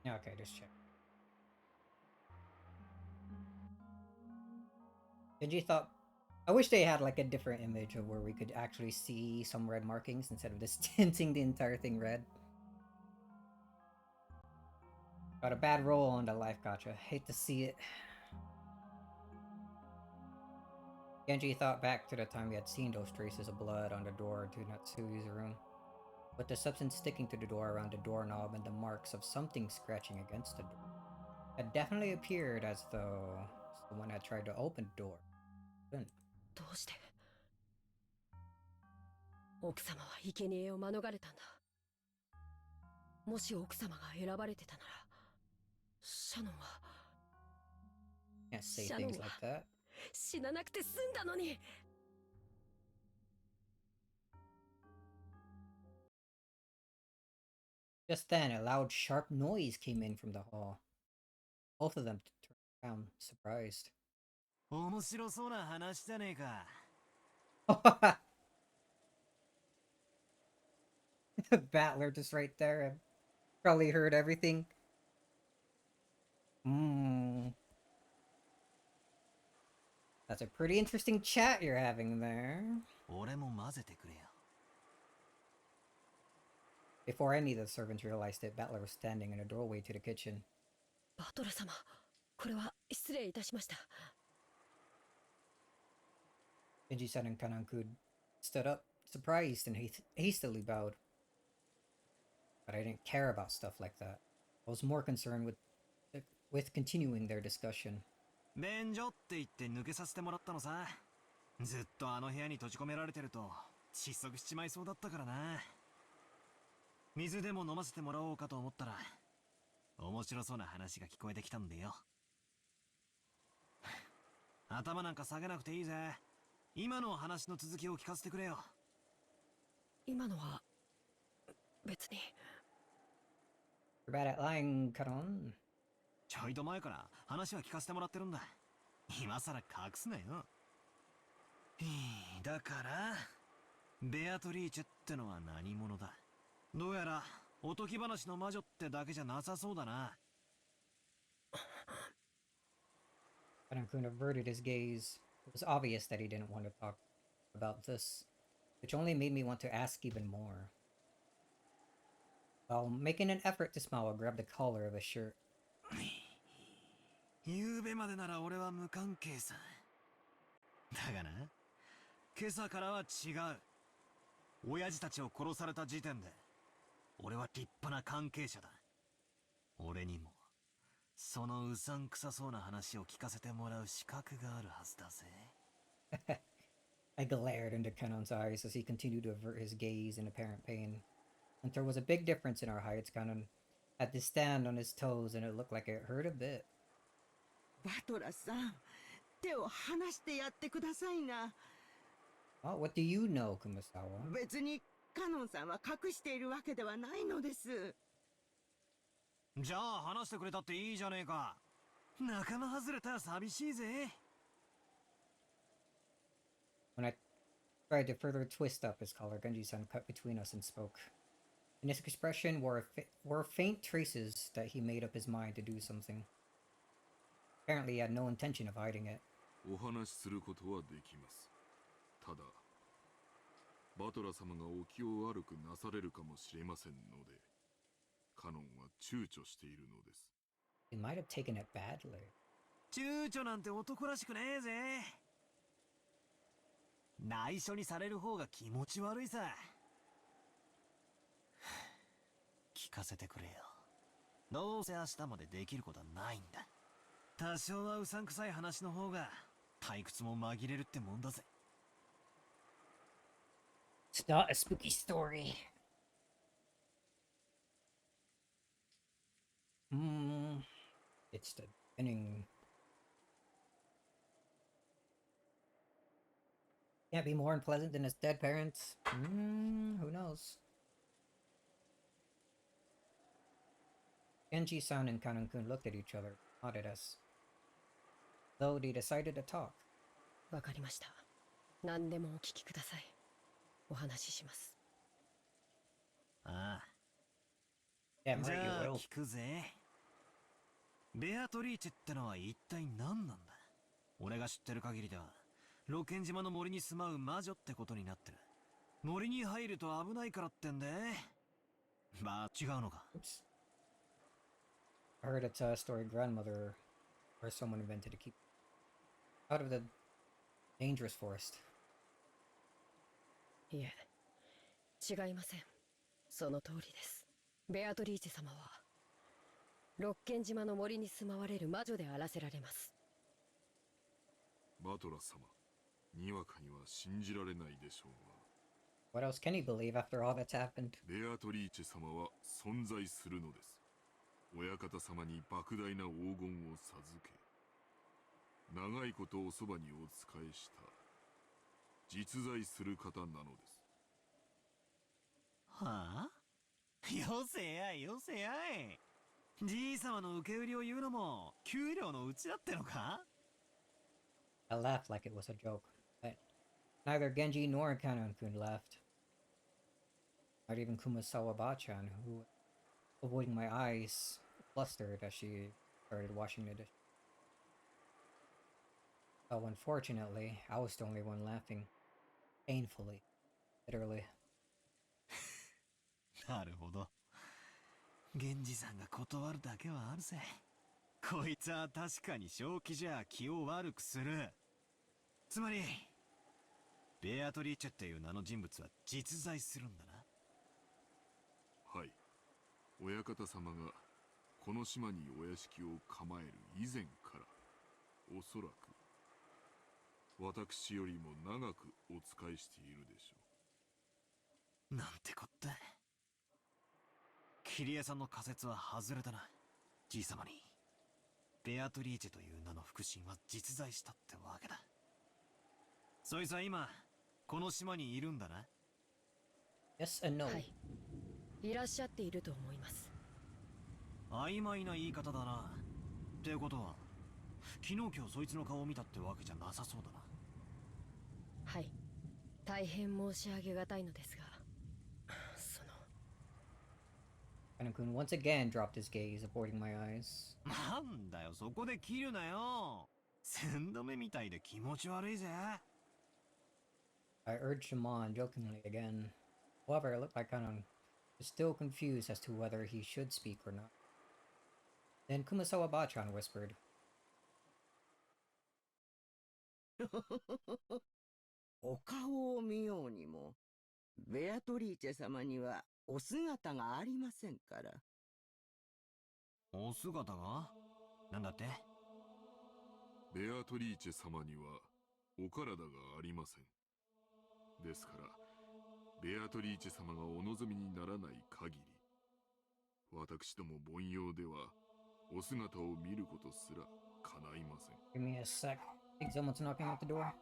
Okay, just check. Genji thought, I wish they had like a different image of where we could actually see some red markings instead of just tinting the entire thing red. Got a bad roll on the life gacha. Hate to see it. Genji thought back to the time he had seen those traces of blood on the door to Natsui's room. With the substance sticking to the door around the doorknob and the marks of something scratching against the door. It definitely appeared as though someone had tried to open the door. どうして奥様は生贄を免れたんだ。もし奥様が選ばれてたなら、シャノンは Can't say things like that. 死ななくて済んだのに。Just then, a loud, sharp noise came in from the hall. Both of them turned around, surprised. 面白そうな話じゃねえか。Battler just right there. Probably heard everything. That's a pretty interesting chat you're having there. 俺も混ぜてくれよ。Before any of the servants realized it, Battler was standing in a doorway to the kitchen. バトラ様、これは失礼いたしました。Genji-san and Kananku stood up, surprised, and hastily bowed. But I didn't care about stuff like that. I was more concerned with continuing their discussion. 便所って言って抜けさせてもらったのさ。ずっとあの部屋に閉じ込められてると窒息しちまいそうだったからな。水でも飲ませてもらおうかと思ったら面白そうな話が聞こえてきたんでよ。頭なんか下げなくていいぜ。今の話の続きを聞かせてくれよ。今のは別に。You're bad at lying, Karon. ちょいと前から話は聞かせてもらってるんだ。今さら隠すなよ。だからベアトリーチェってのは何者だ。どうやらおとぎ話の魔女ってだけじゃなさそうだな。Karan-kun averted his gaze. It was obvious that he didn't want to talk about this, which only made me want to ask even more. While making an effort to smile, I grabbed the collar of his shirt. 昨べまでなら俺は無関係さ。だがな、今朝からは違う。親父たちを殺された時点で、俺は立派な関係者だ。俺にも、そのうさんくさそうな話を聞かせてもらう資格があるはずだぜ。I glared into Kanon's eyes as he continued to avert his gaze in apparent pain. And there was a big difference in our heights. Kanon had to stand on his toes, and it looked like it hurt a bit. バトラさん、手を離してやってくださいな。Oh, what do you know, Kumasawa? 別にカノンさんは隠しているわけではないのです。じゃあ話してくれたっていいじゃねえか。仲間外れたら寂しいぜ。When I tried to further twist up his collar, Genji-san cut between us and spoke. In his expression were faint traces that he made up his mind to do something. Apparently, he had no intention of hiding it. お話しすることはできます。ただ、バトラ様がお気を悪くなされるかもしれませんので、カノンは躊躇しているのです。He might have taken it badly. 躊躇なんて男らしくねえぜ。内緒にされる方が気持ち悪いさ。聞かせてくれよ。どうせ明日までできることはないんだ。多少はうさんくさい話の方が退屈も紛れるってもんだぜ。It's not a spooky story. It's the beginning. Can't be more unpleasant than his dead parents. Who knows? Genji-san and Kanon-kun looked at each other, nodded at us. Though they decided to talk. わかりました。何でもお聞きください。お話しします。ああ。Yeah, じ right, ゃあ you will. 聞くぜ。ベアトリーチェってのは一体何なんだ。俺が知ってる限りではロケン島の森に住まう魔女ってことになってる。森に入ると危ないからってんで。まあ違うのか。Oops. I heard it's a story grandmother or someone invented to keep out of the dangerous forest. いえ、違いません。その通りです。ベアトリーチェ様はロッケン島の森に住まわれる魔女であらせられます。バトラ様、にわかには信じられないでしょうが。What else can he believe after all that's happened? ベアトリーチェ様は存在するのです。親方様に莫大な黄金を授け、長いことおそばにお仕えした実在する方なのです。はあ？よせやいよせやい。じい様の受け売りを言うのも給料のうちだってのか？ I laughed like it was a joke, but neither Genji nor Kanon-kun laughed. Not even Kumasawa-ba-chan, who, avoiding my eyes, flustered as she started washing the dish. Oh, unfortunately, I was the only one laughing. Painfully. Literally. なるほど。源氏さんが断るだけはあるぜ。こいつは確かに正気じゃ気を悪くする。つまりベアトリーチェっていう名の人物は実在するんだな。はい。親方様がこの島にお屋敷を構える以前から、おそらく私よりも長くお仕えしているでしょなんてこった。桐江さんの仮説は外れたな。じい様にベアトリーチェという名の腹心は実在したってわけだ。そいつは今この島にいるんだな。 Yes and no. はい、いらっしゃっていると思います。曖昧な言い方だな。ってことは昨日今日そいつの顔を見たってわけじゃなさそうだな。はい、大変申し上げがたいのですが、その Kanon-kun once again dropped his gaze, avoiding my eyes. なんだよ、そこで切るなよ。寸止めみたいで気持ち悪いぜ。I urged him on jokingly again. However, it looked like Kanon was still confused as to whether he should speak or not. Then Kumasawa Bachan whispered, お顔を見ようにも、ベアトリーチェ様にはお姿がありませんから。お姿がなんだって？ベアトリーチェ様にはお体がありません。ですから、ベアトリーチェ様がお望みにならない限り、私ども凡庸ではお姿を見ることすら叶いません。Give me a sec. I think someone's knocking at the door.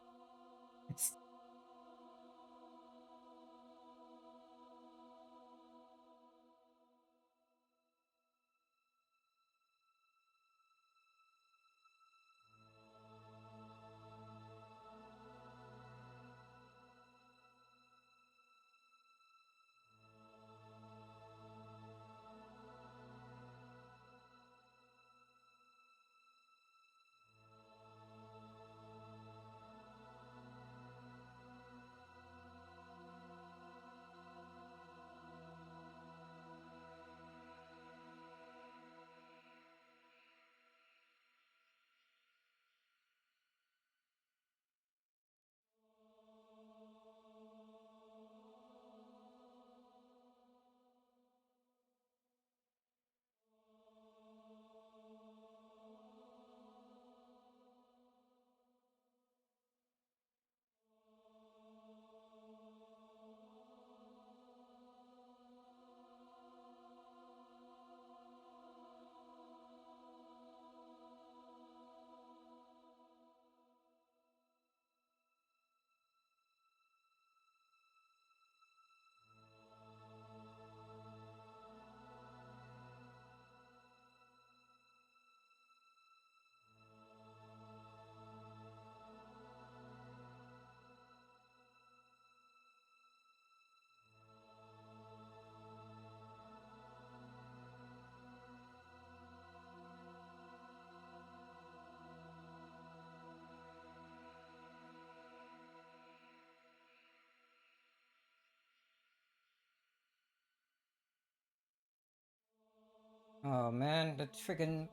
Oh man, the freaking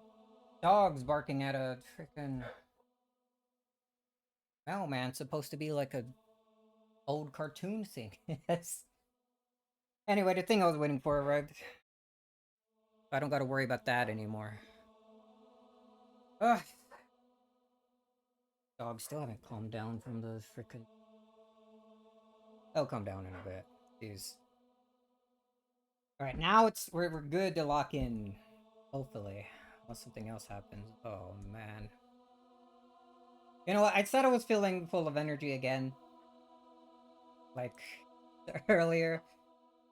dog's barking at a freaking mailman. Supposed to be like a old cartoon thing. Yes. Anyway, the thing I was waiting for arrived. I don't gotta worry about that anymore. Ugh. Dog still haven't calmed down from the freaking. They'll calm down in a bit. Jeez. All right, now we're good to lock in. Hopefully, unless something else happens. Oh man. You know what? I said I was feeling full of energy again. Like earlier.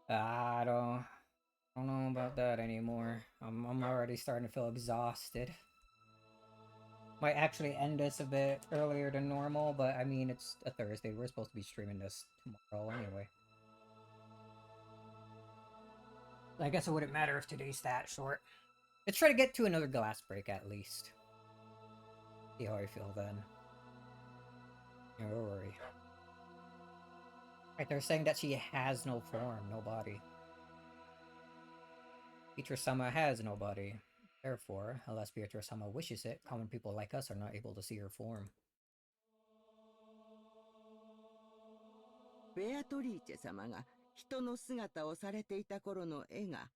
I don't know about that anymore. I'm already starting to feel exhausted. Might actually end this a bit earlier than normal, but I mean it's a Thursday. We're supposed to be streaming this tomorrow anyway. I guess it wouldn't matter if today's that short. Let's try to get to another glass break at least. See how I feel then. No worry. Right, they're saying that she has no form, no body. Beatrice-sama has no body. Therefore, unless Beatrice-sama wishes it, common people like us are not able to see her form. ベアトリーチェ様が人の姿をされていた頃の絵が、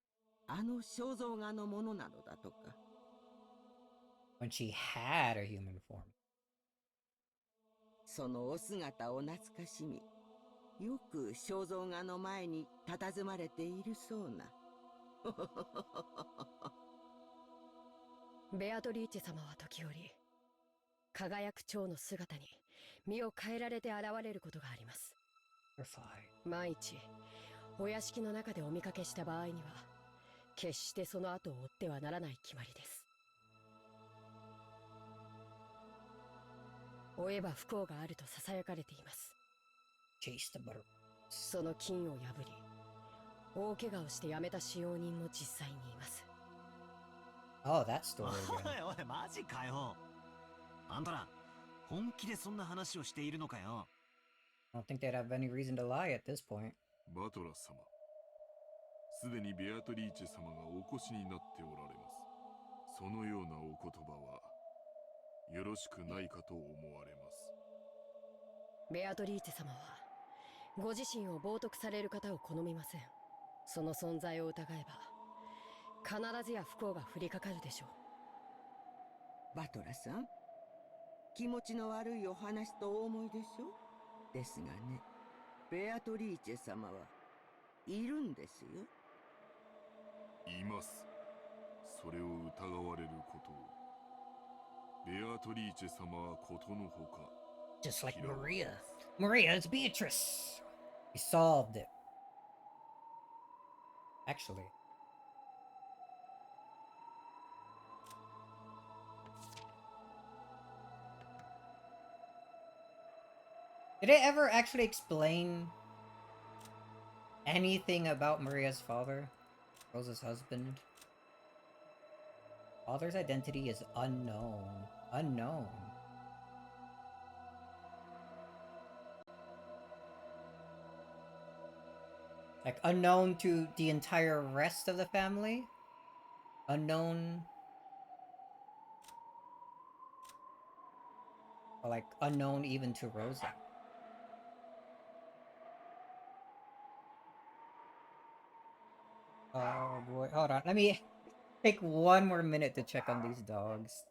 あの肖像画のものなのだとか。When she had a human form. そのお姿を懐かしみ、よく肖像画の前に佇まれているそうな。ベアトリーチェ様は時折、輝く蝶の姿に身を変えられて現れることがあります。万一、お屋敷の中でお見かけした場合には、決してその後を追ってはならない決まりです。追えば不幸があると囁かれています。その禁を破り、大怪我をして辞めた使用人も実際にいます。Oh, that story again. おいおい、マジかよ。あんたら、本気でそんな話をしているのかよ。I don't think they'd have any reason to lie at this point. バトラ様、すでにベアトリーチェ様がお越しになっておられます。そのようなお言葉はよろしくないかと思われます。ベアトリーチェ様はご自身を冒涜される方を好みません。その存在を疑えば必ずや不幸が降りかかるでしょう。バトラさん、気持ちの悪いお話とお思いでしょ。ですがね、ベアトリーチェ様はいるんですよ。います。それを疑われることを。ベアトリーチェ様はことのほか。Just like Maria. Maria is Beatrice. We solved it. Actually. Did it ever actually explain anything about Maria's father? Rosa's husband? Father's identity is unknown. Unknown. Like, unknown to the entire rest of the family? Unknown... Or, like, unknown even to Rosa. Oh boy, hold on. Let me take one more minute to check on these dogs.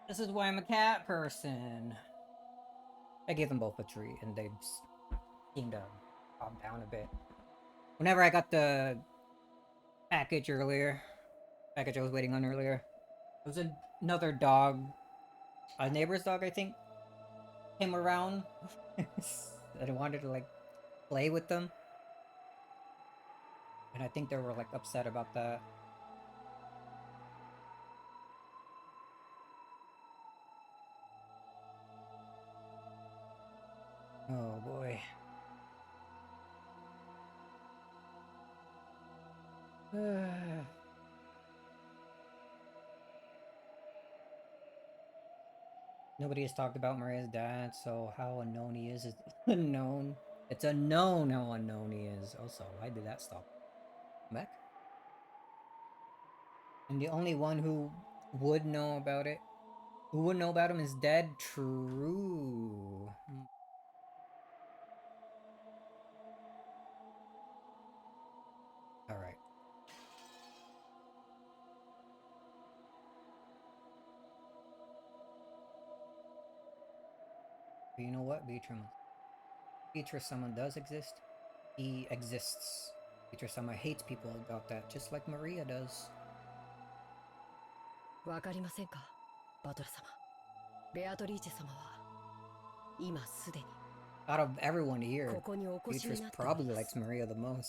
This is why I'm a cat person. I gave them both a treat and they seemed to calm down a bit. Whenever I got the package earlier, package I was waiting on earlier, there was another dog, a neighbor's dog I think, came around and I wanted to like play with them. And I think they were like upset about that. Oh boy. Nobody has talked about Maria's dad, so how unknown he is unknown. It's unknown how unknown he is. Also, why did that stop? Back? And the only one who would know about it, who would know about him is dead? True. Alright. But you know what, Beatrice-sama does exist. He exists. Beatrice-sama hates people about that, just like Maria does. わかりませんか、バトル様。ベアトリーチェ様は今すでに Out of everyone here, ここにお越しに Beatrice なっており probably ます。 likes Maria the most.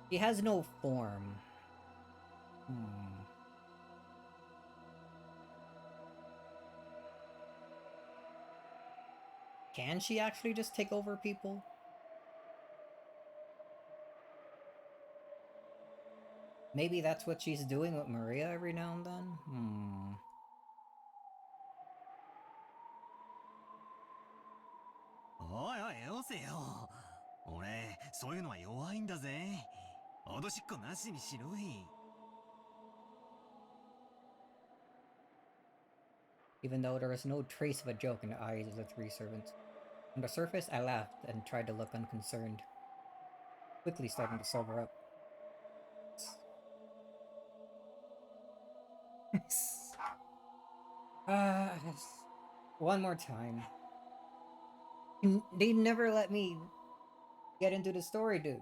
He has no form. Can she actually just take over people? Maybe that's what she's doing with Maria every now and then? Hmm. おいおいよせよ。俺そういうのは弱いんだぜ。脅しっこなしにしろい。Even though there was no trace of a joke in the eyes of the three servants. On the surface, I laughed and tried to look unconcerned, quickly starting to sober up. uh, one more time. They never let me get into the story, dude.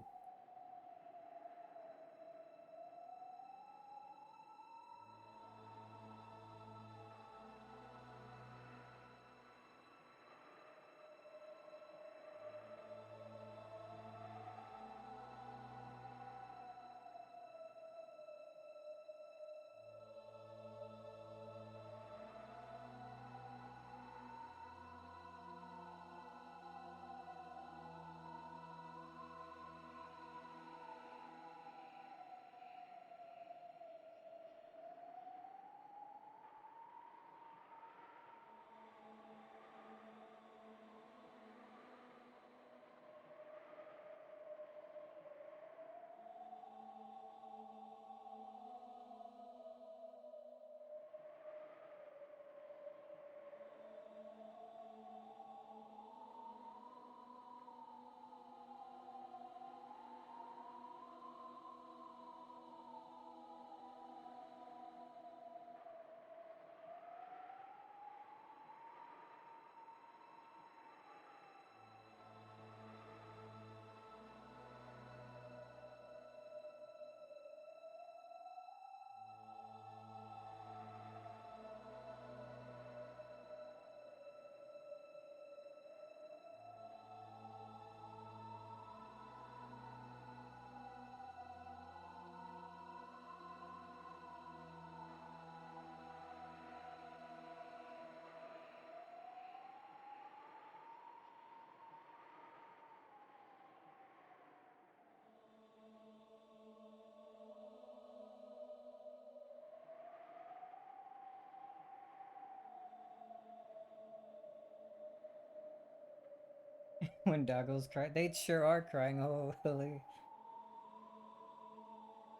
When doggos cry, they sure are crying. Oh, Lily.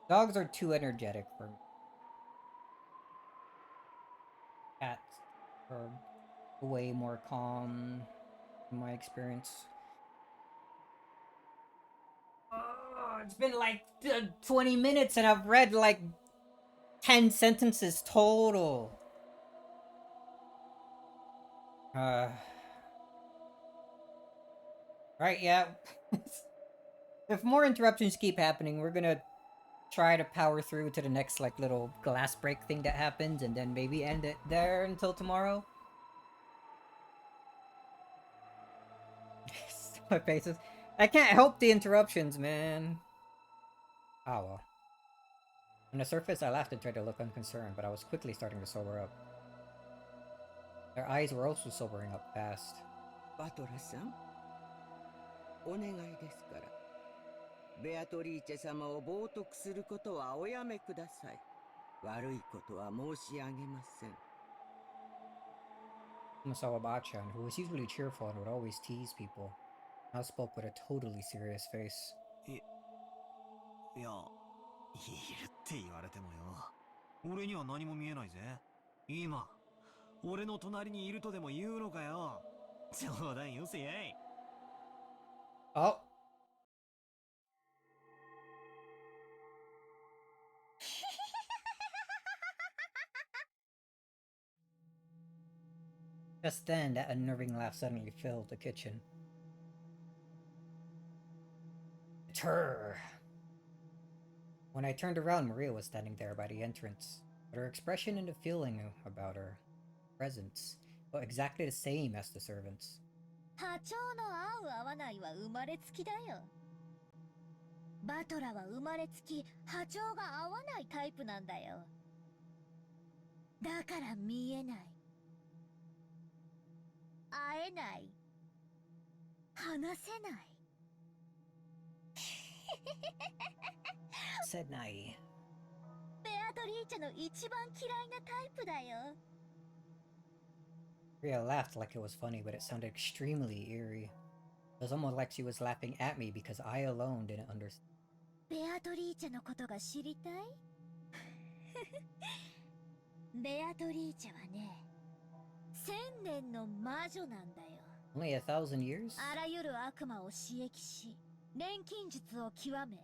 Dogs are too energetic for me. Cats are way more calm, in my experience. Oh, it's been like 20 minutes and I've read like 10 sentences total. Right, yeah. If more interruptions keep happening, we're gonna try to power through to the next like little glass break thing that happens and then maybe end it there until tomorrow. My faces. I can't help the interruptions, man. Ah well. On the surface, I laughed and tried to look unconcerned, but I was quickly starting to sober up. Their eyes were also sobering up fast. バトラさん、お願いですから、ベアトリーチェ様を冒涜することはおやめください。悪いことは申し上げません。Masawa-chan, who was usually cheerful and would always tease people, now spoke with a totally serious face. いや、いるって言われてもよ。俺には何も見えないぜ。今、俺の隣にいるとでも言うのかよ。冗談よせやい。Oh! Just then, that unnerving laugh suddenly filled the kitchen. It's her! When I turned around, Maria was standing there by the entrance, but her expression and the feeling about her presence felt exactly the same as the servants. 波長の合う合わないは生まれつきだよ。バトラは生まれつき波長が合わないタイプなんだよ。だから見えない。会えない。話せない。Said nai. ベアトリーチェの一番嫌いなタイプだよ。Rhea laughed like it was funny, but it sounded extremely eerie. It was almost like she was laughing at me because I alone didn't understand. ベアトリーチェのことが知りたい？ベアトリーチェはね、1000年の魔女なんだよ。Only 1,000 years? あらゆる悪魔を刺激し、錬金術を極め、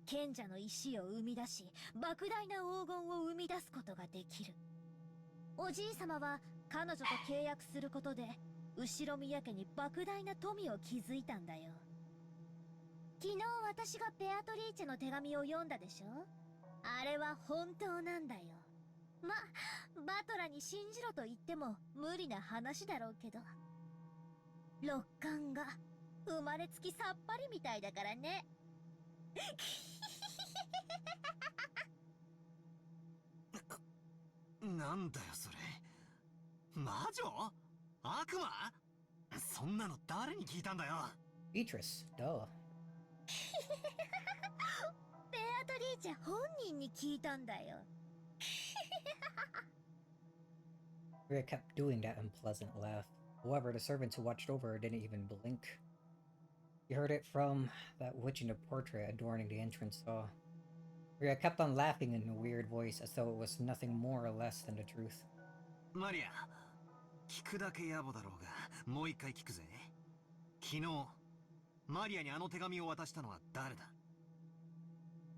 賢者の石を生み出し、莫大な黄金を生み出すことができる。おじいさまは彼女と契約することで、後ろ宮家に莫大な富を築いたんだよ。昨日私がベアトリーチェの手紙を読んだでしょ？あれは本当なんだよ。ま、バトラに信じろと言っても無理な話だろうけど。六感が生まれつきさっぱりみたいだからね。なんだよそれ。魔女？悪魔？そんなの誰に聞いたんだよ。Beatrice, duh. ベアトリーチェ本人に聞いたんだよ。Rhea kept doing that unpleasant laugh. However, the servants who watched over her didn't even blink. You heard it from that witch in the portrait adorning the entrance hall. Rhea kept on laughing in a weird voice as though it was nothing more or less than the truth. マリア、聞くだけ野暮だろうが、もう一回聞くぜ。昨日、マリアにあの手紙を渡したのは誰だ？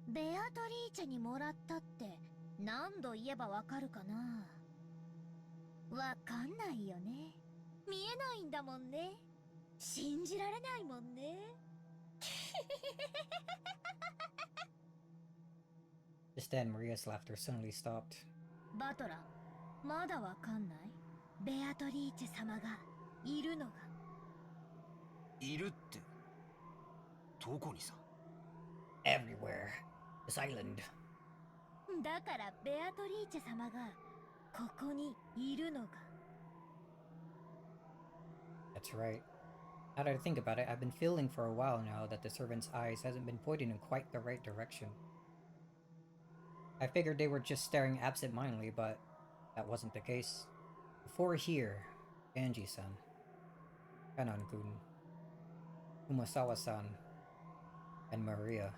ベアトリーチェにもらったって何度言えばわかるかな？わかんないよね。見えないんだもんね。信じられないもんね。Just then, Maria's laughter suddenly stopped. バトラ、まだわかんない？ベアトリーチェ様がいるのが。いるって、どこにさ？ Everywhere. This island. だからベアトリーチェ様がここにいるのが。That's right. Now that I think about it, I've been feeling for a while now that the servant's eyes hasn't been pointing in quite the right direction. I figured they were just staring absent-mindedly, but that wasn't the case. Before here, Anji-san, Kanan-kun, Umasawa-san, and Maria.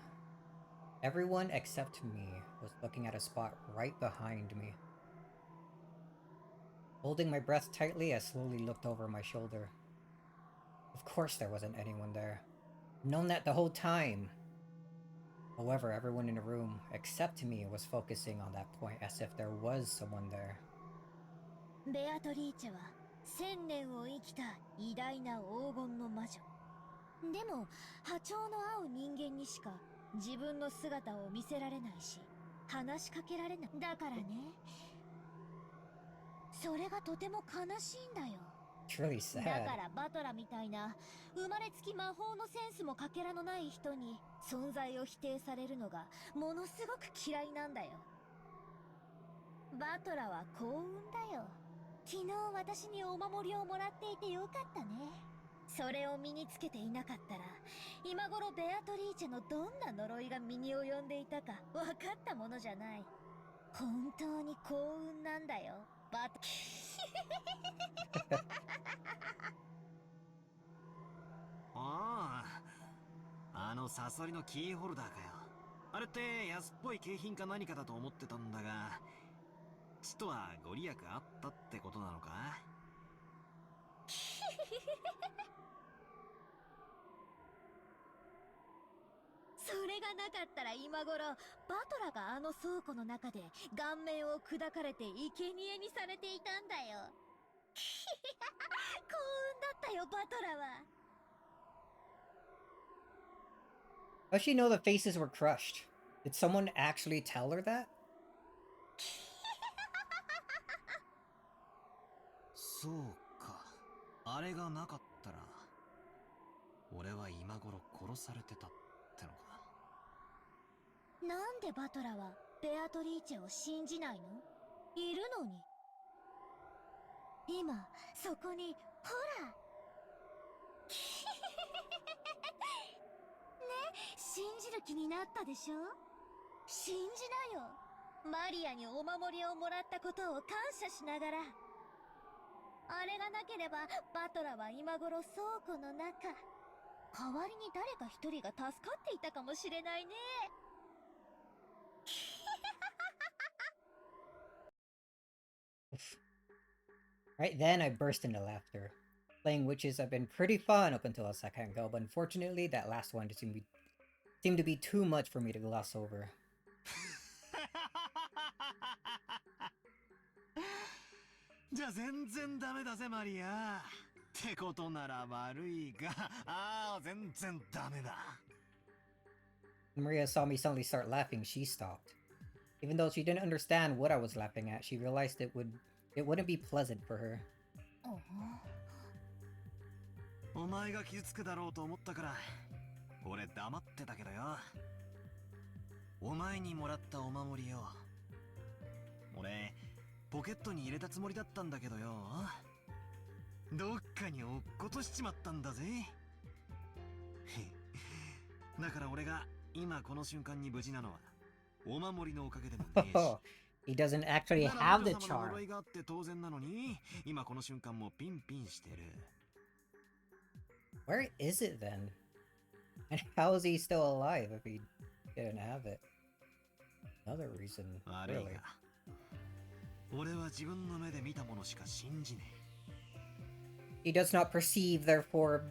Everyone except me was looking at a spot right behind me. Holding my breath tightly, I slowly looked over my shoulder. Of course there wasn't anyone there. I've known that the whole time. However, everyone in the room, except me, was focusing on that point as if there was someone there. ベアトリーチェは1000年を生きた偉大な黄金の魔女。でも波長の合う人間にしか自分の姿を見せられないし、話しかけられない。だからね、それがとても悲しいんだよ。It's really sad. だからバトラみたいな生まれつき魔法のセンスもかけらのない人に存在を否定されるのがものすごく嫌いなんだよ。バトラは幸運だよ。昨日私にお守りをもらっていてよかったね。それを身につけていなかったら今頃ベアトリーチェのどんな呪いが身に及んでいたか分かったものじゃない。本当に幸運なんだよ、バト。ああ、あのサソリのキーホルダーかよ。あれって安っぽい景品か何かだと思ってたんだが、ちとはご利益あったってことなのか？それがなかったら今頃バトラがあの倉庫の中で顔面を砕かれて生贄にされていたんだよ。幸運だったよ、バトラは。How'd she know the faces were crushed? Did someone actually tell her that? そうか。あれがなかったら、俺は今頃殺されてたってのか。なんでバトラはベアトリーチェを信じないの？いるのに。今そこにほら。信じる気になったでしょ。信じなよ。マリアにお守りをもらったことを感謝しながら。あれがなければバトラは今頃倉庫の中。代わりに誰か一人が助かっていたかもしれないね。Right then, I burst into laughter. Playing witches have been pretty fun up until a second ago, but unfortunately, that last one seemed to be too much for me to gloss over. じゃあ全然ダメだぜマリア。ってことなら悪いが、全然ダメだ。When Maria saw me suddenly start laughing, she stopped. Even though she didn't understand what I was laughing at, she realized it wouldn't be pleasant for her. お前が傷つくだろうと思ったから俺黙ってたけどよ。お前にもらったお守りよ、俺ポケットに入れたつもりだったんだけどよ、どっかに落っことしちまったんだぜ。だから俺が今この瞬間に無事なのはお守りのおかげでもねえし。He doesn't actually have the charm. 呪いがあって当然なのに、今この瞬間もピンピンしてる。Where is it then? And how is he still alive if he didn't have it? Another reason, really. 俺は自分の目で見たものしか信じねえ。He does not perceive, therefore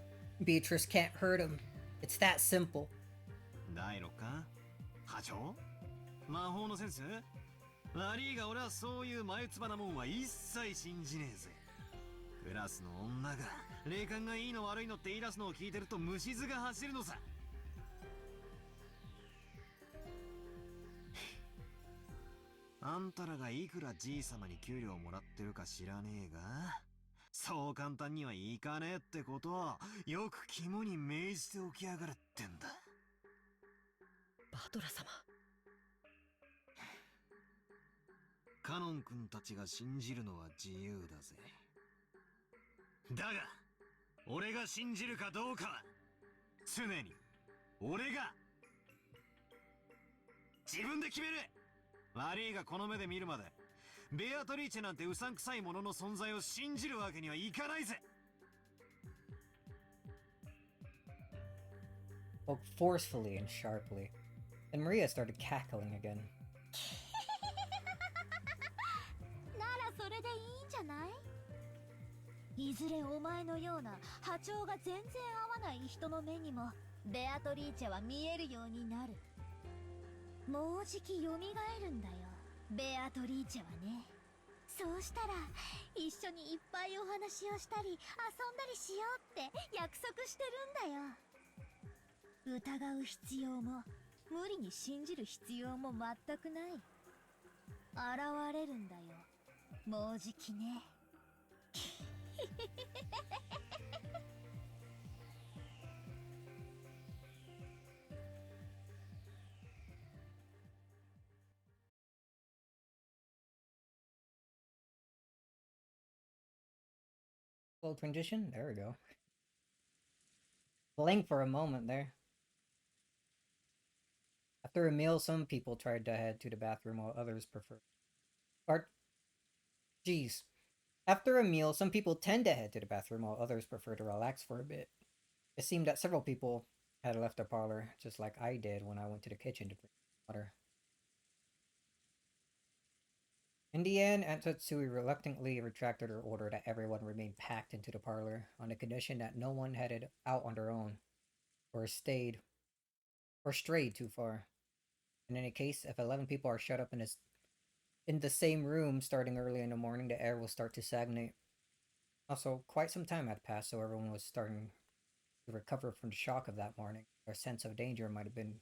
Beatrice can't hurt him. It's that simple. 第6巻波長魔法のセンス悪いが俺はそういう眉唾なもんは一切信じねえぜ。クラスの女が霊感がいいの悪いのって言い出すのを聞いてると虫唾が走るのさ。あんたらがいくらじい様に給料をもらってるか知らねえが、そう簡単にはいかねえってことをよく肝に銘じておきやがるってんだ。バトラ様。カノン君たちが信じるのは自由だぜ。だが俺が信じるかどうかは常に俺が自分で決める。悪いがこの目で見るまでベアトリーチェなんてうさんくさいものの存在を信じるわけにはいかないぜ。 Spoke forcefully and sharply, and Maria started cackling again. ならそれでいいんじゃない。いずれお前のような波長が全然合わない人の目にもベアトリーチェは見えるようになる。もうじき蘇るんだよ、ベアトリーチェはね。そうしたら一緒にいっぱいお話をしたり遊んだりしようって約束してるんだよ。疑う必要も無理に信じる必要も全くない。現れるんだよ、もうじきね。Slow transition? There we go. Blank for a moment there. After a meal, some people tried to head to the bathroom while others preferred. Jeez. After a meal, some people tend to head to the bathroom while others prefer to relax for a bit. It seemed that several people had left the parlor, just like I did when I went to the kitchen to bring water. In the end, Aunt Tatsui reluctantly retracted her order that everyone remain packed into the parlor, on the condition that no one headed out on their own, or strayed too far. In any case, if 11 people are shut up in the same room starting early in the morning, the air will start to stagnate. Also, quite some time had passed, so everyone was starting to recover from the shock of that morning. Their sense of danger might have been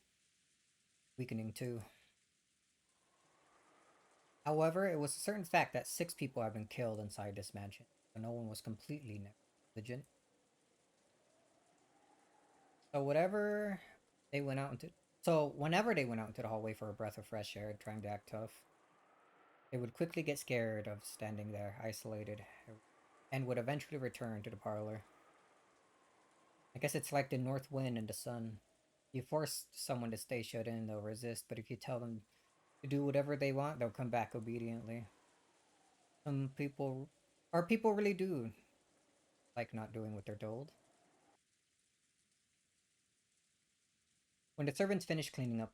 weakening too. However, it was a certain fact that 6 people had been killed inside this mansion, but no one was completely negligent. So whenever they went out into the hallway for a breath of fresh air, trying to act tough, they would quickly get scared of standing there, isolated, and would eventually return to the parlor. I guess it's like the north wind and the sun. You force someone to stay shut in, they'll resist, but if you tell them to do whatever they want, they'll come back obediently. Some people, or people really do like not doing what they're told. When the servants finish cleaning up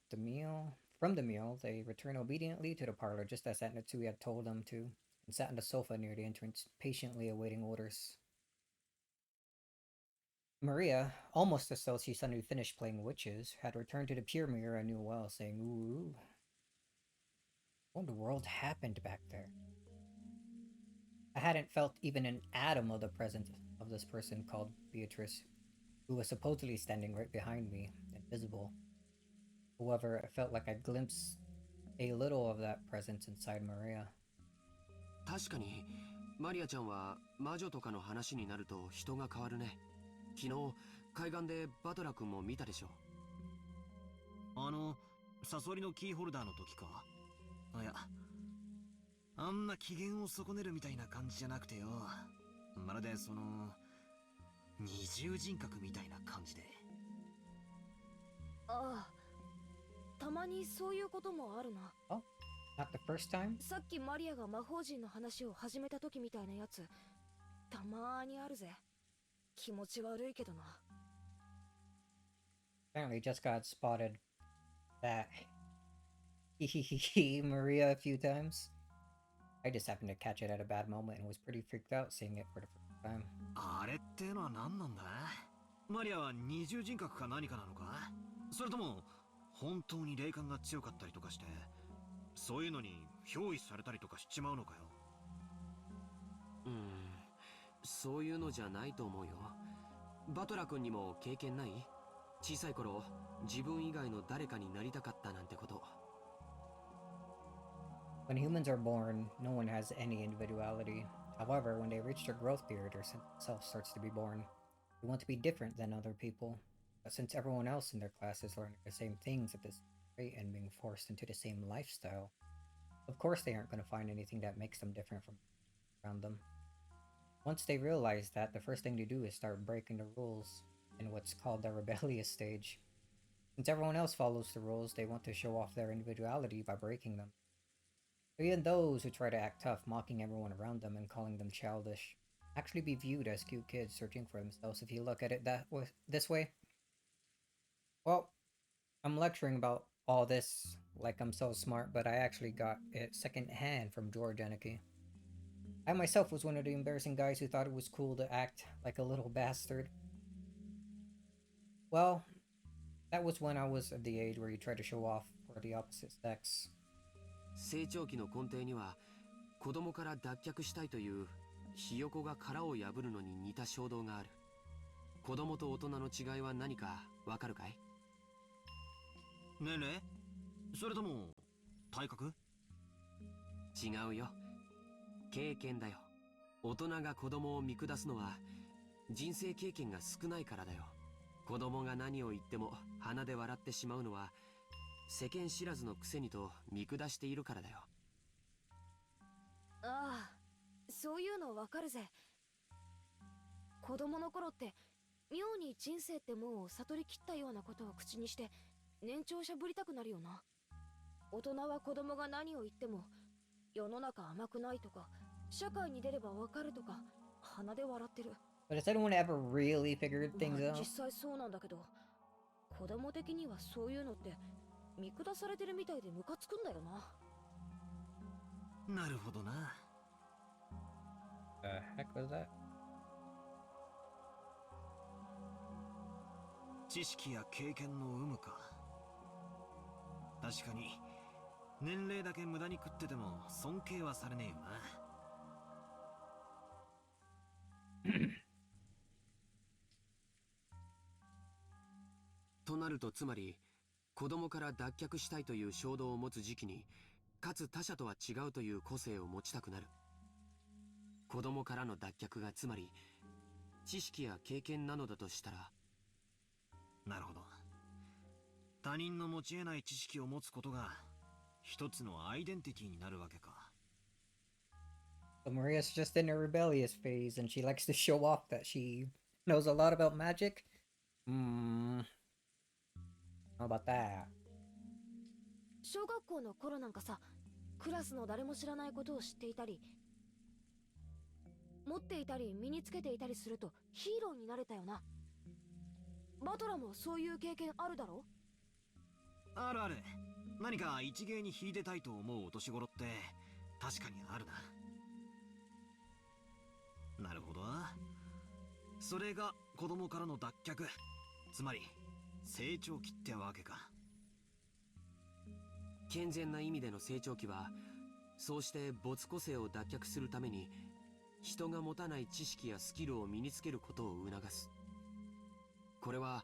from the meal, they return obediently to the parlor just as Natsui had told them to, and sat on the sofa near the entrance, patiently awaiting orders. Maria, almost as though she suddenly finished playing witches, had returned to the pure mirror I knew well, saying, "Ooh, what in the world happened back there?" I hadn't felt even an atom of the presence of this person called Beatrice, who was supposedly standing right behind me, invisible. However, I felt like I glimpsed a little of that presence inside Maria. 確かにマリアちゃんは魔女とかの話になると人が変わるね。昨日海岸でバトラ君も見たでしょ。サソリのキーホルダーの時か。いや、あんな機嫌を損ねるみたいな感じじゃなくてよ。まるでその二重人格みたいな感じで。ああ、たまにそういうこともあるな。Oh, not the first time? さっきマリアが魔法陣の話を始めた時みたいなやつ、たまーにあるぜ。気持ち悪いけどな。Apparently just got spotted that Maria a few times. I just happened to catch it at a bad moment and was pretty freaked out seeing it for the first time. あれってのは何なんだ？マリアは二重人格か何かなのか？それとも本当に霊感が強かったりとかして、そういうのに憑依されたりとかしちまうのかよ。そういうのじゃないと思うよ。バトラ君にも経験ない？小さい頃自分以外の誰かになりたかったなんてこと。When humans are born, no one has any individuality. However, when they reach their growth period, their sense of self starts to be born. They want to be different than other people. But since everyone else in their class is learning the same things at this rate and being forced into the same lifestyle, of course they aren't going to find anything that makes them different from around them. Once they realize that, the first thing they do is start breaking the rules in what's called the rebellious stage. Since everyone else follows the rules, they want to show off their individuality by breaking them. Even those who try to act tough, mocking everyone around them and calling them childish, actually be viewed as cute kids searching for themselves if you look at it this way. Well, I'm lecturing about all this like I'm so smart, but I actually got it secondhand from George Aniki. I myself was one of the embarrassing guys who thought it was cool to act like a little bastard. Well, that was when I was of the age where you try to show off for the opposite sex. 成長期の根底には子供から脱却したいというひよこが殻を破るのに似た衝動がある。子供と大人の違いは何かわかるかい？年齢？それとも体格？違うよ。経験だよ。大人が子供を見下すのは人生経験が少ないからだよ。子供が何を言っても鼻で笑ってしまうのは世間知らずのくせにと見下しているからだよ。ああ、そういうのわかるぜ。子供の頃って妙に人生ってもう悟りきったようなことを口にして年長者ぶりたくなるよな。大人は子供が何を言っても世の中甘くないとか社会に出ればわかるとか鼻で笑ってる。 But has anyone ever really figured things out? 実際そうなんだけど、子供的にはそういうのって見下されてるみたいでムカつくんだよな。なるほどな。The heck was that? 知識や経験の有無か。確かに年齢だけ無駄に食ってても尊敬はされねえよな。となるとつまり子供から脱却したいという衝動を持つ時期にかつ他者とは違うという個性を持ちたくなる。子供からの脱却がつまり知識や経験なのだとしたら。なるほど。他人の持ち得ない知識を持つことが一つのアイデンティティになるわけか。So Maria's just in a rebellious phase and she likes to show off that she knows a lot about magic. How about that? 小学校の頃なんかさ、クラスの誰も知らないことを知っていたり、持っていたり身につけていたりするとヒーローになれたよな。バトラもそういう経験あるだろ？あるある。何か一芸に秀でたいと思うお年頃って確かにあるな。なるほど。それが子供からの脱却、つまり成長期ってわけか。健全な意味での成長期は、そうして没個性を脱却するために人が持たない知識やスキルを身につけることを促す。これは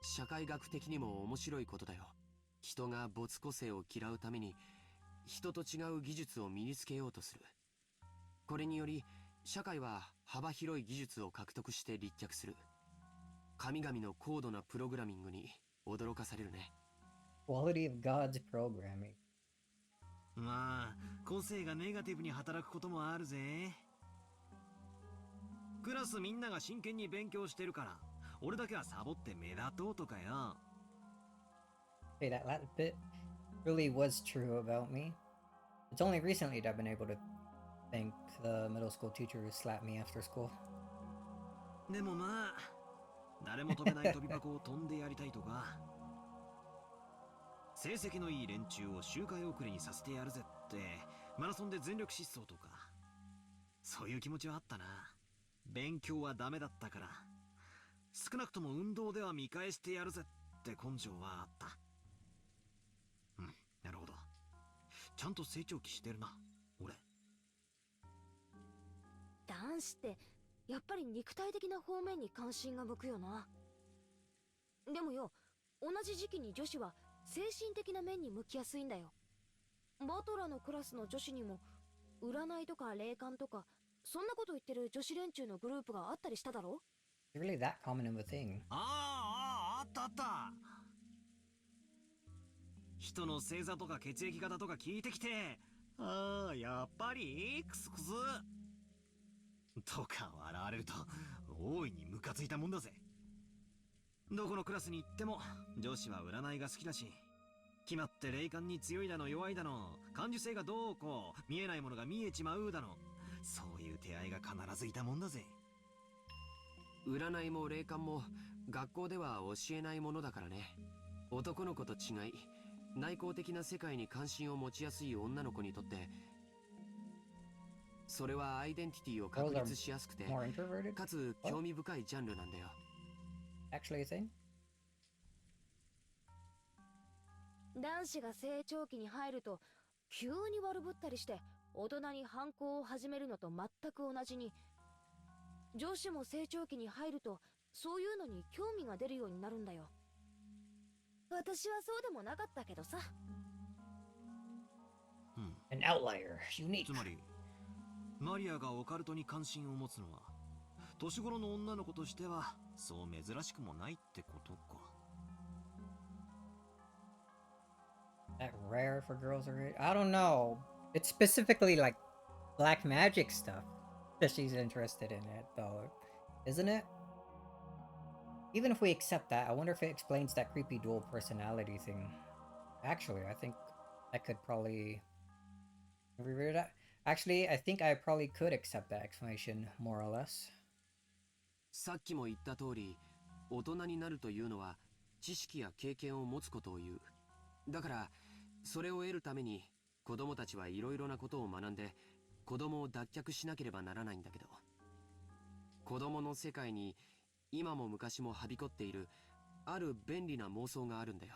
社会学的にも面白いことだよ。人が没個性を嫌うために人と違う技術を身につけようとする。これにより社会は幅広い技術を獲得して立脚する。神々の高度なプログラミングに驚かされるね。Quality of God's programming. まあ個性がネガティブに働くこともあるぜ。クラスみんなが真剣に勉強してるから俺だけはサボって目立とうとかよ。Hey, that last bit really was true about me. It's only recently that I've been able to thank the middle school teacher who slapped me after school. でもまあ誰も飛べない飛び箱を飛んでやりたいとか成績のいい連中を周回遅れにさせてやるぜってマラソンで全力疾走とか、そういう気持ちはあったな。勉強はダメだったから少なくとも運動では見返してやるぜって根性はあった。なるほど。ちゃんと成長期してるな俺。男子ってやっぱり肉体的な方面に関心が向くよな。でもよ、同じ時期に女子は精神的な面に向きやすいんだよ。バトラのクラスの女子にも占いとか霊感とかそんなこと言ってる女子連中のグループがあったりしただろ？ It's really that common of a thing. あったあった。人の星座とか血液型とか聞いてきて、やっぱりクスクスとか笑われると大いにムカついたもんだぜ。どこのクラスに行っても女子は占いが好きだし、決まって霊感に強いだの弱いだの、感受性がどうこう見えないものが見えちまうだの、そういう手合いが必ずいたもんだぜ。占いも霊感も学校では教えないものだからね。男の子と違い内向的な世界に関心を持ちやすい女の子にとって、それはアイデンティティを確立しやすくて、かつ興味深いジャンルなんだよ。Actually a thing? 男子が成長期に入ると急に悪ぶったりして大人に反抗を始めるのと全く同じに、女子も成長期に入るとそういうのに興味が出るようになるんだよ。私はそうでもなかったけどさ。An outlier, unique. つまりマリアがオカルトに関心を持つのは年頃の女の子としてはそう珍しくもないってことか。That rare for girls are I don't know. It's specifically like black magic stuff that she's interested in it though, isn't it? Even if we accept that, I wonder if it explains that creepy dual personality thing. Actually, I think I could probably reread that. Actually, I think I probably could accept that explanation more or less. さっきも言った通り、大人になるというのは知識や経験を持つことを言う。だからそれを得るために子供たちはいろいろなことを学んで子供を脱却しなければならないんだけど、子供の世界に今も昔もはびこっているある便利な妄想があるんだよ。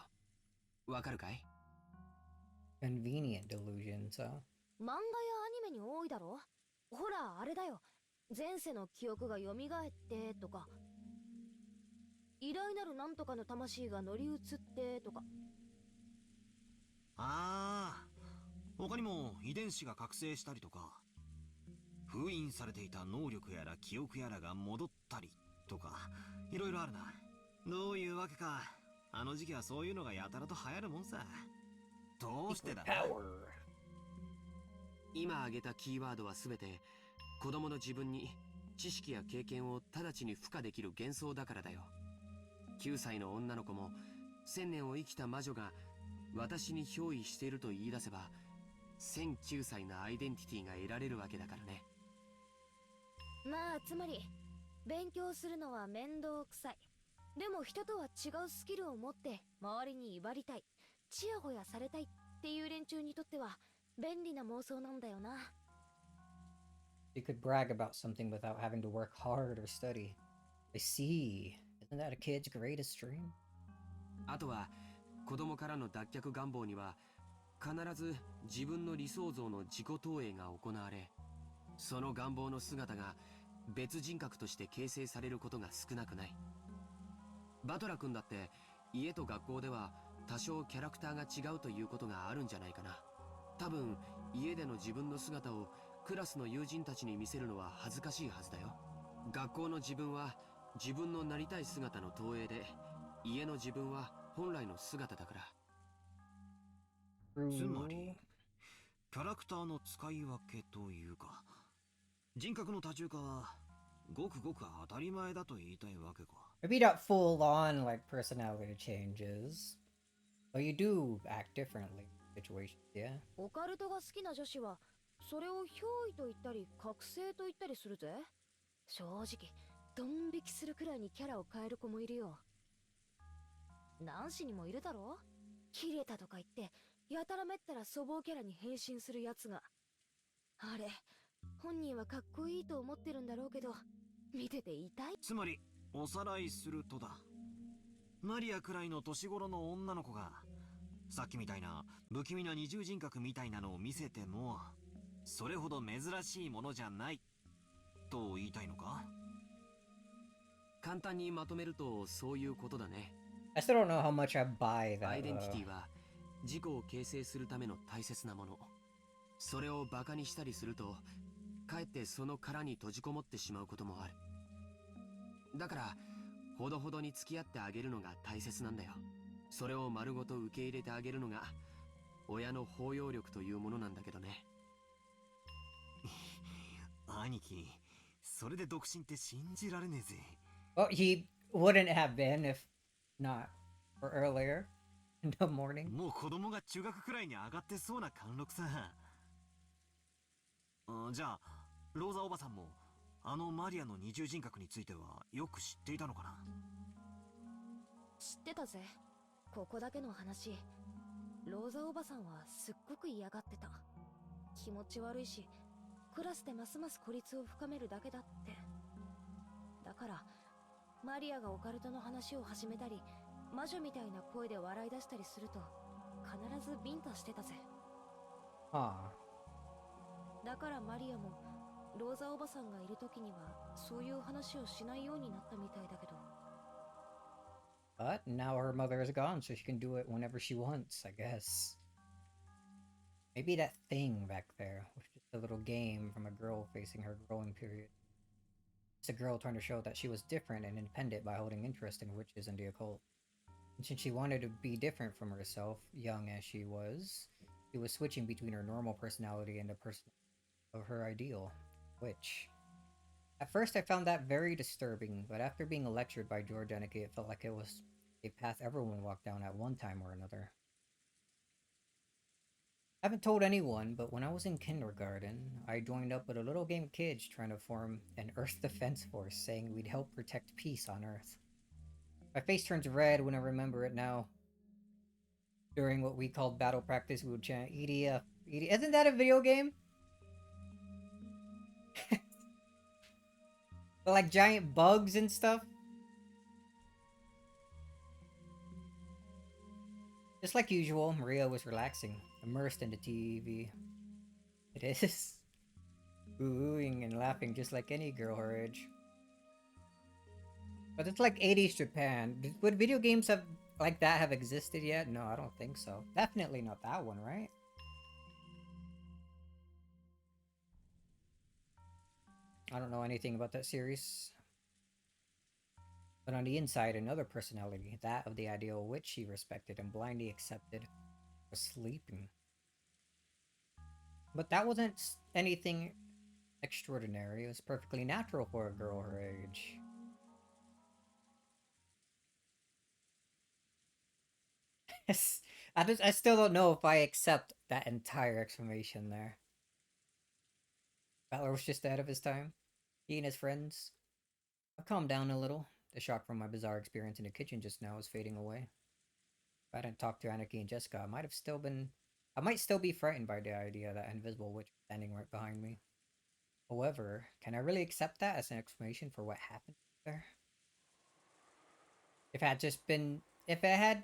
わかるかい？ Convenient delusions, huh? 漫画やアニメに多いだろ。ほらあれだよ、前世の記憶が蘇ってとか、偉大なるなんとかの魂が乗り移ってとか。他にも遺伝子が覚醒したりとか、封印されていた能力やら記憶やらが戻ったりとか、いろいろあるな。どういうわけかあの時期はそういうのがやたらと流行るもんさ。どうしてだ？今挙げたキーワードは全て子供の自分に知識や経験を直ちに付加できる幻想だからだよ。9歳の女の子も1000年を生きた魔女が私に憑依していると言い出せば、1009歳のアイデンティティが得られるわけだからね。まあつまり勉強するのは面倒くさい、でも人とは違うスキルを持って周りに威張りたい、ちやほやされたいっていう連中にとっては便利な妄想なんだよな。You could brag about something without having to work hard or study. I see. Isn't that a kid's greatest dream? あとは子供からの脱却願望には必ず自分の理想像の自己投影が行われ、その願望の姿が別人格として形成されることが少なくない。バトラ君だって家と学校では多少キャラクターが違うということがあるんじゃないかな。多分家での自分の姿をクラスの友人たちに見せるのは恥ずかしいはずだよ。学校の自分は自分のなりたい姿の投影で、家の自分は本来の姿だから。つまりキャラクターの使い分けというか、人格の多重化はごくごく当たり前だと言いたいわけか。Maybe not full on like personality changes, but you do act differently in situations, yeah? オカルトが好きな女子はそれを憑依と言ったり覚醒と言ったりするぜ。正直ドン引きするくらいにキャラを変える子もいるよ。男子にもいるだろ、キレたとか言ってやたらめったら粗暴キャラに変身するやつが。あれ本人はかっこいいと思ってるんだろうけど、見てて痛い。つまりおさらいするとだ、マリアくらいの年頃の女の子がさっきみたいな不気味な二重人格みたいなのを見せてもそれほど珍しいものじゃないと言いたいのか。簡単にまとめるとそういうことだね。I still don't know how much I buy that. アイデンティティは自己を形成するための大切なもの。それをバカにしたりすると、かえってその殻に閉じこもってしまうこともある。だからほどほどに付き合ってあげるのが大切なんだよ。それを丸ごと受け入れてあげるのが親の包容力というものなんだけどね。兄貴、それで独身って信じられねえぜ。Well, he wouldn't have been if not for earlier in the morning. もう子供が中学くらいに上がってそうな貫禄さ。じゃあローザおばさんもあのマリアの二重人格についてはよく知っていたのかな。知ってたぜ。ここだけの話、ローザおばさんはすっごく嫌がってた。気持ち悪いしクラスでますます孤立を深めるだけだって。だからマリアがオカルトの話を始めたり魔女みたいな声で笑い出したりすると必ずビンタしてたぜ。ああ。だからマリアもローザおばさんがいる時にはそういう話をしないようになったみたいだけど。But now her mother is gone, so she can do it whenever she wants, I guess. Maybe that thing back there was just a little game from a girl facing her growing period. It's a girl trying to show that she was different and independent by holding interest in witches and the occult. And since she wanted to be different from herself, young as she was switching between her normal personality and the person of her ideal, witch. At first I found that very disturbing, but after being lectured by George Enneke, it felt like it was a path everyone walked down at one time or another. I haven't told anyone, but when I was in kindergarten, I joined up with a little gang of kids trying to form an Earth Defense Force, saying we'd help protect peace on Earth. My face turns red when I remember it now. During what we called battle practice, we would chant EDF. Isn't that a video game? Like giant bugs and stuff? Just like usual, Maria was relaxing, immersed in the TV. It is. Oohing and laughing just like any girl her age. But it's like 80s Japan. Would video games have like that have existed yet? No, I don't think so. Definitely not that one, right? I don't know anything about that series. But on the inside, another personality, that of the ideal witch she respected and blindly accepted, was sleeping. But that wasn't anything extraordinary. It was perfectly natural for a girl her age. Yes. I still don't know if I accept that entire explanation there. Valor was just ahead of his time. He and his friends. I've calmed down a little. The shock from my bizarre experience in the kitchen just now is fading away. If I hadn't talked to Anarchy and Jessica, I might still be frightened by the idea that invisible witch was standing right behind me. However, can I really accept that as an explanation for what happened there? If it had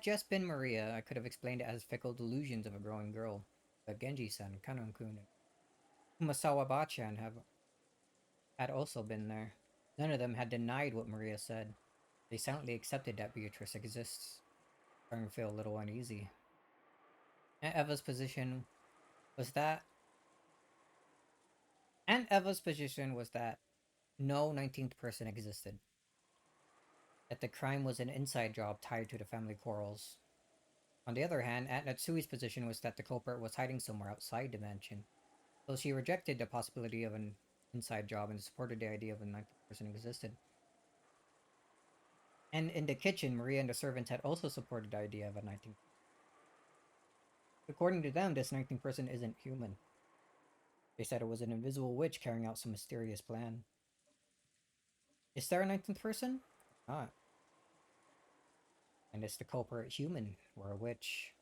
just been Maria, I could have explained it as fickle delusions of a growing girl. But Genji-san, Kanon-kun, and Kumasawa-bachan had also been there. None of them had denied what Maria said. They silently accepted that Beatrice exists. Starting to feel a little uneasy. Aunt Eva's position was that no 19th person existed. That the crime was an inside job tied to the family quarrels. On the other hand, Aunt Natsui's position was that the culprit was hiding somewhere outside the mansion. So she rejected the possibility of an inside job and supported the idea of a 19th person existed. And in the kitchen, Maria and the servants had also supported the idea of a 19th. According to them, this 19th person isn't human. They said it was an invisible witch carrying out some mysterious plan. Is there a 19th person? Not. And is the culprit human or a witch?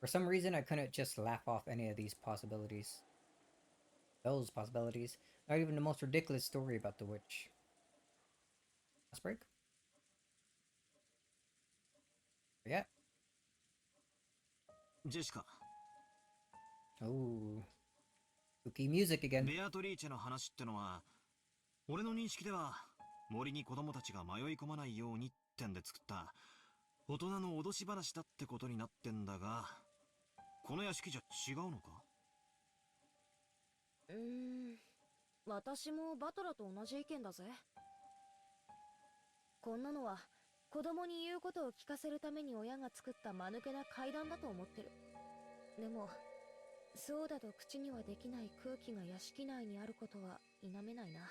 For some reason, I couldn't just laugh off any of these possibilities. Those possibilities. Not even the most ridiculous story about the witch. Last break? Yeah. ジェシカ、 Oh. Spooky music again. ベアトリーチェの話ってのは、俺の認識では森に子供たちが迷い込まないようにってんで作った大人の脅し話だってことになってんだが、この屋敷じゃ違うのか？私もバトラと同じ意見だぜ。こんなのは子供に言うことを聞かせるために親が作った間抜けな怪談だと思ってる。でもそうだと口にはできない空気が屋敷内にあることは否めないな。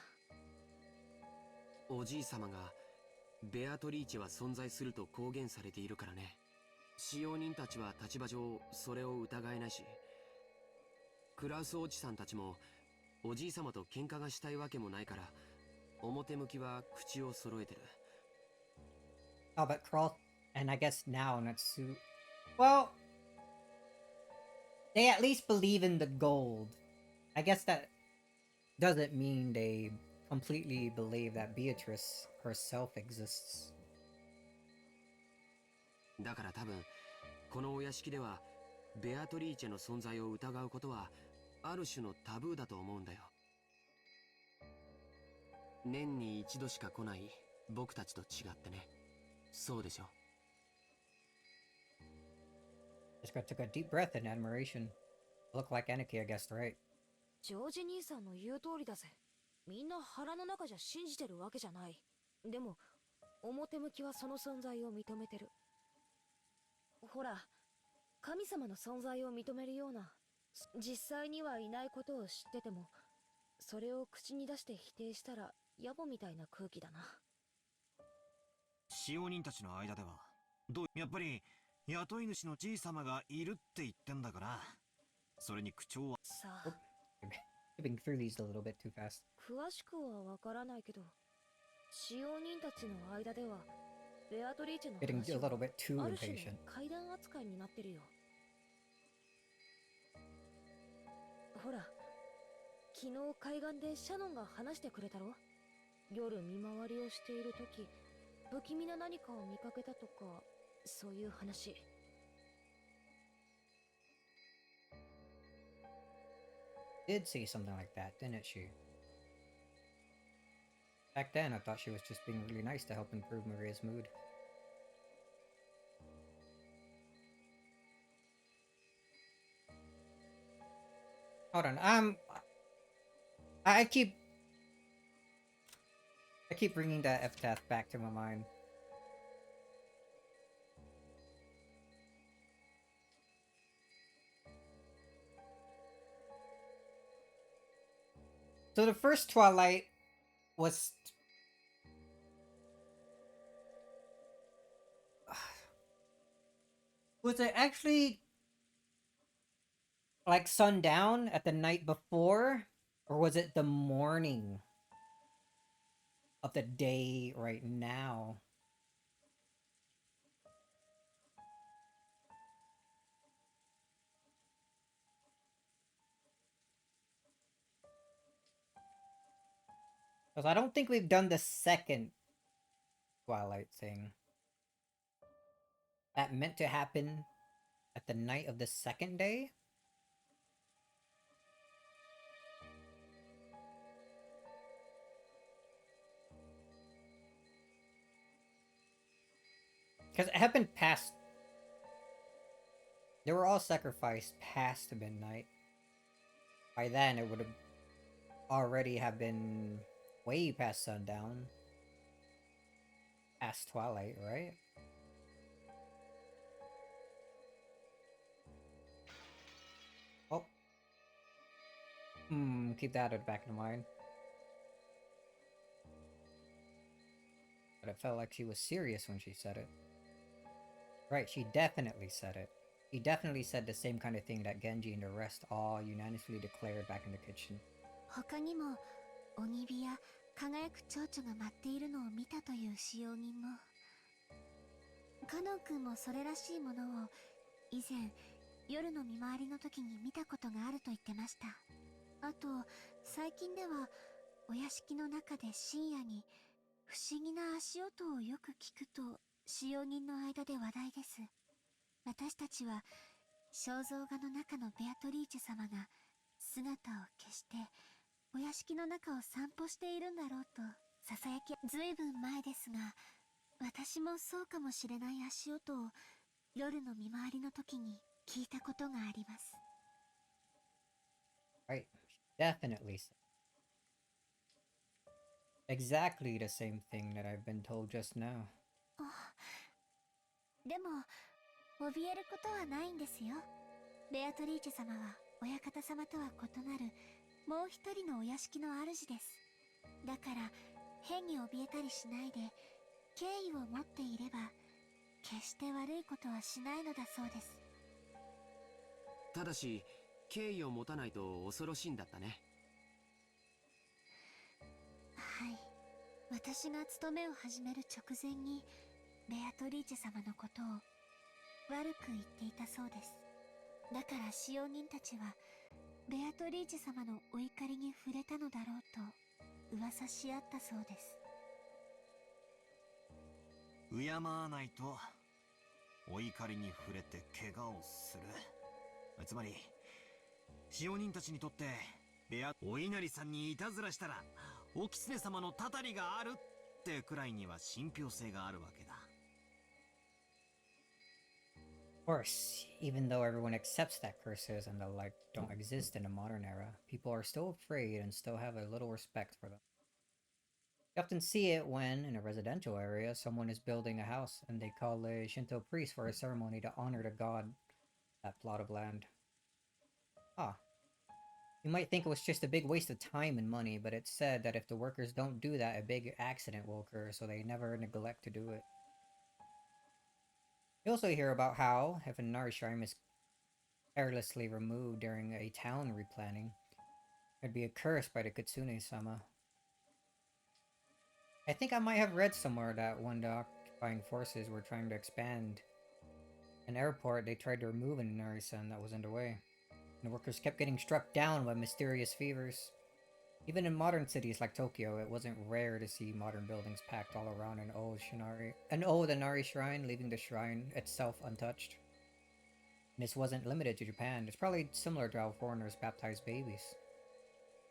おじい様がベアトリーチェは存在すると公言されているからね。使用人たちは立場上それを疑えないし、クラウスおじさんたちもおじい様と喧嘩がしたいわけもないから、表向きは口を揃えてる。Oh, but Kroll, and I guess now Natsu... Well... They at least believe in the gold. I guess that doesn't mean they completely believe that Beatrice herself exists. だから多分このお屋敷ではベアトリーチェの存在を疑うことはある種のタブーだと思うんだよ。年に一度しか来ない僕たちと違ってね。そうでしょ。Jessica took a deep breath in admiration. Looked like Anarchy, I guessed right. ジョージ兄さんの言う通りだぜ。みんな腹の中じゃ信じてるわけじゃない。でも表向きはその存在を認めてる。ほら、神様の存在を認めるような、実際にはいないことを知ってても、それを口に出して否定したら野暮みたいな空気だな。使用人たちの間ではやっぱり雇い主のじい様がいるって言ってんだから、それに口調はさあ、Skipping through these a little bit too fast. 詳しくはわからないけど、使用人たちの間ではベアトリーチェの Getting 話 a は little bit too ある種の impatient. 怪談扱いになってるよ。ほら、昨日海岸でシャノンが話してくれたろ。夜見回りをしているとき、不気味な何かを見かけたとか、そういう話。Did say something like that, didn't she? Back then, I thought she was just being really nice to help improve Maria's mood. Hold on, I keep bringing that epitaph back to my mind. So the first Twilight was... Was it actually like sundown at the night before? Or was it the morning of the day right now? Because I don't think we've done the second Twilight thing. That meant to happen at the night of the second day? Because it happened past... They were all sacrificed past midnight. By then, it would have already have been way past sundown. Past twilight, right? Oh. Keep that at the back of mind. But it felt like she was serious when she said it. Right, she definitely said it. He definitely said the same kind of thing that Genji and the rest all unanimously declared back in the kitchen. 他にも鬼火や輝く蝶々が舞っているのを見たという使用人も。カノン君もそれらしいものを以前夜の見回りの時に見たことがあると言ってました。あと最近ではお屋敷の中で深夜に不思議な足音をよく聞くと使用人の間で話題です。私たちは肖像画の中のベアトリーチェ様が姿を消してお屋敷の中を散歩しているんだろうとささやき。ずいぶん前ですが私もそうかもしれない足音を夜の見回りの時に聞いたことがあります。Right, definitely said exactly the same thing that I've been told just now. でも怯えることはないんですよ。ベアトリーチェ様は親方様とは異なるもう一人のお屋敷の主です。だから変に怯えたりしないで敬意を持っていれば決して悪いことはしないのだそうです。ただし敬意を持たないと恐ろしいんだったね。はい、私が務めを始める直前にベアトリーチェ様のことを悪く言っていたそうです。だから使用人たちはベアトリーチェ様のお怒りに触れたのだろうと噂し合ったそうです。敬わないとお怒りに触れて怪我をする。つまり使用人たちにとってお稲荷さんにいたずらしたらお狐様のたたりがあるってくらいには信憑性があるわけだ。Of course, even though everyone accepts that curses and the like don't exist in the modern era, people are still afraid and still have a little respect for them. You often see it when, in a residential area, someone is building a house and they call a Shinto priest for a ceremony to honor the god that plot of land. You might think it was just a big waste of time and money, but it's said that if the workers don't do that, a big accident will occur, so they never neglect to do it. You also hear about how, if a Nari shrine is carelessly removed during a town replanning, it'd be a curse by the Kitsune-sama. I think I might have read somewhere that when the occupying forces were trying to expand an airport, they tried to remove an Inari-san that was in the way. And the workers kept getting struck down by mysterious fevers. Even in modern cities like Tokyo, it wasn't rare to see modern buildings packed all around an old Inari shrine, leaving the shrine itself untouched. And this wasn't limited to Japan. It's probably similar to how foreigners baptize babies.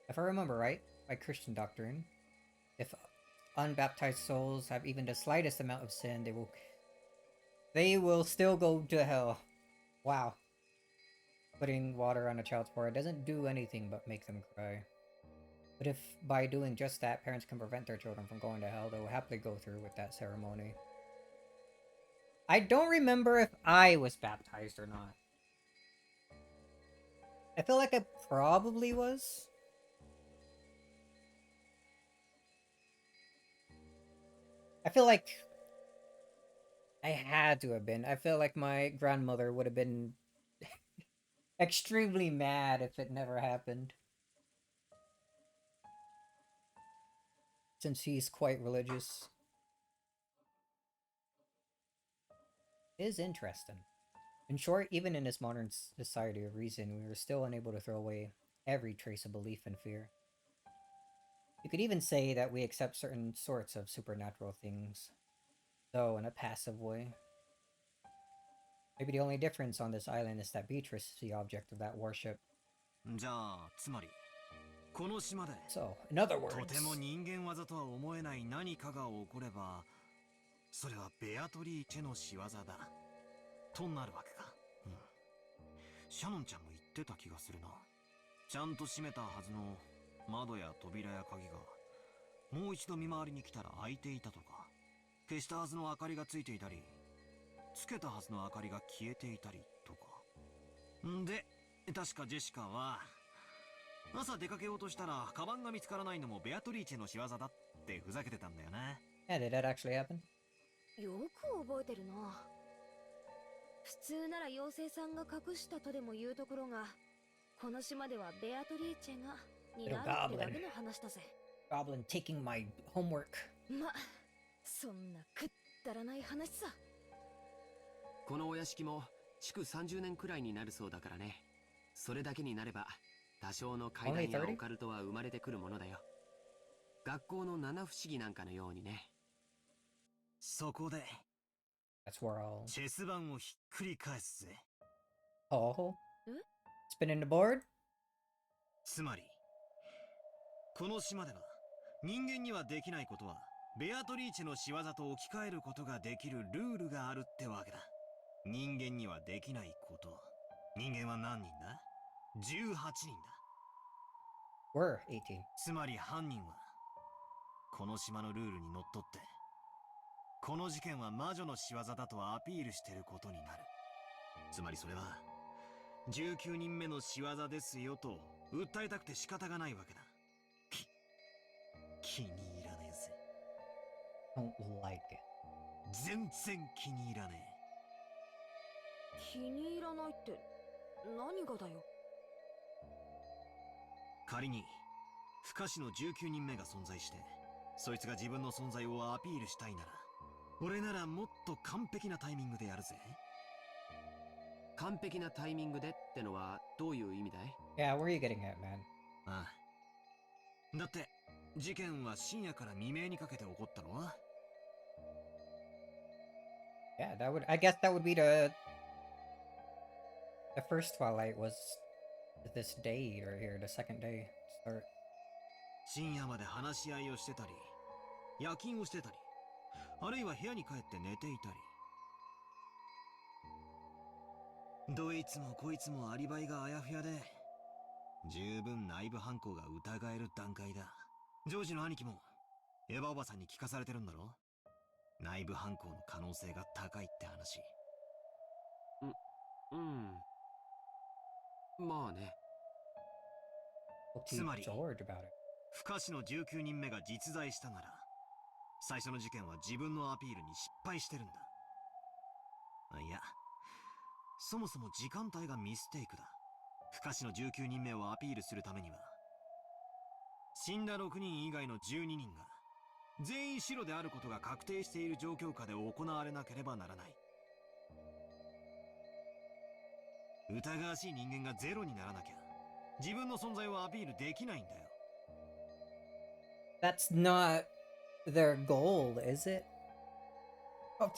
If I remember right, by Christian doctrine, if unbaptized souls have even the slightest amount of sin, they will still go to hell. Wow. Putting water on a child's forehead doesn't do anything but make them cry. But if by doing just that, parents can prevent their children from going to hell, they will happily go through with that ceremony. I don't remember if I was baptized or not. I feel like I probably was. I feel like I had to have been. I feel like my grandmother would have been extremely mad if it never happened. Since he's quite religious. It is interesting. In short, even in this modern society of reason, we are still unable to throw away every trace of belief and fear. You could even say that we accept certain sorts of supernatural things, though in a passive way. Maybe the only difference on this island is that Beatrice is the object of that worship. じゃあつまりこの島で So, in other とても words, 人間技とは思えない何かが起こればそれはベアトリーチェの仕業だとなるわけか、うん、シャノンちゃんも言ってた気がするな。ちゃんと閉めたはずの窓や扉や鍵がもう一度見回りに来たら開いていたとか、消したはずの明かりがついていたりつけたはずの明かりが消えていたりとかんで、確かジェシカは朝出かけようとしたらカバンが見つからないのもベアトリーチェの仕業だってふざけてたんだよな。 yeah, did that actually happen? よく覚えてるな。普通なら妖精さんが隠したとでも言うところが、この島ではベアトリーチェが担うってだけの話だぜ。 Goblin taking my homework. ま、そんなくだらない話さ。このお屋敷も築30年くらいになるそうだからね。それだけになれば多少の怪談やオカルトは生まれてくるものだよ。学校の七不思議なんかのようにね。そこで That's where I'll... チェス盤をひっくり返すぜ。 Oh? Spinning the board? つまりこの島では人間にはできないことはベアトリーチェの仕業と置き換えることができるルールがあるってわけだ。人間にはできないこと。人間は何人だ ?18 人だ。 We're 18. つまり犯人はこの島のルールにのっとってこの事件は魔女の仕業だとアピールしてることになる。つまりそれは19人目の仕業ですよと訴えたくて仕方がないわけだ。気に入らねえぜ。 Don't like it. 全然気に入らねえ。気に入らないって何がだよ。仮に不可視の19人目が存在してそいつが自分の存在をアピールしたいなら俺ならもっと完璧なタイミングでやるぜ。完璧なタイミングでってのはどういう意味だい？ Yeah, where are you getting at, man? ああ、だって事件は深夜から未明にかけて起こったのは Yeah, that would... I guess that would be the first twilight was this day right here, the second day start. 深夜まで話し合いをしてたり夜勤をしてたりあるいは部屋に帰って寝ていたり、どいつもこいつもアリバイがあやふやで十分内部犯行が疑える段階だ。ジョージの兄貴もエヴァおばさんに聞かされてるんだろ。内部犯行の可能性が高いって話。まあね。Talk to Somebody. George about it. 不可視の19人目が実在したなら最初の事件は自分のアピールに失敗してるんだ。いや、そもそも時間帯がミステイクだ。不可視の19人目をアピールするためには死んだ6人以外の12人が全員白であることが確定している状況下で行われなければならない。疑わしい人間がゼロにならなきゃ自分の存在をアピールできないんだよ。 That's not their goal, is it? Oh,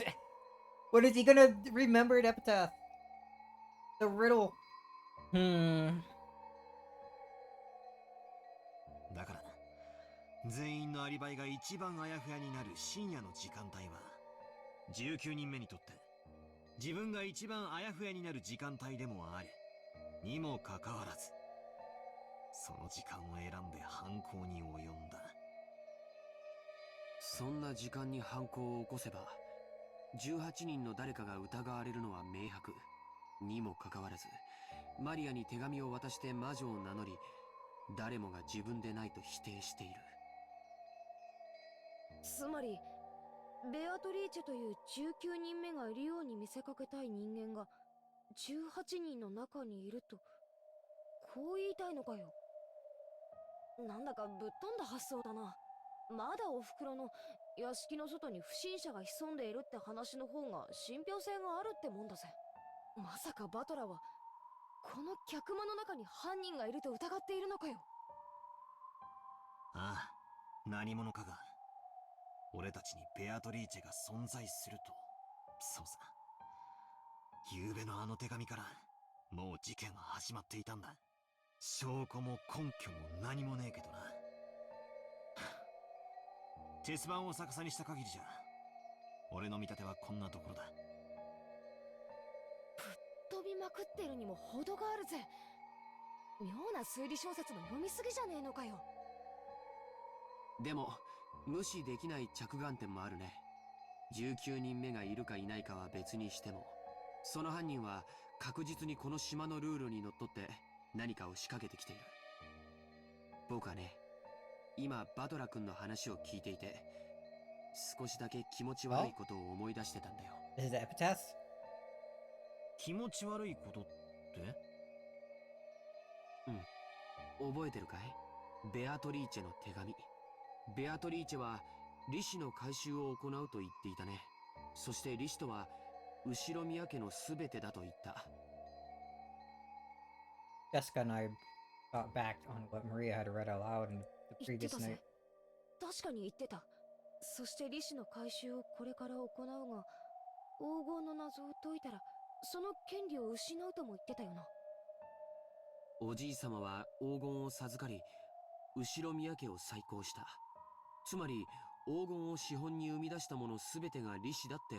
what is he gonna remember the epitaph? The riddle. だから全員のアリバイが一番あやふやになる深夜の時間帯は19人目にとって自分が一番あやふやになる時間帯でもあるにもかかわらずその時間を選んで犯行に及んだ。そんな時間に犯行を起こせば18人の誰かが疑われるのは明白にもかかわらずマリアに手紙を渡して魔女を名乗り誰もが自分でないと否定している。つまりベアトリーチェという19人目がいるように見せかけたい人間が18人の中にいると、こう言いたいのかよ。なんだかぶっ飛んだ発想だな。まだお袋の屋敷の外に不審者が潜んでいるって話の方が信憑性があるってもんだぜ。まさかバトラはこの客間の中に犯人がいると疑っているのかよ。ああ、何者かが俺たちにベアトリーチェが存在すると。そうさ、昨べのあの手紙からもう事件は始まっていたんだ。証拠も根拠も何もねえけどな。チェス盤を逆さにした限りじゃ、俺の見立てはこんなところだ。飛びまくってるにも程があるぜ。妙な推理小説の読みすぎじゃねえのかよ。でも無視できない着眼点もあるね。19人目がいるかいないかは別にしても、その犯人は確実にこの島のルールにのっとって何かを仕掛けてきている。僕はね、今バトラ君の話を聞いていて少しだけ気持ち悪いことを思い出してたんだよ。 This is the epitaph? 気持ち悪いことって？覚えてるかい？ベアトリーチェの手紙。ベアトリーチェは利子の回収を行うと言っていたね。そして利子とは後ろ宮家の全てだと言った。 Jessica and I got back on what Maria had read aloud in the 言って previous たぜ。 night. 確かに言ってた。そして利子の回収をこれから行うが、黄金の謎を解いたらその権利を失うとも言ってたよな。おじい様は黄金を授かり後ろ宮家を再興した。つまり黄金を資本に生み出したもの全てが利子だって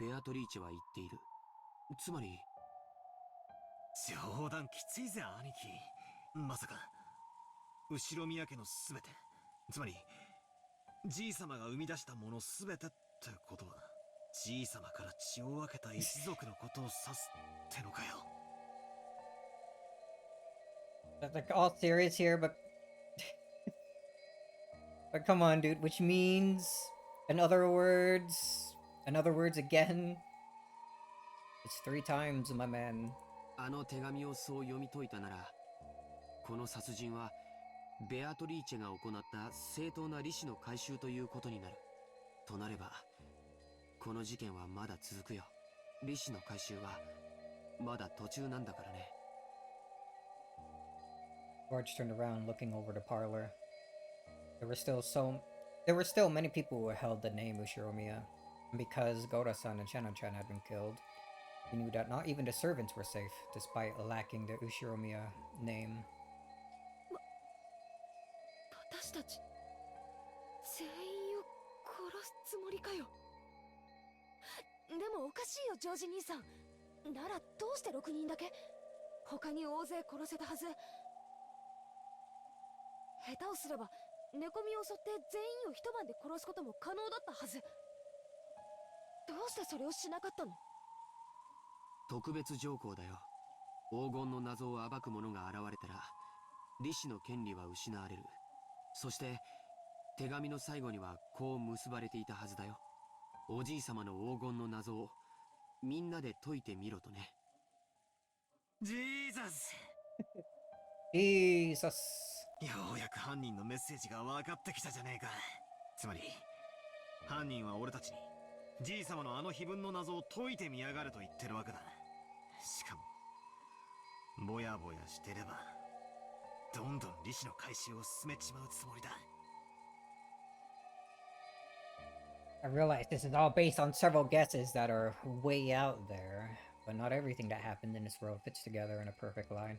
ベアトリーチェは言っている。つまり冗談きついぜ兄貴。まさか後ろ宮家の全て、つまりじい様が生み出したもの全てってことは、じい様から血を分けた一族のことを指すってのかよ。That's like all serious here, but but come on, dude. Which means, in other words again. It's 3 times, my man. あの手紙をそう読み解いたなら、この殺人はベアトリーチェが行った正当な利子の回収ということになる。となればこの事件はまだ続くよ。利子の回収はまだ途中なんだからね。George turned around, looking over the parlor. There were still many people who held the name Ushiromiya, and because Gora-san and Shannon-chan had been killed, he knew that not even the servants were safe, despite lacking the Ushiromiya name. 私たち全員を殺すつもりかよ。でもおかしいよジョージ兄さん。ならどうして6人だけ？他に大勢殺せたはず。下手をすれば寝込みを襲って全員を一晩で殺すことも可能だったはず。どうしてそれをしなかったの？特別条項だよ。黄金の謎を暴く者が現れたら利子の権利は失われる。そして手紙の最後にはこう結ばれていたはずだよ。おじい様の黄金の謎をみんなで解いてみろとね。ジーザス。Jesus. ようやく犯人のメッセージが分かってきたじゃねえか。つまり犯人は俺たちにじい様のあの碑文の謎を解いてみやがると言ってるわけだ。しかもぼやぼやしてればどんどん利子の回収を進めちまうつもりだ。 I realize this is all based on several guesses that are way out there, but not everything that happened in this world fits together in a perfect line.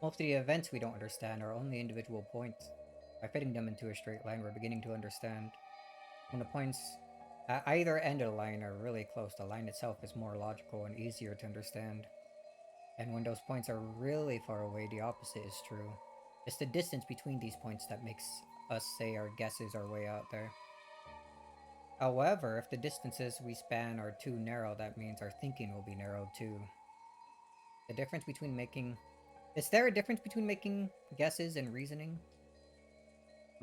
Most of the events we don't understand are only individual points. By fitting them into a straight line, we're beginning to understand. When the points at either end of the line are really close, the line itself is more logical and easier to understand. And when those points are really far away, the opposite is true. It's the distance between these points that makes us say our guesses are way out there. However, if the distances we span are too narrow, that means our thinking will be narrowed too. The difference between making... Is there a difference between making guesses and reasoning?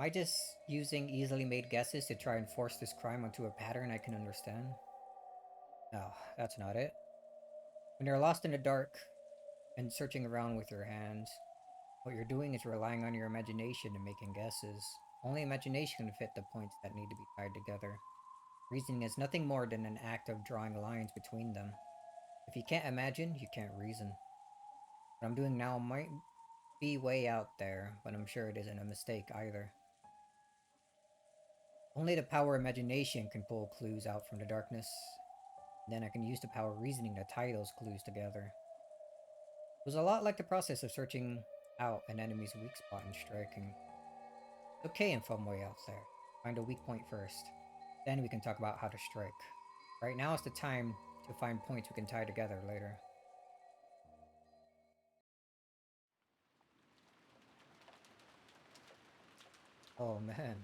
Am I just using easily made guesses to try and force this crime onto a pattern I can understand? No, that's not it. When you're lost in the dark and searching around with your hands, what you're doing is relying on your imagination and making guesses. Only imagination can fit the points that need to be tied together. Reasoning is nothing more than an act of drawing lines between them. If you can't imagine, you can't reason. What I'm doing now might be way out there, but I'm sure it isn't a mistake either. Only the power of imagination can pull clues out from the darkness. Then I can use the power of reasoning to tie those clues together. It was a lot like the process of searching out an enemy's weak spot and striking. It's okay in some way out there. Find a weak point first. Then we can talk about how to strike. Right now is the time to find points we can tie together later. Oh man.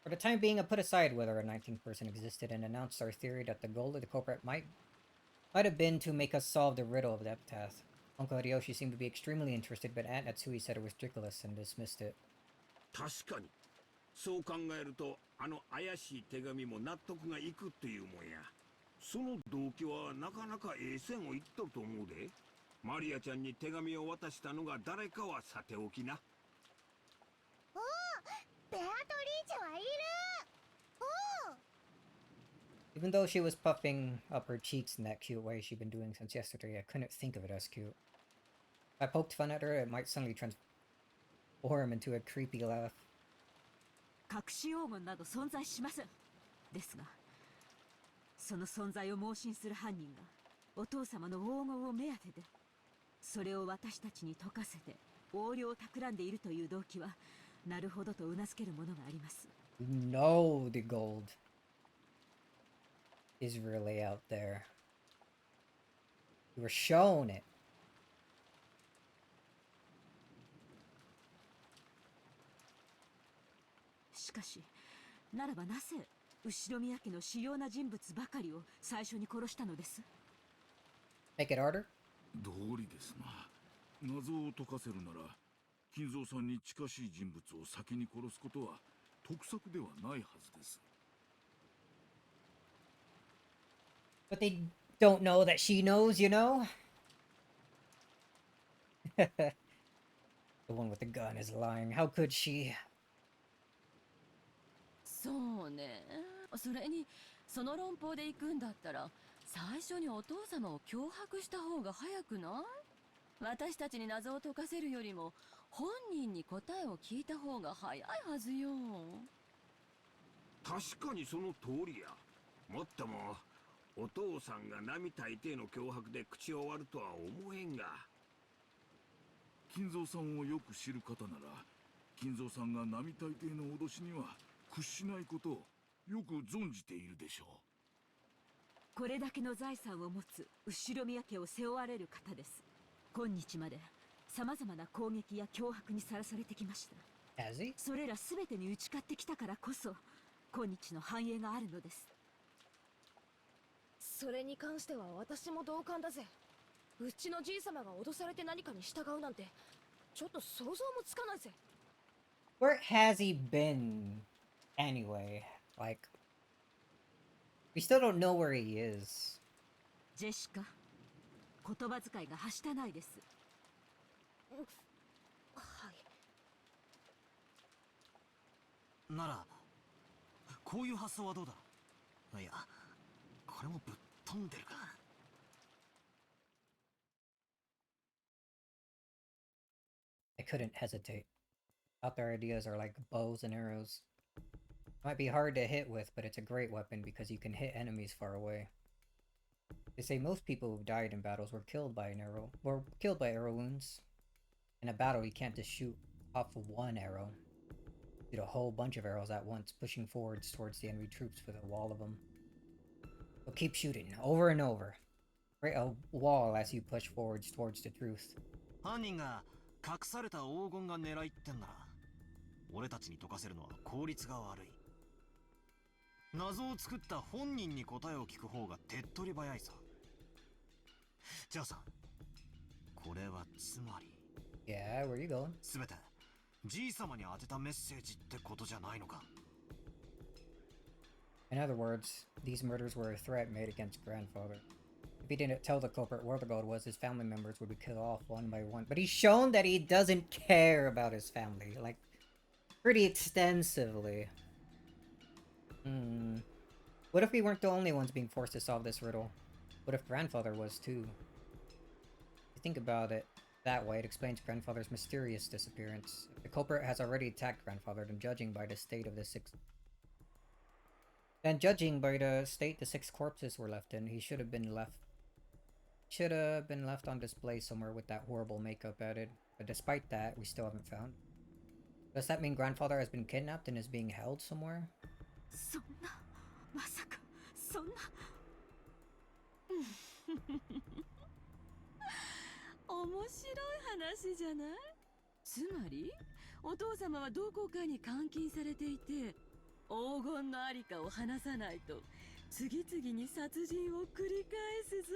For the time being, I put aside whether a 19th person existed and announced our theory that the goal of the culprit might have been to make us solve the riddle of the epitaph. Uncle Hideyoshi seemed to be extremely interested, but Aunt Natsui said it was ridiculous and dismissed it. 確かにそう考えるとあの怪しい手紙も納得がいくっていうもんや。その動機はなかなかええ線をいっとると思うで。マリアちゃんに手紙を渡したのが誰かはさておきな。おお、ベアトリーチェはいる。おお。 Even though she was puffing up her cheeks in that cute way she'd been doing since yesterday, I couldn't think of it as cute. If I poked fun at her, it might suddenly transform into a creepy laugh. 隠し黄金など存在しません。ですが、その存在を盲信する犯人がお父様の黄金を目当てで、それを私たちに溶かせて横領を企んでいるという動機は、なるほどと頷けるものがあります。No, the gold is really out there. You were shown it. しかし、ならばなぜ後宮家の主要な人物ばかりを最初に殺したのです？ Make it harder? 道理ですな。謎を解かせるなら金蔵さんに近しい人物を先に殺すことは得策ではないはずです。 But they don't know that she knows, you know? The one with the gun is lying. How could she? そうね。それに、その論法で行くんだったら、最初にお父様を脅迫した方が早くない？私たちに謎を解かせるよりも、本人に答えを聞いた方が早いはずよ。確かにその通りや。もっともお父さんが並大抵の脅迫で口を割るとは思えんが。金蔵さんをよく知る方なら金蔵さんが並大抵の脅しには屈しないことをよく存じているでしょう。これだけの財産を持つ後宮家を背負われる方です。今日まで様々な攻撃や脅迫にさらされてきました。それら全てに打ち勝ってきたからこそ今日の繁栄があるのです。それに関しては私も同感だぜ。うちのじい様が脅されて何かに従うなんてちょっと想像もつかないぜ。 Where has he been anyway? Like, we still don't know where he is. ジェシカ、言葉遣いがはしたないです。はい。ならこういう発想はどうだ？いや、これもぶっ飛んでるか。I couldn't hesitate. Out there ideas are like bows and arrows. Might be hard to hit with, but it's a great weapon because you can hit enemies far away. They say most people who've died in battles were killed by arrow wounds. In a battle, you can't just shoot off one arrow. Shoot a whole bunch of arrows at once, pushing forwards towards the enemy troops with a wall of them. So keep shooting, over and over. Create a wall as you push forwards towards the truth. 犯人が隠された黄金が狙いってんなら、俺たちに解かせるのは効率が悪い。謎を作った本人に答えを聞く方が手っ取り早いさ。じゃあさ、これはつまり Yeah, where are you going? すべてじい様に当てたメッセージってことじゃないのか。 In other words, these murders were a threat made against grandfather. If he didn't tell the culprit where the gold was, his family members would be killed off one by one. But he's shown that he doesn't care about his family, like, pretty extensively. What if we weren't the only ones being forced to solve this riddle? What if grandfather was too? If you think about it that way, it explains grandfather's mysterious disappearance. If the culprit has already attacked grandfather, then judging by the state the state the 6 corpses were left in, he should have been left on display somewhere with that horrible makeup added. But despite that, we still haven't found. Does that mean grandfather has been kidnapped and is being held somewhere? そんな、まさか、そんな。面白い話じゃない？つまり、お父様はどこかに監禁されていて、黄金のありかを話さないと、次々に殺人を繰り返すぞ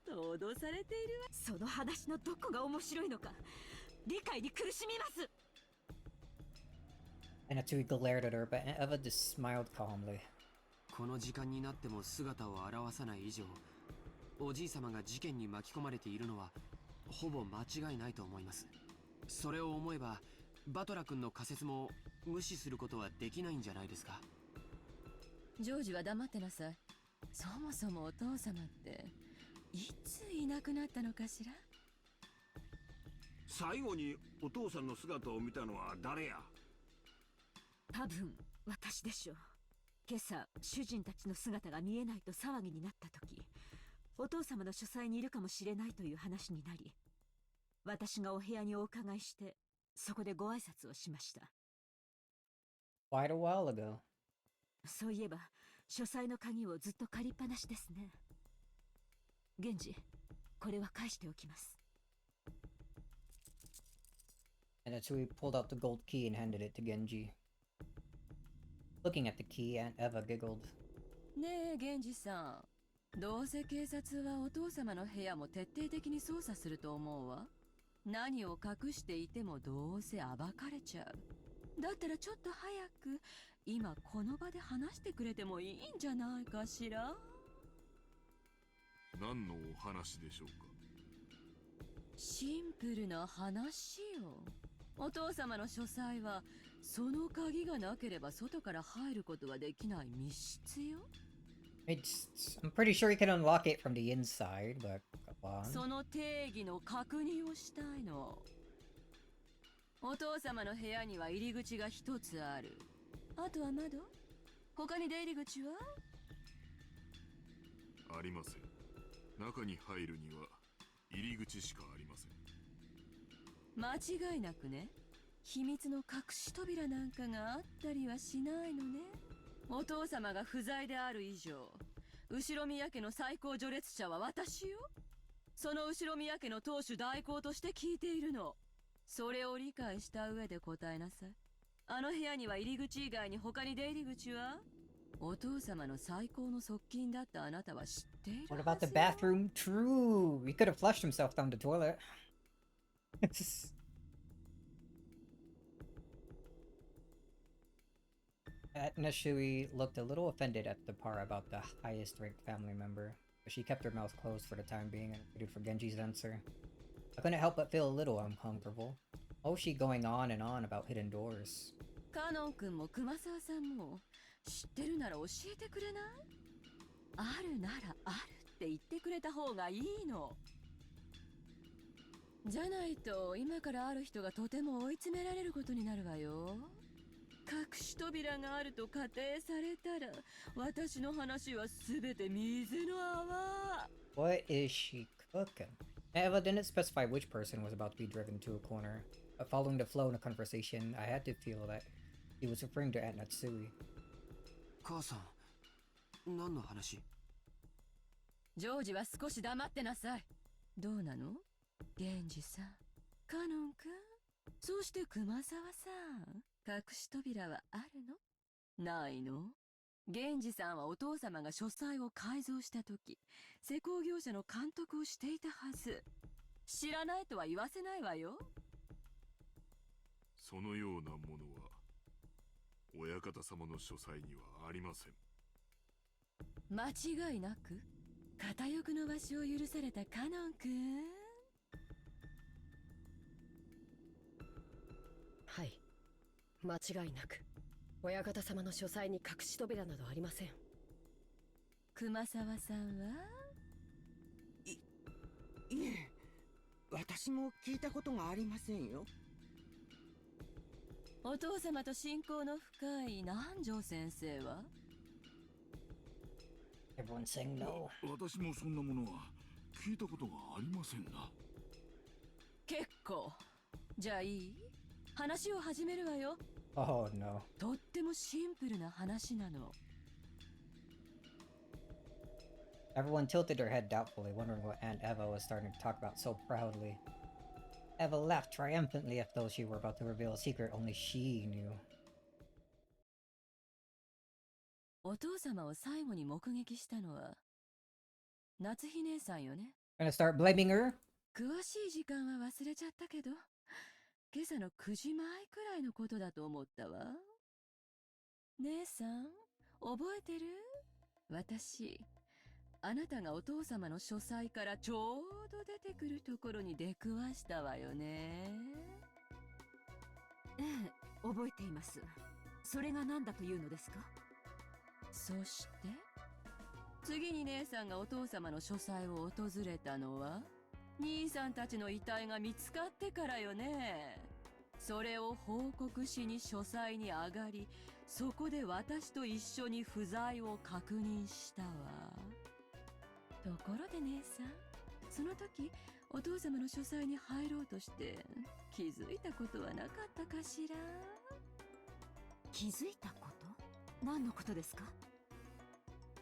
と脅されているわ。その話のどこが面白いのか、理解に苦しみます。And Natsui glared at her, but Eva just smiled calmly. この時間になっても姿を現さない以上、おじい様が事件に巻き込まれているのはほぼ間違いないと思います。それを思えばバトラ君の仮説も無視することはできないんじゃないですか。ジョージは黙ってなさい。そもそもお父様っていついなくなったのかしら。最後にお父さんの姿を見たのは誰や？多分私でしょう。今朝主人たちの姿が見えないと騒ぎになった時、お父様の書斎にいるかもしれないという話になり、私がお部屋にお伺いしてそこでご挨拶をしました。 Quite a while ago. そういえば書斎の鍵をずっと借りっぱなしですね。源氏、これは返しておきます。 And Natsui pulled out the gold key and handed it to Genji. Looking at the key, Aunt Eva giggled. ねえ源氏さん、どうせ警察はお父様の部屋も徹底的に捜査すると思うわ。何を隠していてもどうせ暴かれちゃう。だったらちょっと早く今この場で話してくれてもいいんじゃないかしら。何のお話でしょうか？シンプルな話よ。お父様の書斎はその鍵がなければ外から入ることはできない密室よ。I'm pretty sure you can unlock it from the inside, but go on. その定義の確認をしたいの。お父様の部屋には入り口が一つある。あとは窓？他に出入り口は？ありません。中に入るには入り口しかありません。間違いなくね、秘密の隠し扉なんかがあったりはしないのね。お父様が不在である以上、後宮家の最高序列者は私よ。その後宮家の当主代行として聞いているの。それを理解した上で答えなさい。あの部屋には入り口以外に他に出入り口は？お父様の最高の側近だったあなたは知っているはずよ。What about the bathroom? True! He could have flushed himself down the toilet. Nashui looked a little offended at the part about the highest ranked family member, but she kept her mouth closed for the time being and waited for Genji's answer. I couldn't help but feel a little uncomfortable. What was she going on and on about hidden doors? カノン君も熊沢さんも知ってるなら教えてくれない？あるならあるって言ってくれた方がいいの。じゃないと今からある人がとても追い詰められることになるわよ。隠し扉があると仮定されたら、私の話はすべて水の泡。 What is she cooking? Eva didn't specify which person was about to be driven to a corner, but following the flow in the conversation, I had to feel that he was referring to Aunt Natsui. 母さん、何の話？ジョージは少し黙ってなさい。どうなの？源氏さん、カノン君、そして熊沢さん、隠し扉はあるの？ないの？源氏さんはお父様が書斎を改造した時、施工業者の監督をしていたはず。知らないとは言わせないわよ。そのようなものは親方様の書斎にはありません。間違いなく片翼のわしを許されたカノン君。はい、間違いなく親方様の書斎に隠し扉などありません。熊沢さんは？いえ、私も聞いたことがありませんよ。お父様と親交の深い南條先生は？ Everyone's saying no. 私もそんなものは聞いたことがありませんな。結構。じゃあいい？話を始めるわよ。Oh no. とってもシンプルな話なの。Everyone tilted their head doubtfully, wondering what Aunt Eva was starting to talk about so proudly. Eva laughed triumphantly as though she were about to reveal a secret only she knew. お父様を最後に目撃したのは夏日姉さんよね。Gonna start blaming her? 詳しい時間は忘れちゃったけど、今朝の9時前くらいのことだと思ったわ。姉さん、覚えてる？私、あなたがお父様の書斎からちょうど出てくるところに出くわしたわよね。ええ、覚えています。それが何だというのですか？そして次に姉さんがお父様の書斎を訪れたのは兄さんたちの遺体が見つかってからよね。それを報告しに書斎に上がり、そこで私と一緒に不在を確認したわ。ところで姉さん、その時お父様の書斎に入ろうとして気づいたことはなかったかしら？気づいたこと？何のことですか？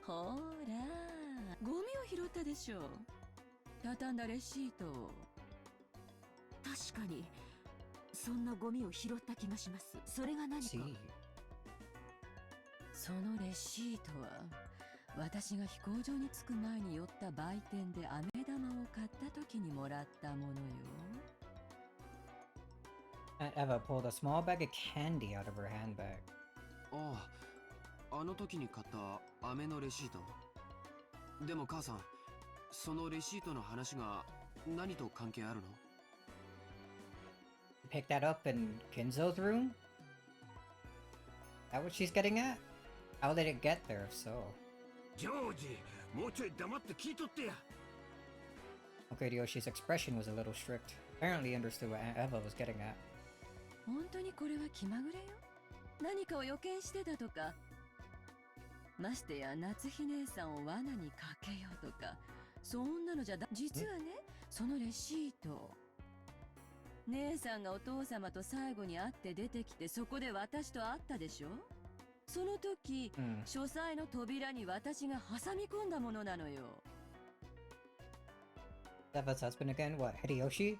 ほら、ゴミを拾ったでしょ。畳んだレシートを。確かにそんなゴミを拾った気がします。それが何か？そのレシートは私が飛行場に着く前に寄った売店で飴玉を買った時にもらったものよ。 Aunt Eva pulled a small bag of candy out of her handbag. ああ、あの時に買った飴のレシート。でも母さん、そのレシートの話が何と関係あるの？ Pick that up in Kinzo's room? That what she's getting at? How did it get there if so? ジョージ、もうちょい黙って聞いとってや。Okay, Yoshi's expression was a little strict. Apparently understood what Aunt Eva was getting at. 本当にこれは気まぐれよ。何かを予見してたとか、ましてや夏日姉さんを罠にかけようとか、そんなのじゃ実はね、そのレシート、姉さんがお父様と最後に会って出てきて、そこで私と会ったでしょ。その時、書斎の扉に私が挟み込んだものなのよ。Eva's husband again? What, Hideyoshi?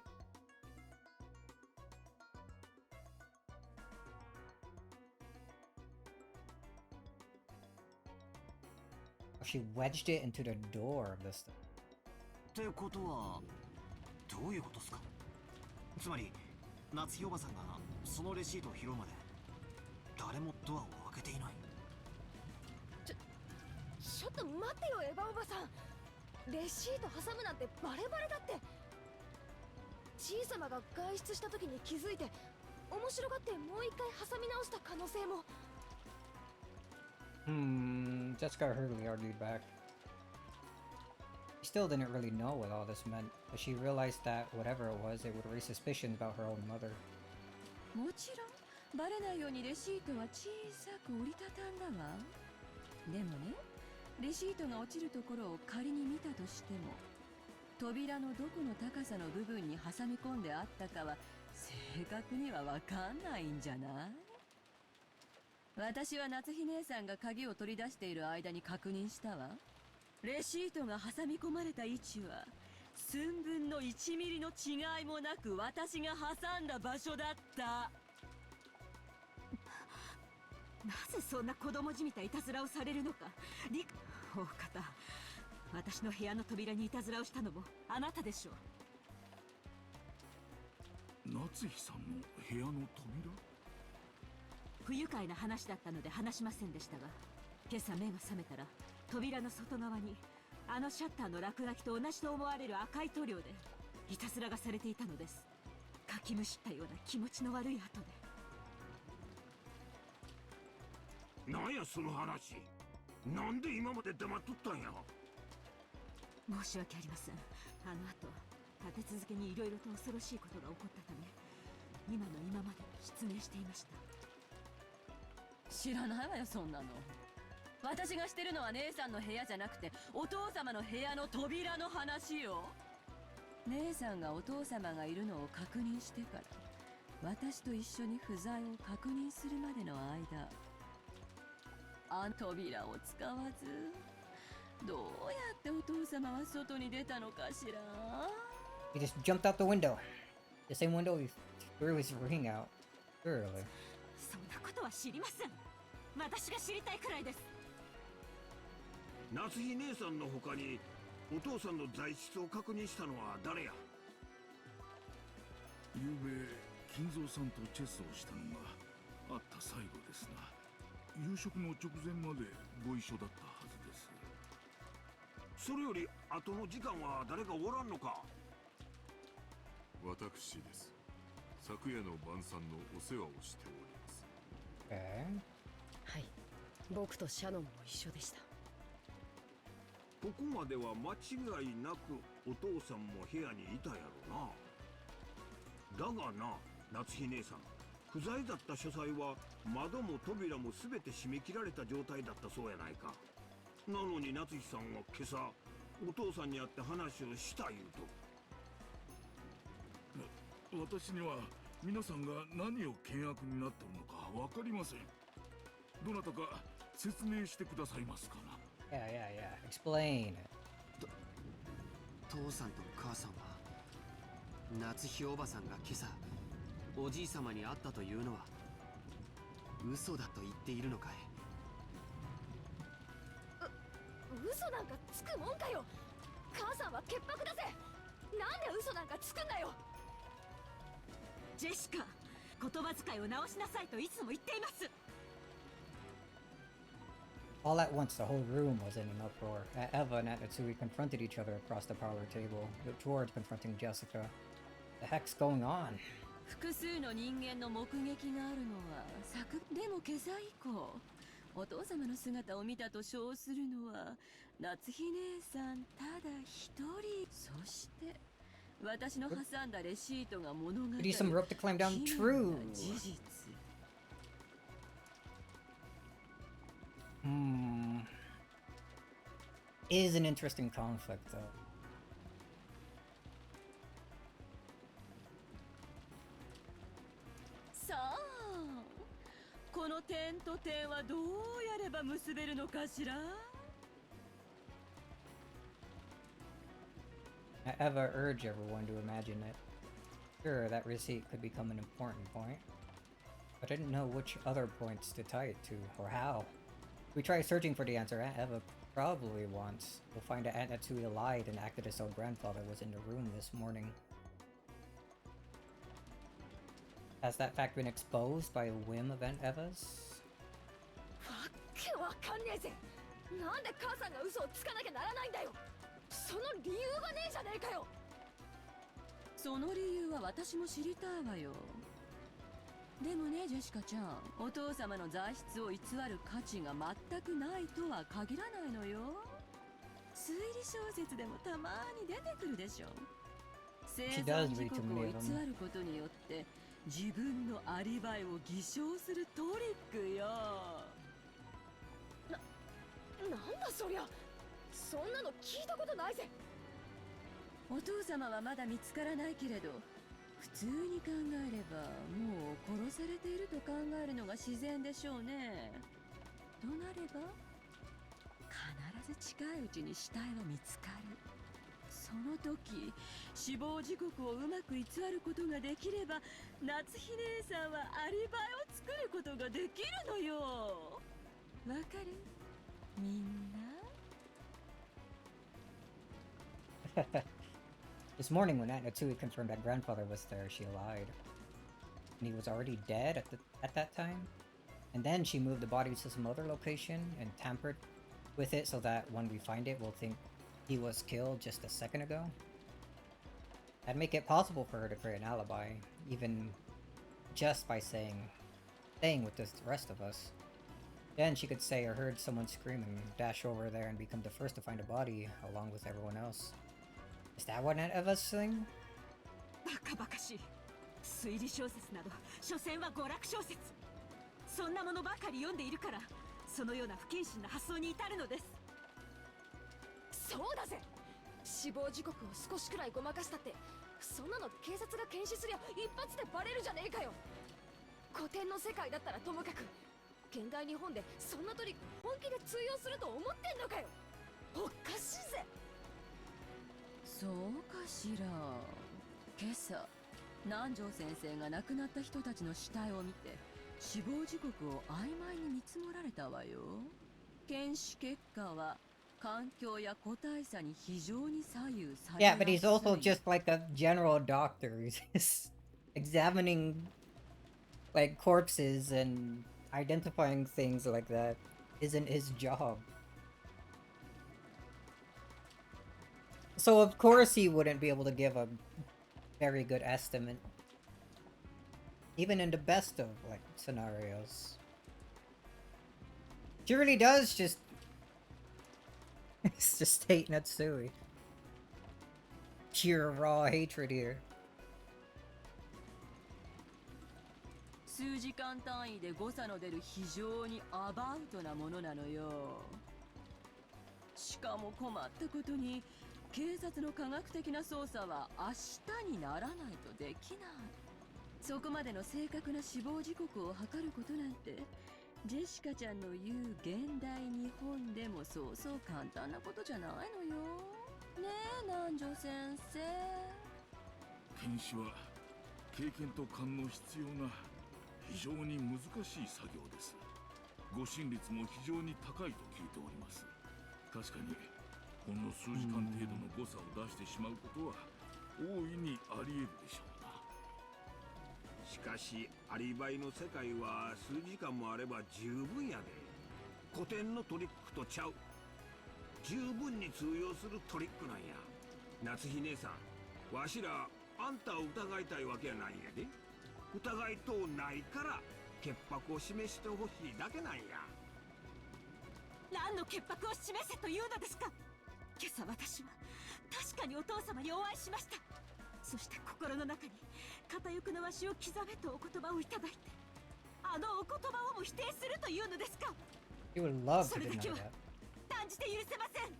She wedged it into the door of this thing. ってことはどういうことですか？つまり夏日おばさんがそのレシートを拾うまで誰もドアを開けていない。ちょっと待ってよ、エヴァおばさん。レシート挟むなんてバレバレだって。じい様が外出した時に気づいて面白がってもう一回挟み直した可能性も。Jessica hurriedly argued back. She still didn't really know what all this meant, but she realized that whatever it was, it would raise suspicions about her own mother. もちろんバレないようにレシートは小さく折りたたんだわ。でもね、レシートが落ちるところを仮に見たとしても、扉のどこの高さの部分に挟み込んであったかは正確にはわかんないんじゃない？私は夏日姉さんが鍵を取り出している間に確認したわ。レシートが挟み込まれた位置は寸分の1ミリの違いもなく私が挟んだ場所だった。なぜそんな子供じみたいたずらをされるのか。大方、私の部屋の扉にいたずらをしたのもあなたでしょう。夏日さんの部屋の扉？不愉快な話だったので話しませんでしたが、今朝目が覚めたら扉の外側にあのシャッターの落書きと同じと思われる赤い塗料でいたずらがされていたのです。かきむしったような気持ちの悪い跡で。なんやその話。なんで今まで黙っとったんや。申し訳ありません。あの後立て続けにいろいろと恐ろしいことが起こったため、今の今まで失明していました。知らないわよ、そんなの。私がしてるのは姉さんの部屋じゃなくて、お父様の部屋の扉の話よ。姉さんがお父様がいるのを確認してから、私と一緒に不在を確認するまでの間、あの扉を使わず、どうやってお父様は外に出たのかしら。 He just jumped out the window. The same window he threw his ring out earlier. そんなことは知りません。私が知りたいくらいです。夏日姉さんの他にお父さんの在室を確認したのは誰や。昨べ金蔵さんとチェスをしたのがあった最後ですが、夕食の直前までご一緒だったはずです。それより後の時間は誰かおらんのか。私です。昨夜の晩餐のお世話をしております。はい、僕とシャノンも一緒でした。ここまでは間違いなくお父さんも部屋にいたやろな。だがな、夏日姉さん、不在だった書斎は窓も扉も全て閉め切られた状態だったそうやないか。なのに夏日さんは今朝お父さんに会って話をした言うと。私には皆さんが何を険悪になっているのか分かりません。どなたか説明してくださいますかな。Yeah. Explain. 父さんと母さんは夏日おばさんが今朝おじい様に会ったというのは嘘だと言っているのかい。嘘なんかつくもんかよ。母さんは潔白だぜ。なんで嘘なんかつくんだよ。ジェシカ、言葉遣いを直しなさいといつも言っています。All at once, the whole room was in an uproar. Eva and Natsui confronted each other across the parlor table, with George confronting Jessica. The heck's going on? 複数の人間の目撃があるのはでも今朝以降、お父様の姿を見たと称するのは夏日姉さんただ一人。そして私の挟んだレシートが物語る Need some rope to climb down. True. 事実。Is an interesting conflict, though. さあ、この点と点はどうやれば結べるのかしら。I ever urge everyone to imagine it. Sure, that receipt could become an important point, but I didn't know which other points to tie it to, or how. If we try searching for the answer, Aunt Eva probably wants. We'll find that Aunt Natsui lied and acted as though grandfather was in the room this morning. Has that fact been exposed by a whim of Aunt Eva's? わけわかんねえぜ。なんで母さんが嘘をつかなきゃならないんだよ。その理由がねえじゃねえかよ。その理由は私も知りたいわよ。でもね、ジェシカちゃん、お父様の材質を偽る価値が全くないとは限らないのよ。推理小説でもたまに出てくるでしょ。生存時刻を偽ることによって自分のアリバイを偽証するトリックよ。なんだそりゃ。そんなの聞いたことないぜ。お父様はまだ見つからないけれど、普通に考えればもう殺されていると考えるのが自然でしょうね。となれば必ず近いうちに死体は見つかる。そその時死亡時刻をうまく偽ることができれば夏日姉さんはアリバイを作ることができるのよ。わかる？みんな。This morning when Aunt Natsui confirmed that grandfather was there, she lied. And he was already dead at that time. And then she moved the body to some other location and tampered with it so that when we find it, we'll think he was killed just a second ago. That'd make it possible for her to create an alibi, even just by staying with the rest of us. Then she could say or heard someone scream and dash over there and become the first to find a body along with everyone else. Is that what any of us think? バカバカしい。推理小説など所詮は娯楽小説。そんなものばかり読んでいるからそのような不謹慎な発想に至るのです。そうだぜ。死亡時刻を少しくらいごまかしたってそんなの警察が検視すりゃ一発でバレるじゃねえかよ。古典の世界だったらともかく現代日本でそんなトリック本気で通用すると思ってんのかよ。おかしいぜ。そうかしら。今朝南條先生が亡くなった人たちの死体を見て死亡時刻を曖昧に見積もられたわよ。検視結果は環境や個体差に非常に左右され Yeah, but he's also just like a general doctor. He's examining like corpses and identifying things like that isn't his job. So of course he wouldn't be able to give a very good estimate. Even in the best of like scenarios. She really does just it's just hate Natsui. Pure raw hatred here. 数時間単位で誤差の出る非常にアバウトなものなのよ。しかも困ったことに警察の科学的な捜査は明日にならないとできない。そこまでの正確な死亡時刻を測ることなんてジェシカちゃんの言う現代日本でもそうそう簡単なことじゃないのよ。ねえ南條先生。検視は経験と勘の必要な非常に難しい作業です。誤審率も非常に高いと聞いております。確かにほんの数時間程度の誤差を出してしまうことは大いにあり得るでしょうな。しかしアリバイの世界は数時間もあれば十分やで。古典のトリックとちゃう。十分に通用するトリックなんや。夏日姉さん、わしらあんたを疑いたいわけやないんやで。疑いとうないから潔白を示してほしいだけなんや。何の潔白を示せというのですか。今朝私は確かにお父様にお会いしました。そして心の中に片翼のわしを刻めとお言葉をいただいてあのお言葉をも否定するというのですか。You would love to それだ know けは that. 断じて許せません。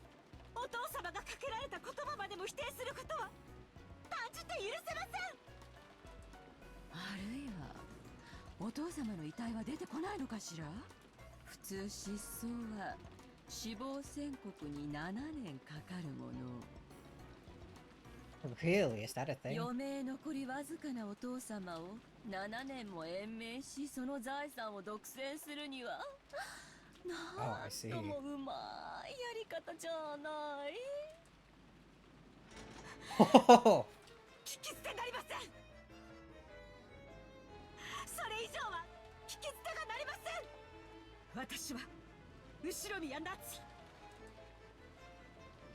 お父様がかけられた言葉までも否定することは断じて許せません。あるいはお父様の遺体は出てこないのかしら。普通失踪は死亡宣告に7年かかるもの。Really? Is that a thing? 余命残りわずかなお父様を7年も延命しその財産を独占するにはなんともうまいやり方じゃない。聞き捨てなりません。それ以上は聞き捨てがなりません。私は後ろ宮夏。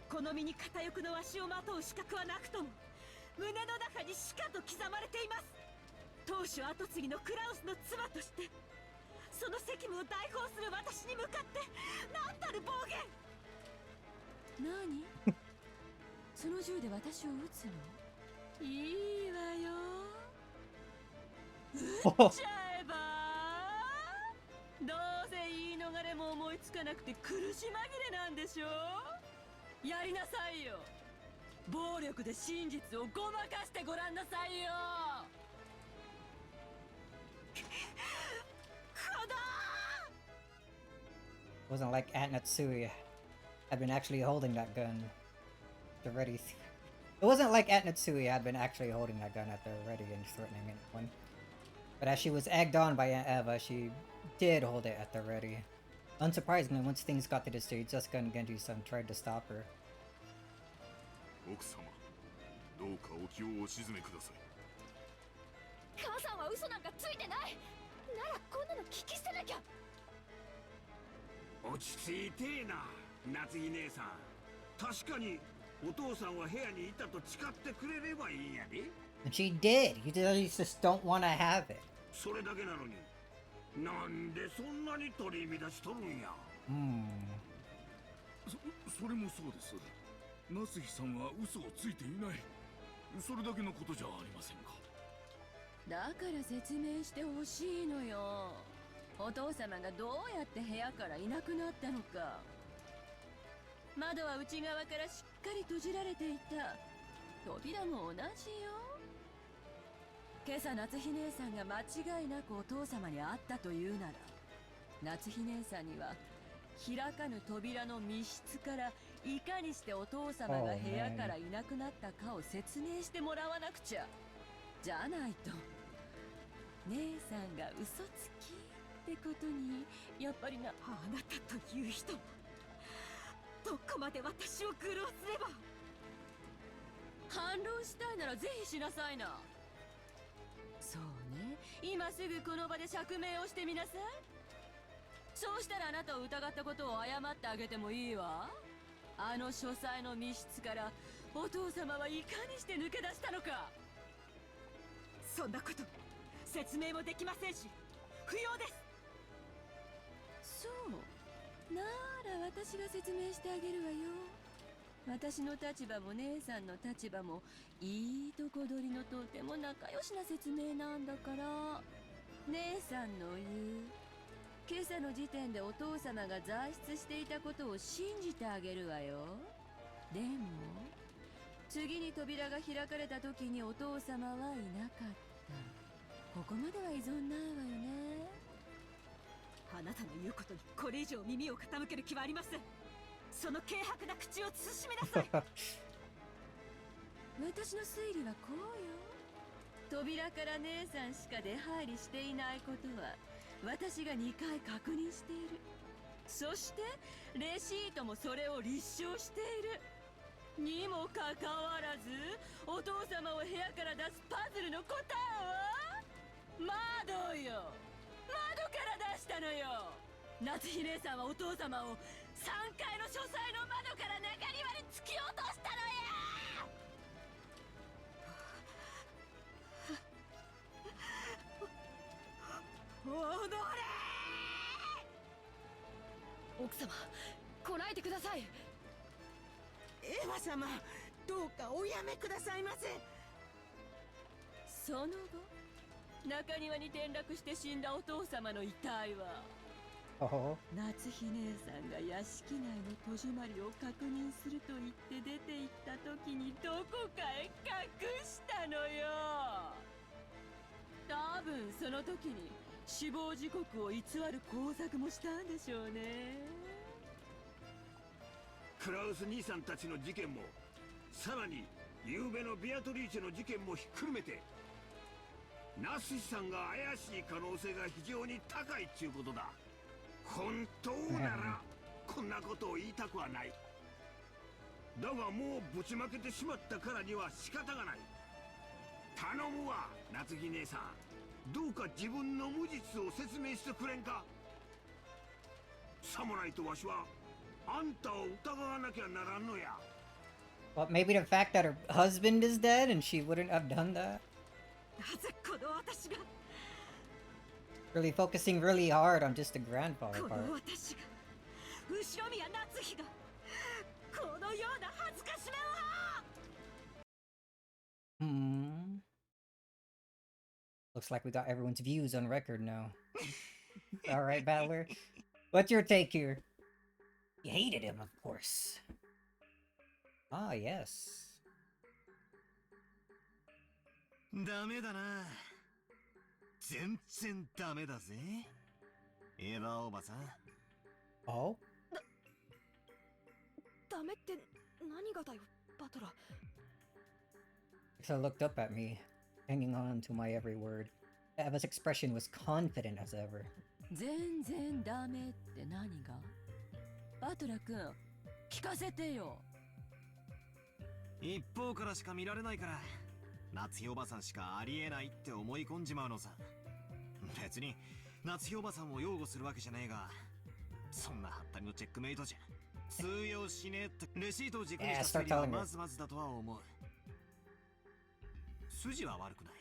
この身に片翼のわしをまとう資格はなくとも胸の中にしかと刻まれています。当主跡継ぎのクラウスの妻としてその責務を代行する私に向かって何たる暴言。何その銃で私を撃つの。いいわよ撃っちゃえばどうせ言い逃れも思いつかなくて苦し紛れなんでしょ。やりなさいよ。暴力で真実をごまかしてごらんなさいよ。Wasn't like Aunt Natsui had been actually holding that gun. The ready It wasn't like at Natsui had been actually holding that gun at the ready and threatening anyone. But as she was egged on by Aunt Eva, she did hold it at the ready. Unsurprisingly, once things got to the stage, Jessica and Genji-san tried to stop her. 奥様、どうかお気をお静めください。母さんは嘘なんかついてない。ならこんなの聞き捨てなきゃ。落ち着いてえな、夏日姉さん。確かにお父さんは部屋にいたと誓ってくれればいいんやで。And she did. You just don't want to have it. それだけなのに、なんでそんなに取り乱しとるんや。それもそうです。夏日さんは嘘をついていない。それだけのことじゃありませんか。だから説明してほしいのよ。お父様がどうやって部屋からいなくなったのか。窓は内側からしっかり閉じられていた。扉も同じよ。今朝夏日姉さんが間違いなくお父様に会ったというなら、夏日姉さんには開かぬ扉の密室からいかにしてお父様が部屋からいなくなったかを説明してもらわなくちゃ。じゃないと姉さんが嘘つきってことにやっぱりな。あなたという人、どこまで私を愚弄すれば。反論したいならぜひしなさいな。そうね、今すぐこの場で釈明をしてみなさい。そうしたらあなたを疑ったことを謝ってあげてもいいわ。あの書斎の密室からお父様はいかにして抜け出したのか。そんなこと説明もできませんし、不要です。そうなら私が説明してあげるわよ。私の立場も姉さんの立場もいいとこ取りのとても仲良しな説明なんだから。姉さんの言う今朝の時点でお父様が在室していたことを信じてあげるわよ。でも次に扉が開かれた時にお父様はいなかった。ここまでは依存ないわよね。あなたの言うことにこれ以上耳を傾ける気はありません。その軽薄な口を慎みなさい。私の推理はこうよ。扉から姉さんしか出入りしていないことは私が2回確認している。そしてレシートもそれを立証している。にもかかわらずお父様を部屋から出すパズルの答えは窓よ。窓から出したのよ。夏日姉さんはお父様を3階の書斎の窓から中庭に突き落としたのよ。踊れ。奥様、こらえてください。エヴァ様、どうかおやめくださいませ。その後中庭に転落して死んだお父様の遺体は夏日姉さんが屋敷内の戸締まりを確認すると言って出て行った時にどこかへ隠したのよ。多分その時に死亡時刻を偽る工作もしたんでしょうね。クラウス兄さんたちの事件も、さらに昨べのビアトリーチェの事件もひっくるめて、ナスシさんが怪しい可能性が非常に高いっちゅうことだ。本当ならこんなことを言いたくはない。だがもうぶちまけてしまったからには仕方がない。頼むわ、夏希姉さん。どうか自分の無実を説明してくれんか。さもないとわしはあんたを疑わなきゃならんのや。Well, maybe the fact that her husband is dead and she wouldn't have done that. なぜこの私が Really focusing really hard on just the grandfather こ part. の私が後宮夏日がこのような恥ずかしめを。Looks like we got everyone's views on record now. Alright, Battler. What's your take here? You hated him, of course. Ah, yes. ダメだな。全然ダメだぜ。エヴァおばさん。Oh? ダメって何がだよ、バトラー。So looked up at me, hanging on to my every word. Eva's expression was confident as ever. 全然ダメって何が？バトラ君、聞かせてよ。一方からしか見られないから、夏日おばさんしかありえないって思い込んじまうのさ。別に夏日おばさんを擁護するわけじゃねえが、そんなハッタリのチェックメイトじゃ通用しねえってレシートを軸にした推理はまずまずだとは思う。筋は悪くない。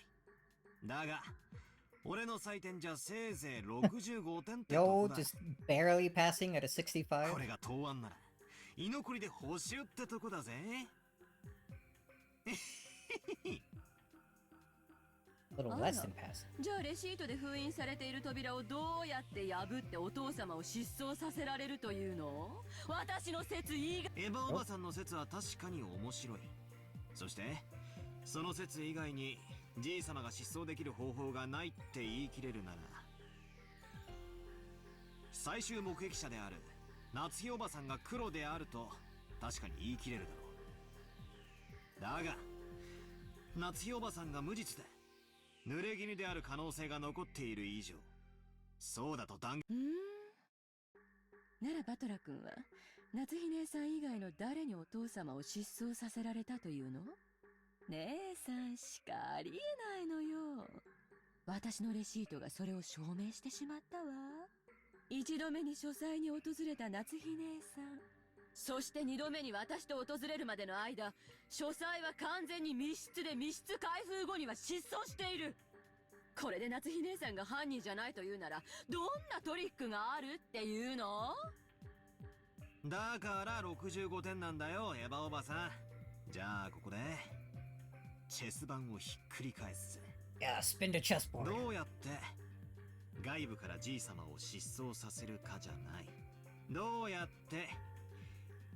だが俺の採点じゃせいぜい65点ってとこだ。 Yo, just barely passing at a 65. これが答案なら居残りで補修ってとこだぜ。A little less than pass. じゃあレシートで封印されている扉をどうやって破ってお父様を失踪させられるというの？私の説以外。エヴァおばさんの説は確かに面白い。そしてその説以外にじい様が失踪できる方法がないって言い切れるなら、最終目撃者である夏日おばさんが黒であると確かに言い切れるだろう。だが夏日おばさんが無実で濡れ衣である可能性が残っている以上、そうだと断言。ならバトラ君は夏日姉さん以外の誰にお父様を失踪させられたというの？姉さんしかありえないのよ。私のレシートがそれを証明してしまったわ。一度目に書斎に訪れた夏日姉さん、そして二度目に私と訪れるまでの間、書斎は完全に密室で密室開封後には失踪している。これで夏日姉さんが犯人じゃないというなら、どんなトリックがあるっていうの？だから65点なんだよ、エヴァおばさん。じゃあここでチェス盤をひっくり返す。Yeah, spin the chessboard. どうやって外部からじい様を失踪させるかじゃない。どうやって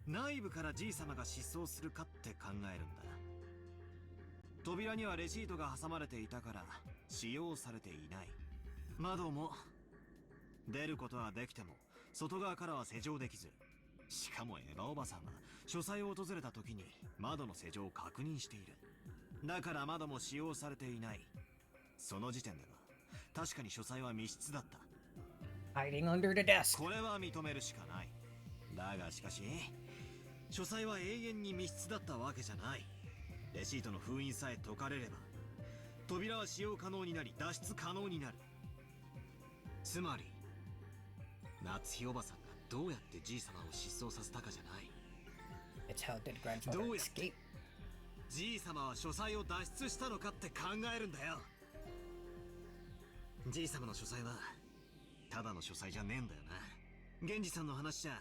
内部からじい様が失踪するかって考えるんだ。扉にはレシートが挟まれていたから使用されていない。窓も出ることはできても外側からは施錠できず、しかもエヴァおばさんは書斎を訪れた時に窓の施錠を確認している。だから窓も使用されていない。その時点では確かに書斎は密室だった。 Hiding under the desk. これは認めるしかない。だがしかし書斎は永遠に密室だったわけじゃない。レシートの封印さえ解かれれば扉は使用可能になり脱出可能になる。つまり夏日おばさんがどうやってじい様を失踪させたかじゃない。 It's how did grandfather escape? じい様は書斎を脱出したのかって考えるんだよ。じい様の書斎はただの書斎じゃねえんだよな。源氏さんの話じゃ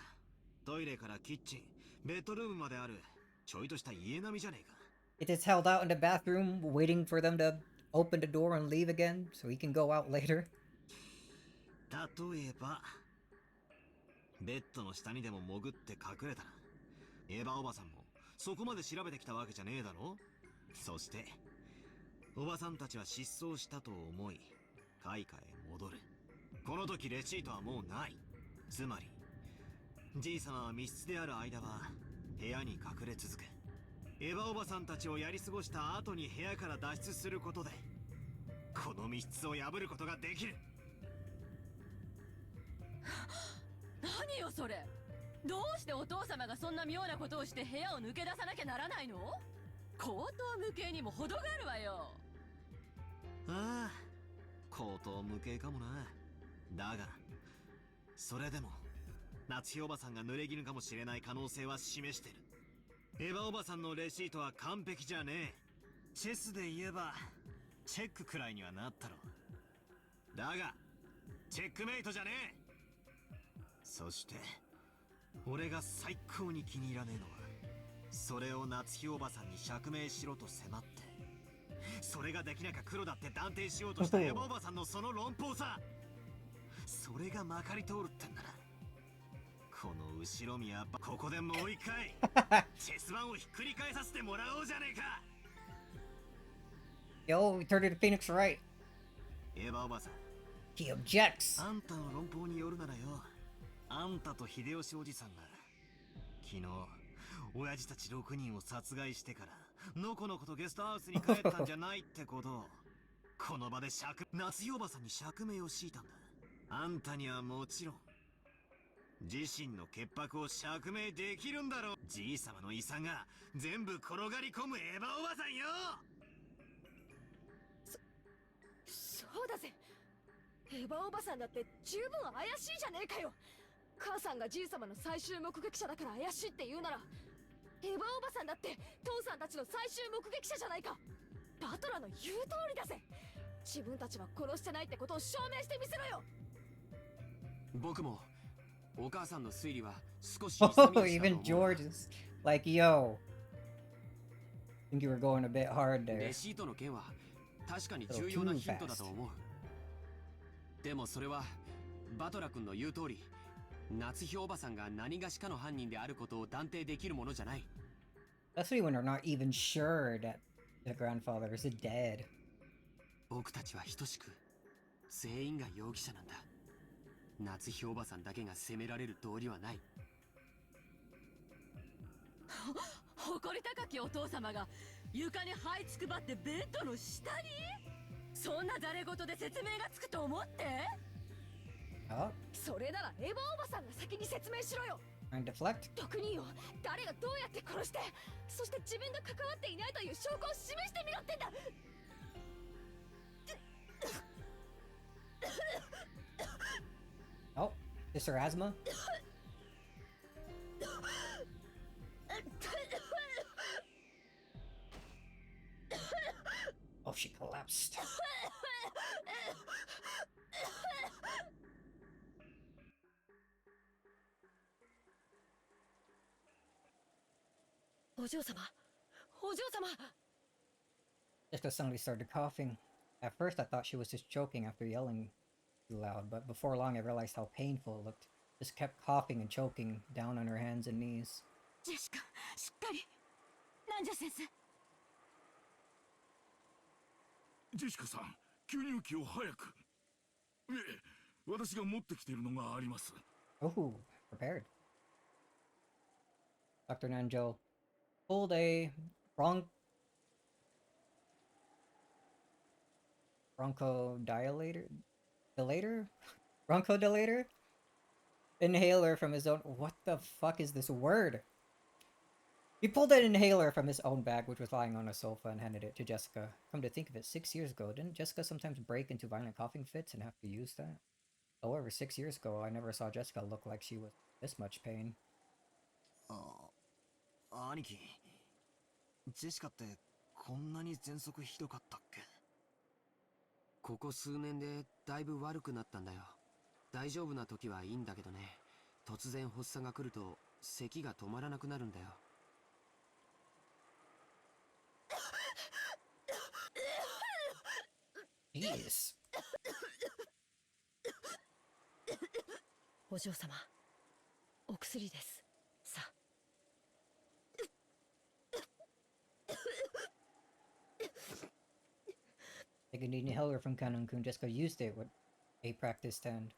トイレからキッチン、ベッドルームまであるちょいとした家並みじゃねえか。 It is held out in the bathroom, waiting for them to open the door and leave again, so he can go out later. 例えばベッドの下にでも潜って隠れたら、エヴァおばさんもそこまで調べてきたわけじゃねえだろ。そしておばさんたちは失踪したと思い開花へ戻る。この時レシートはもうない。つまりじい様は密室である間は部屋に隠れ続け、エヴァおばさんたちをやり過ごした後に部屋から脱出することでこの密室を破ることができる。何よそれ。どうしてお父様がそんな妙なことをして部屋を抜け出さなきゃならないの？口頭無形にも程があるわよ。ああ、口頭無形かもな。だがそれでも夏日おばさんが濡れ衣かもしれない可能性は示してる。エヴァおばさんのレシートは完璧じゃねえ。チェスで言えばチェックくらいにはなったろ。だがチェックメイトじゃねえ。そして俺が最高に気に入らねえのは、それを夏日おばさんに釈明しろと迫って、それができなきゃ黒だって断定しようとしたエヴァおばさんのその論法さ。それがまかり通るってんなら、この後ろ宮ここでもう一回チェス盤をひっくり返させてもらおうじゃねえか。 Yo, we turned it to Phoenix right. エヴァおばさん He objects. あんたの論法によるならよ、あんたと秀吉おじさんが昨日親父たち6人を殺害してからのこのことゲストハウスに帰ったんじゃないってことをこの場で夏日おばさんに釈明を強いたんだ。あんたにはもちろん自身の潔白を釈明できるんだろう。じいさまの遺産が全部転がり込むエヴァおばさんよ。そうだぜ。エヴァおばさんだって十分怪しいじゃねえかよ。母さんがじいさまの最終目撃者だから怪しいって言うなら、エヴァおばさんだって父さんたちの最終目撃者じゃないか。バトラの言う通りだぜ。自分たちは殺してないってことを証明してみせろよ。僕もお母さんの推理は少し Oh, 勇み足だと even 思う。 George is like, yo. I think you were going a bit hard there. レシートの件は確かに重要なヒントだと思う。でもそれはバトラ君の言う通り、夏日おばさんが何がしかの犯人であることを断定できるものじゃない。Especially when they're not even sure that the grandfather is dead. 僕たちは等しく全員が容疑者なんだ。夏日おばさんだけが責められる道理はない。誇り高きお父様が床に這いつくばってベッドの下に、そんなざれ言で説明がつくと思って。Oh, それならエヴァおばさんが先に説明しろよ。 trying to deflect. 特によ、誰がどうやって殺して、そして自分が関わっていないという証拠を示してみろってんだ。Oh, is her asthma? Oh, she collapsed. お嬢様、お嬢様。 Jessica suddenly started coughing. At first, I thought she was just choking after yelling too loud, but before long, I realized how painful it looked. Just kept coughing and choking down on her hands and knees. ジェシカ、しっかり。なんじゃ先生。ジェシカさん、吸入器を早く。ええ、私が持ってきているのがあります。 Oh, prepared. Dr. Nanjo pulled a bronchodilator inhaler from his own. What the fuck is this word? He pulled an inhaler from his own bag, which was lying on a sofa, and handed it to Jessica. Come to think of it, 6 years ago, didn't Jessica sometimes break into violent coughing fits and have to use that? However, 6 years ago, I never saw Jessica look like she was this much pain. 兄貴、ジェシカってこんなに喘息ひどかったっけ？ここ数年でだいぶ悪くなったんだよ。大丈夫な時はいいんだけどね、突然発作が来ると咳が止まらなくなるんだよ。Jeez. お嬢様、お薬です。さあ。 Taking the inhaler from Kanun-kun, Jessica used it with a practiced hand.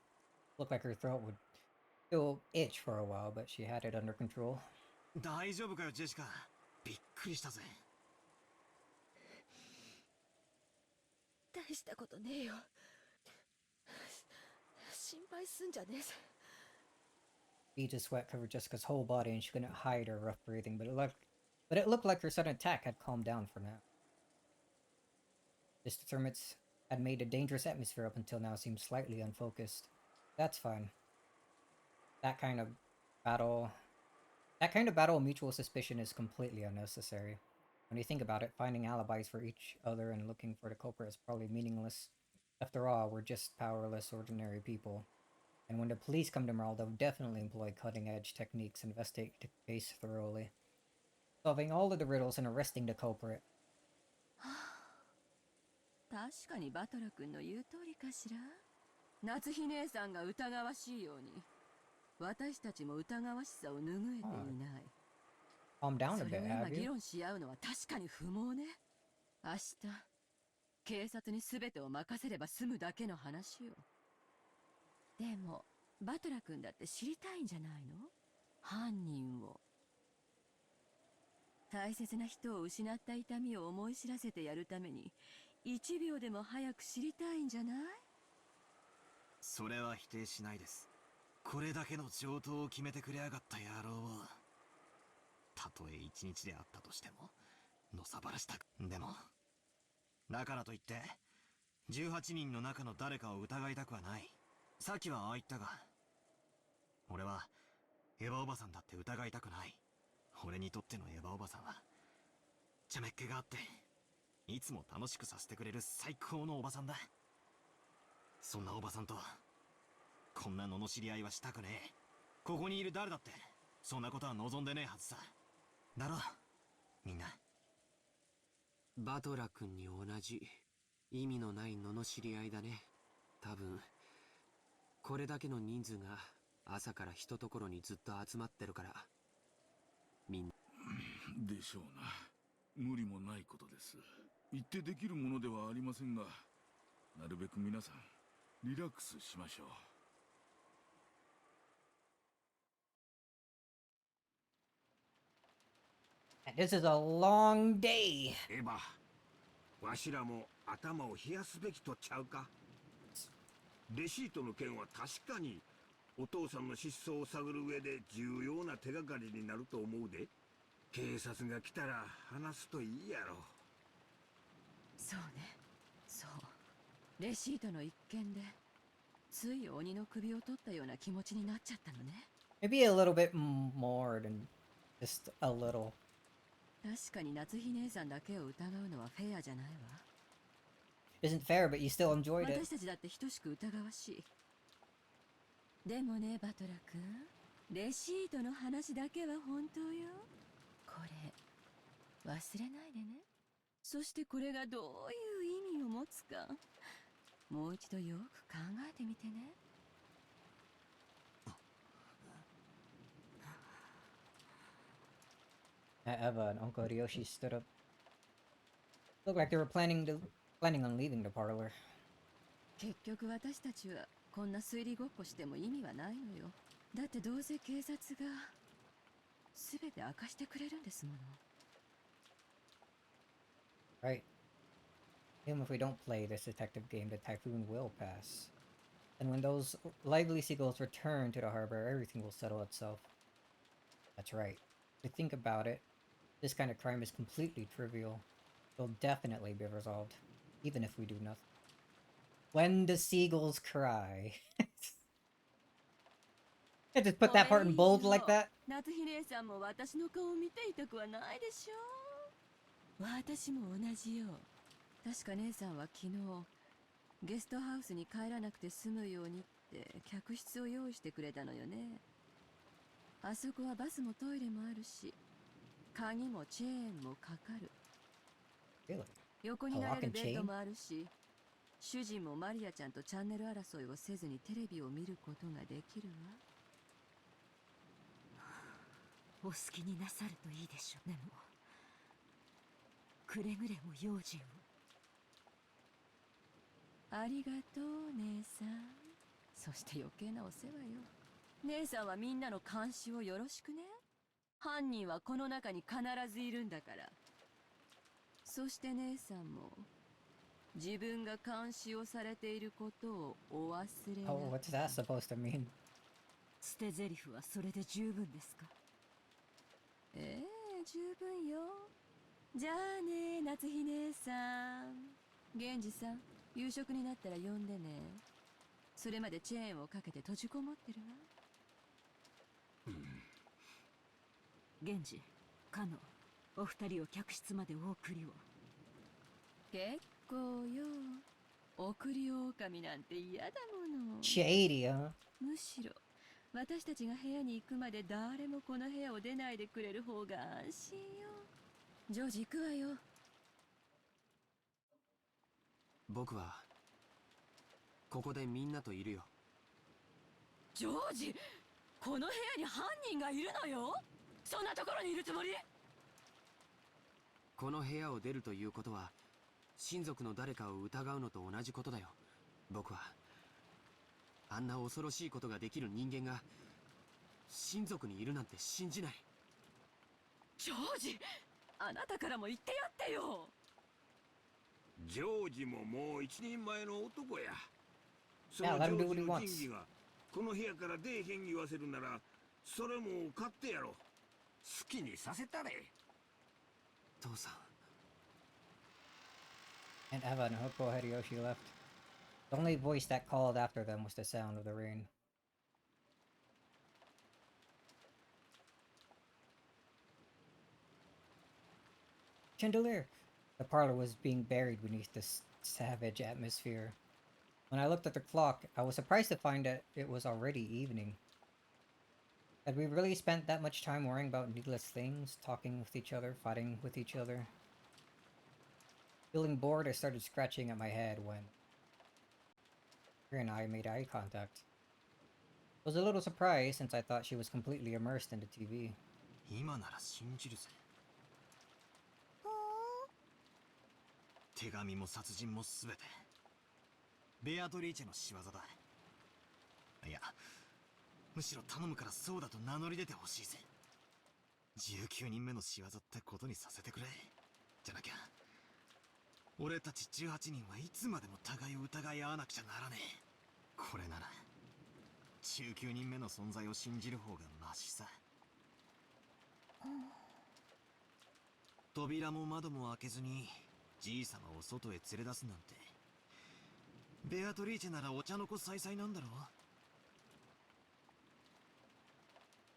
Looked like her throat would still itch for a while, but she had it under control. 大丈夫かよジェシカ。びっくりしたぜ。大したことねえよ。心配すんじゃねえぜ。 Beads of sweat covered Jessica's whole body, and she couldn't hide her rough breathing, but it looked like her sudden attack had calmed down for now. This disturbance had made a dangerous atmosphere up until now seem slightly unfocused. That's fine. That kind of battle mutual suspicion is completely unnecessary. When you think about it, finding alibis for each other and looking for the culprit is probably meaningless. After all, we're just powerless, ordinary people. And when the police come to Merle, they'll definitely employ cutting-edge techniques and investigate the case thoroughly, solving all of the riddles and arresting the culprit. 確かにバトラ君の言う通りかしら。夏日姉さんが疑わしいように、私たちも疑わしさを拭えていない。Calm down a それ bit, を今 have 議 you? 論し合うのは確かに不毛ね。明日、警察に全てを任せれば済むだけの話よ。でも、バトラ君だって知りたいんじゃないの？犯人を。大切な人を失った痛みを思い知らせてやるために1秒でも早く知りたいんじゃない？それは否定しないです。これだけの上等を決めてくれやがった野郎を、たとえ一日であったとしてものさばらしたく。でもだからといって18人の中の誰かを疑いたくはない。さっきはああ言ったが、俺はエヴァおばさんだって疑いたくない。俺にとってのエヴァおばさんはちゃめっ気があっていつも楽しくさせてくれる最高のおばさんだ。そんなおばさんとこんな罵り合いはしたくねえ。ここにいる誰だってそんなことは望んでねえはずさ。だろみんな。バトラ君に同じ意味のない罵り合いだね。多分これだけの人数が朝からひとところにずっと集まってるからみんな。でしょうな。無理もないことです。言ってできるものではありませんが、なるべく皆さんリラックスしましょう。This is a long day. エヴァ、わしらも頭を冷やすべきとちゃうか。レシートの件は確かにお父さんの失踪を探る上で重要な手がかりになると思うで。警察が来たら話すといいやろ。そうね、そうレシートの一件でつい鬼の首を取ったような気持ちになっちゃったのね。 Maybe a little bit more than just a little. 確かに夏日姉さんだけを疑うのはフェアじゃないわ。 Isn't fair, but you still enjoyed it. 私たちだって等しく疑わしい。でもねバトラ君、レシートの話だけは本当よ。これ忘れないでね。そしてこれがどういう意味を持つかもう一度よく考えてみてね。Eva and Uncle Ryoshi stood up. Looked like they were planning on leaving the parlor. 結局私たちはこんな推理ごっこしても意味はないのよ。だってどうせ警察が全て明かしてくれるんですもの。 Right. Even if we don't play this detective game, the typhoon will pass. And when those lively seagulls return to the harbor, everything will settle itself. That's right. If you think about it, this kind of crime is completely trivial. It'll definitely be resolved, even if we do nothing. When the seagulls cry. I just put that part in bold like that. 夏日姉さんも私の顔を見ていたくはないでしょ。私も同じよ。確か姉さんは昨日ゲストハウスに帰らなくて済むようにって客室を用意してくれたのよね。あそこはバスもトイレもあるし、鍵もチェーンもかかる。 Really? 横になれるベッドもあるし、主人もマリアちゃんとチャンネル争いをせずにテレビを見ることができるわ。お好きになさるといいでしょう。でもくれぐれも用心を。ありがとう姉さん。そして余計なお世話よ。姉さんはみんなの監視をよろしくね。犯人はこの中に必ずいるんだから。そして姉さんも自分が監視をされていることをお忘れなく。 Oh, what's that supposed to mean? 捨て台詞はそれで十分ですか？ええ、十分よ。じゃあね夏日姉さん。源氏さん、夕食になったら呼んでね。それまでチェーンをかけて閉じこもってるわ。源氏、かの、お二人を客室までお送りを。結構よ。送り狼なんて嫌だもの。 Shady, huh? むしろ私たちが部屋に行くまで誰もこの部屋を出ないでくれる方が安心よ。ジョージ行くわよ。僕はここでみんなといるよ。ジョージ、この部屋に犯人がいるのよ。そんなところにいるつもり？この部屋を出るということは親族の誰かを疑うのと同じことだよ。僕はあんな恐ろしいことができる人間が親族にいるなんて信じない。ジョージ、あなたからも言ってやってよ。ジョージももう一人前の男や。そ Yeah, の let ジ him ョ do ー what ジ he の wants. 仁義がこの部屋から出えへん言わせるなら、それも勝手やろ。好きにさせたれ。父さん。 And Eva and Hoppo Hideyoshi left. The only voice that called after them was the sound of the rain. Chandelier! The parlor was being buried beneath this savage atmosphere. When I looked at the clock, I was surprised to find that it was already evening. Had we really spent that much time worrying about needless things, talking with each other, fighting with each other? Feeling bored, I started scratching at my head when her and I made eye contact. I was a little surprised since I thought she was completely immersed in the TV. 今なら信じるぜ。手紙も殺人もすべてベアトリーチェの仕業だ。いや、むしろ頼むからそうだと名乗り出てほしいぜ。19人目の仕業ってことにさせてくれ。じゃなきゃ俺たち18人はいつまでも互いを疑い合わなくちゃならねえ。これなら19人目の存在を信じる方がマシさ。扉も窓も開けずにじいさまを外へ連れ出すなんて、ベアトリーチェならお茶の子さいさいなんだろう。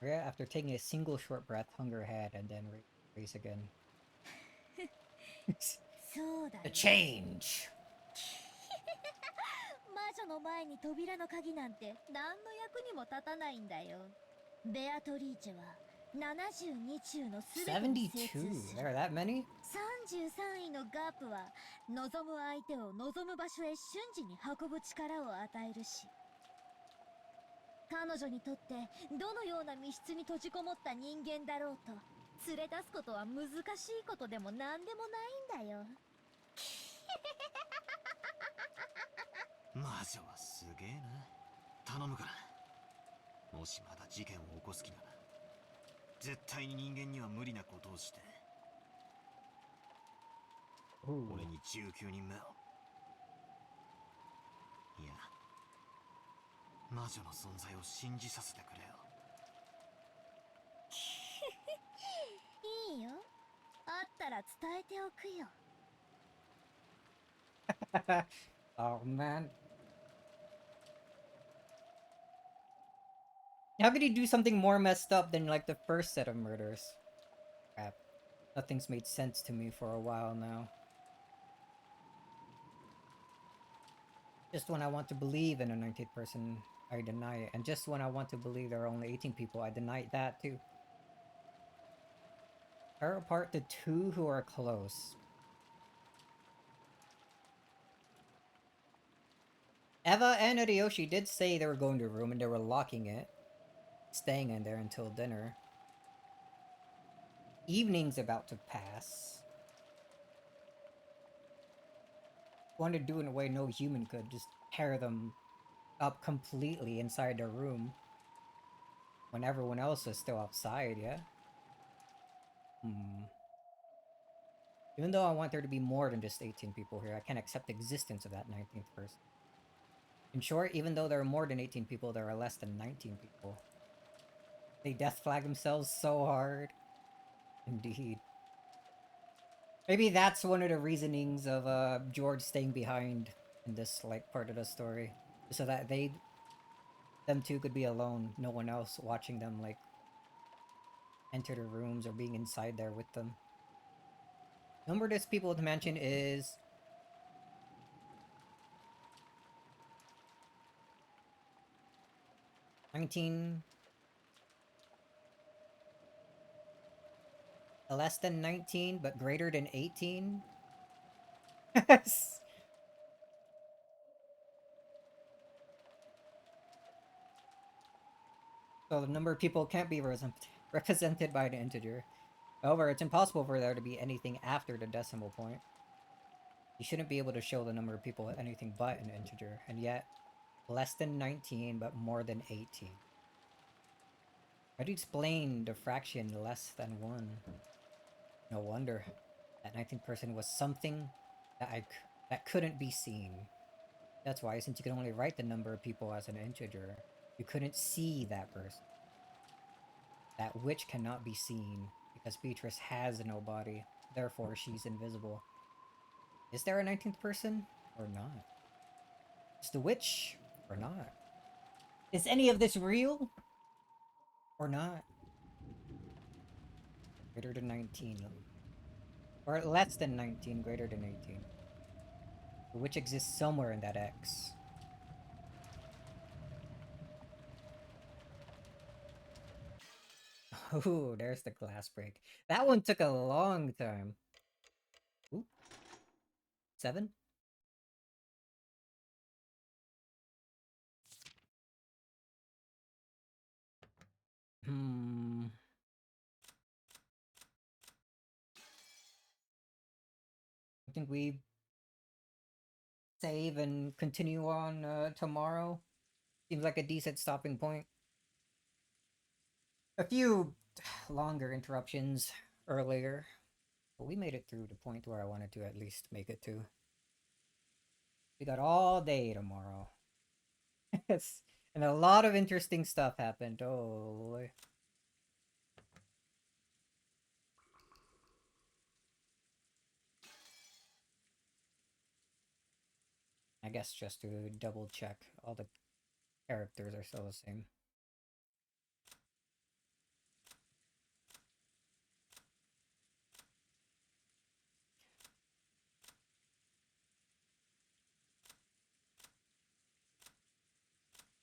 Rhea, after taking a single short breath, hung her head and then raised again. そうだよ。 The change! 魔女の前に扉の鍵なんて何の役にも立たないんだよ。ベアトリーチェは72中のすべてに精通し、 72? There are that many? 33位のガープは望む相手を望む場所へ瞬時に運ぶ力を与えるし、彼女にとってどのような密室に閉じこもった人間だろうと連れ出すことは難しいことでも何でもないんだよ。魔女はすげえな。頼むから、もしまだ事件を起こす気なら絶対に人間には無理なことをして、俺に19人目を。いや、魔女の存在を信じさせてくれよ。いいよ。あったら伝えておくよ。Oh man. How could he do something more messed up than like the first set of murders? Crap. Nothing's made sense to me for a while now. Just when I want to believe in a 19th person, I deny it. And just when I want to believe there are only 18 people, I deny that too. Tear apart the two who are close. Eva and Hideyoshi did say they were going to a room and they were locking it. Staying in there until dinner. Evening's about to pass. Want to do in a way no human could. Just tear them up completely inside their room. When everyone else is still outside, yeah? Even though I want there to be more than just 18 people here, I can't accept the existence of that 19th person. In short, even though there are more than 18 people, there are less than 19 people. They death flag themselves so hard. Indeed. Maybe that's one of the reasonings of George staying behind in this like part of the story. So that them two could be alone, no one else watching them like enter the rooms or being inside there with them. Number of these people at the mansion is 19. Less than 19, but greater than 18? So the number of people can't be represented by an integer. However, it's impossible for there to be anything after the decimal point. You shouldn't be able to show the number of people at anything but an integer, and yet less than 19, but more than 18. How do you explain the fraction less than 1? No wonder. That 19th person was something that couldn't be seen. That's why, since you can only write the number of people as an integer, you couldn't see that person. That witch cannot be seen, because Beatrice has no body. Therefore, she's invisible. Is there a 19th person? Or not? Is the witch? Or not? Is any of this real? Or not? Greater than 19. Or less than 19, greater than 18. The witch exists somewhere in that X. Oh, there's the glass break. That one took a long time. Ooh. 7? I think we save and continue on tomorrow. Seems like a decent stopping point. A few longer interruptions earlier, but we made it through the point where I wanted to at least make it to. We got all day tomorrow. And a lot of interesting stuff happened. Oh boy. I guess just to double check, all the characters are still the same.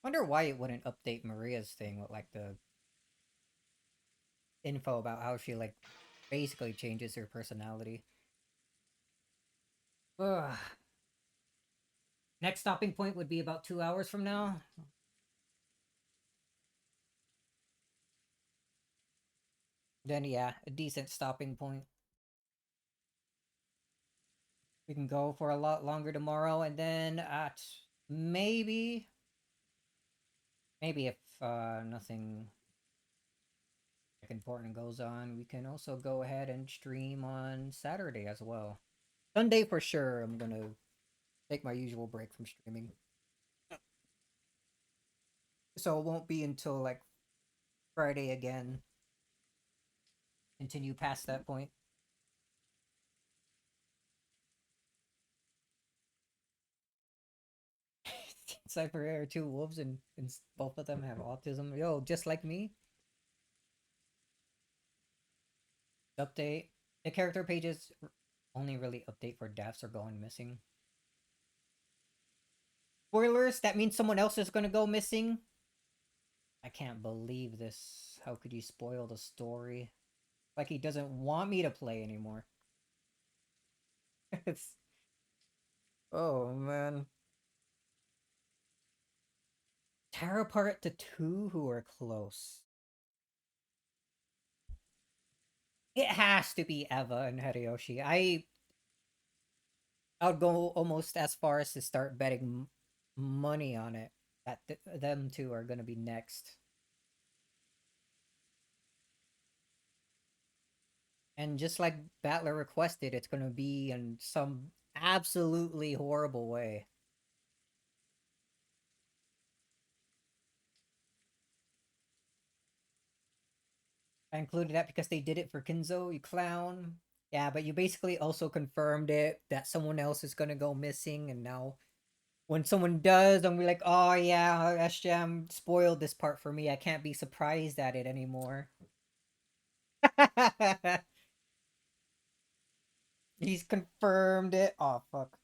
Wonder why it wouldn't update Maria's thing with like the info about how she like basically changes her personality. Ugh. Next stopping point would be about 2 hours from now. Then yeah, a decent stopping point. We can go for a lot longer tomorrow, and then at maybe if nothing important goes on, we can also go ahead and stream on Saturday as well. Sunday for sure, I'm gonna take my usual break from streaming. So it won't be until like Friday again. Continue past that point. Cypher are two wolves and both of them have autism. Yo, just like me. Update. The character pages only really update for deaths or going missing. Spoilers, that means someone else is gonna go missing. I can't believe this. How could you spoil the story? Like he doesn't want me to play anymore. It's... Oh man. Tear apart the two who are close. It has to be Eva and Hideyoshi. I would go almost as far as to start betting money on it that them two are gonna be next. And just like Battler requested, it's gonna be in some absolutely horrible way. I included that because they did it for Kinzo, you clown. Yeah, but you basically also confirmed it that someone else is gonna go missing, and now when someone does, I'm like, oh yeah, SJM spoiled this part for me. I can't be surprised at it anymore. He's confirmed it. Oh fuck.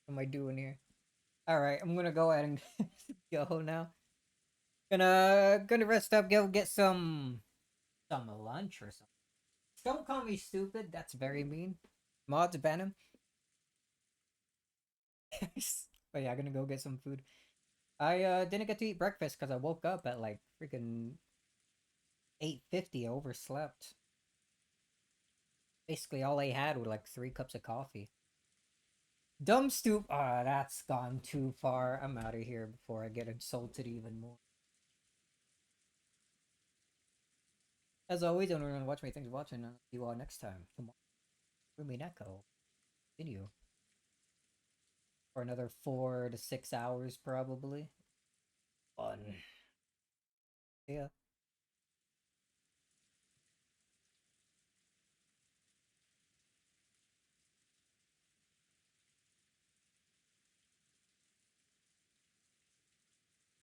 What am I doing here? Alright, I'm gonna go ahead and go now. Gonna rest up, go get some lunch or something. Don't call me stupid, that's very mean. Mods ban him. But yeah, gonna go get some food. I didn't get to eat breakfast because I woke up at like freaking 8:50. I overslept. Basically all I had were like 3 cups of coffee. Dumb stoop. Ah, that's gone too far. I'm out of here before I get insulted even more. As always, don't remember to watch me. Thanks for watching. See you all next time. Tomorrow, Umineko. Continue. For another 4 to 6 hours, probably. Fun. Yeah.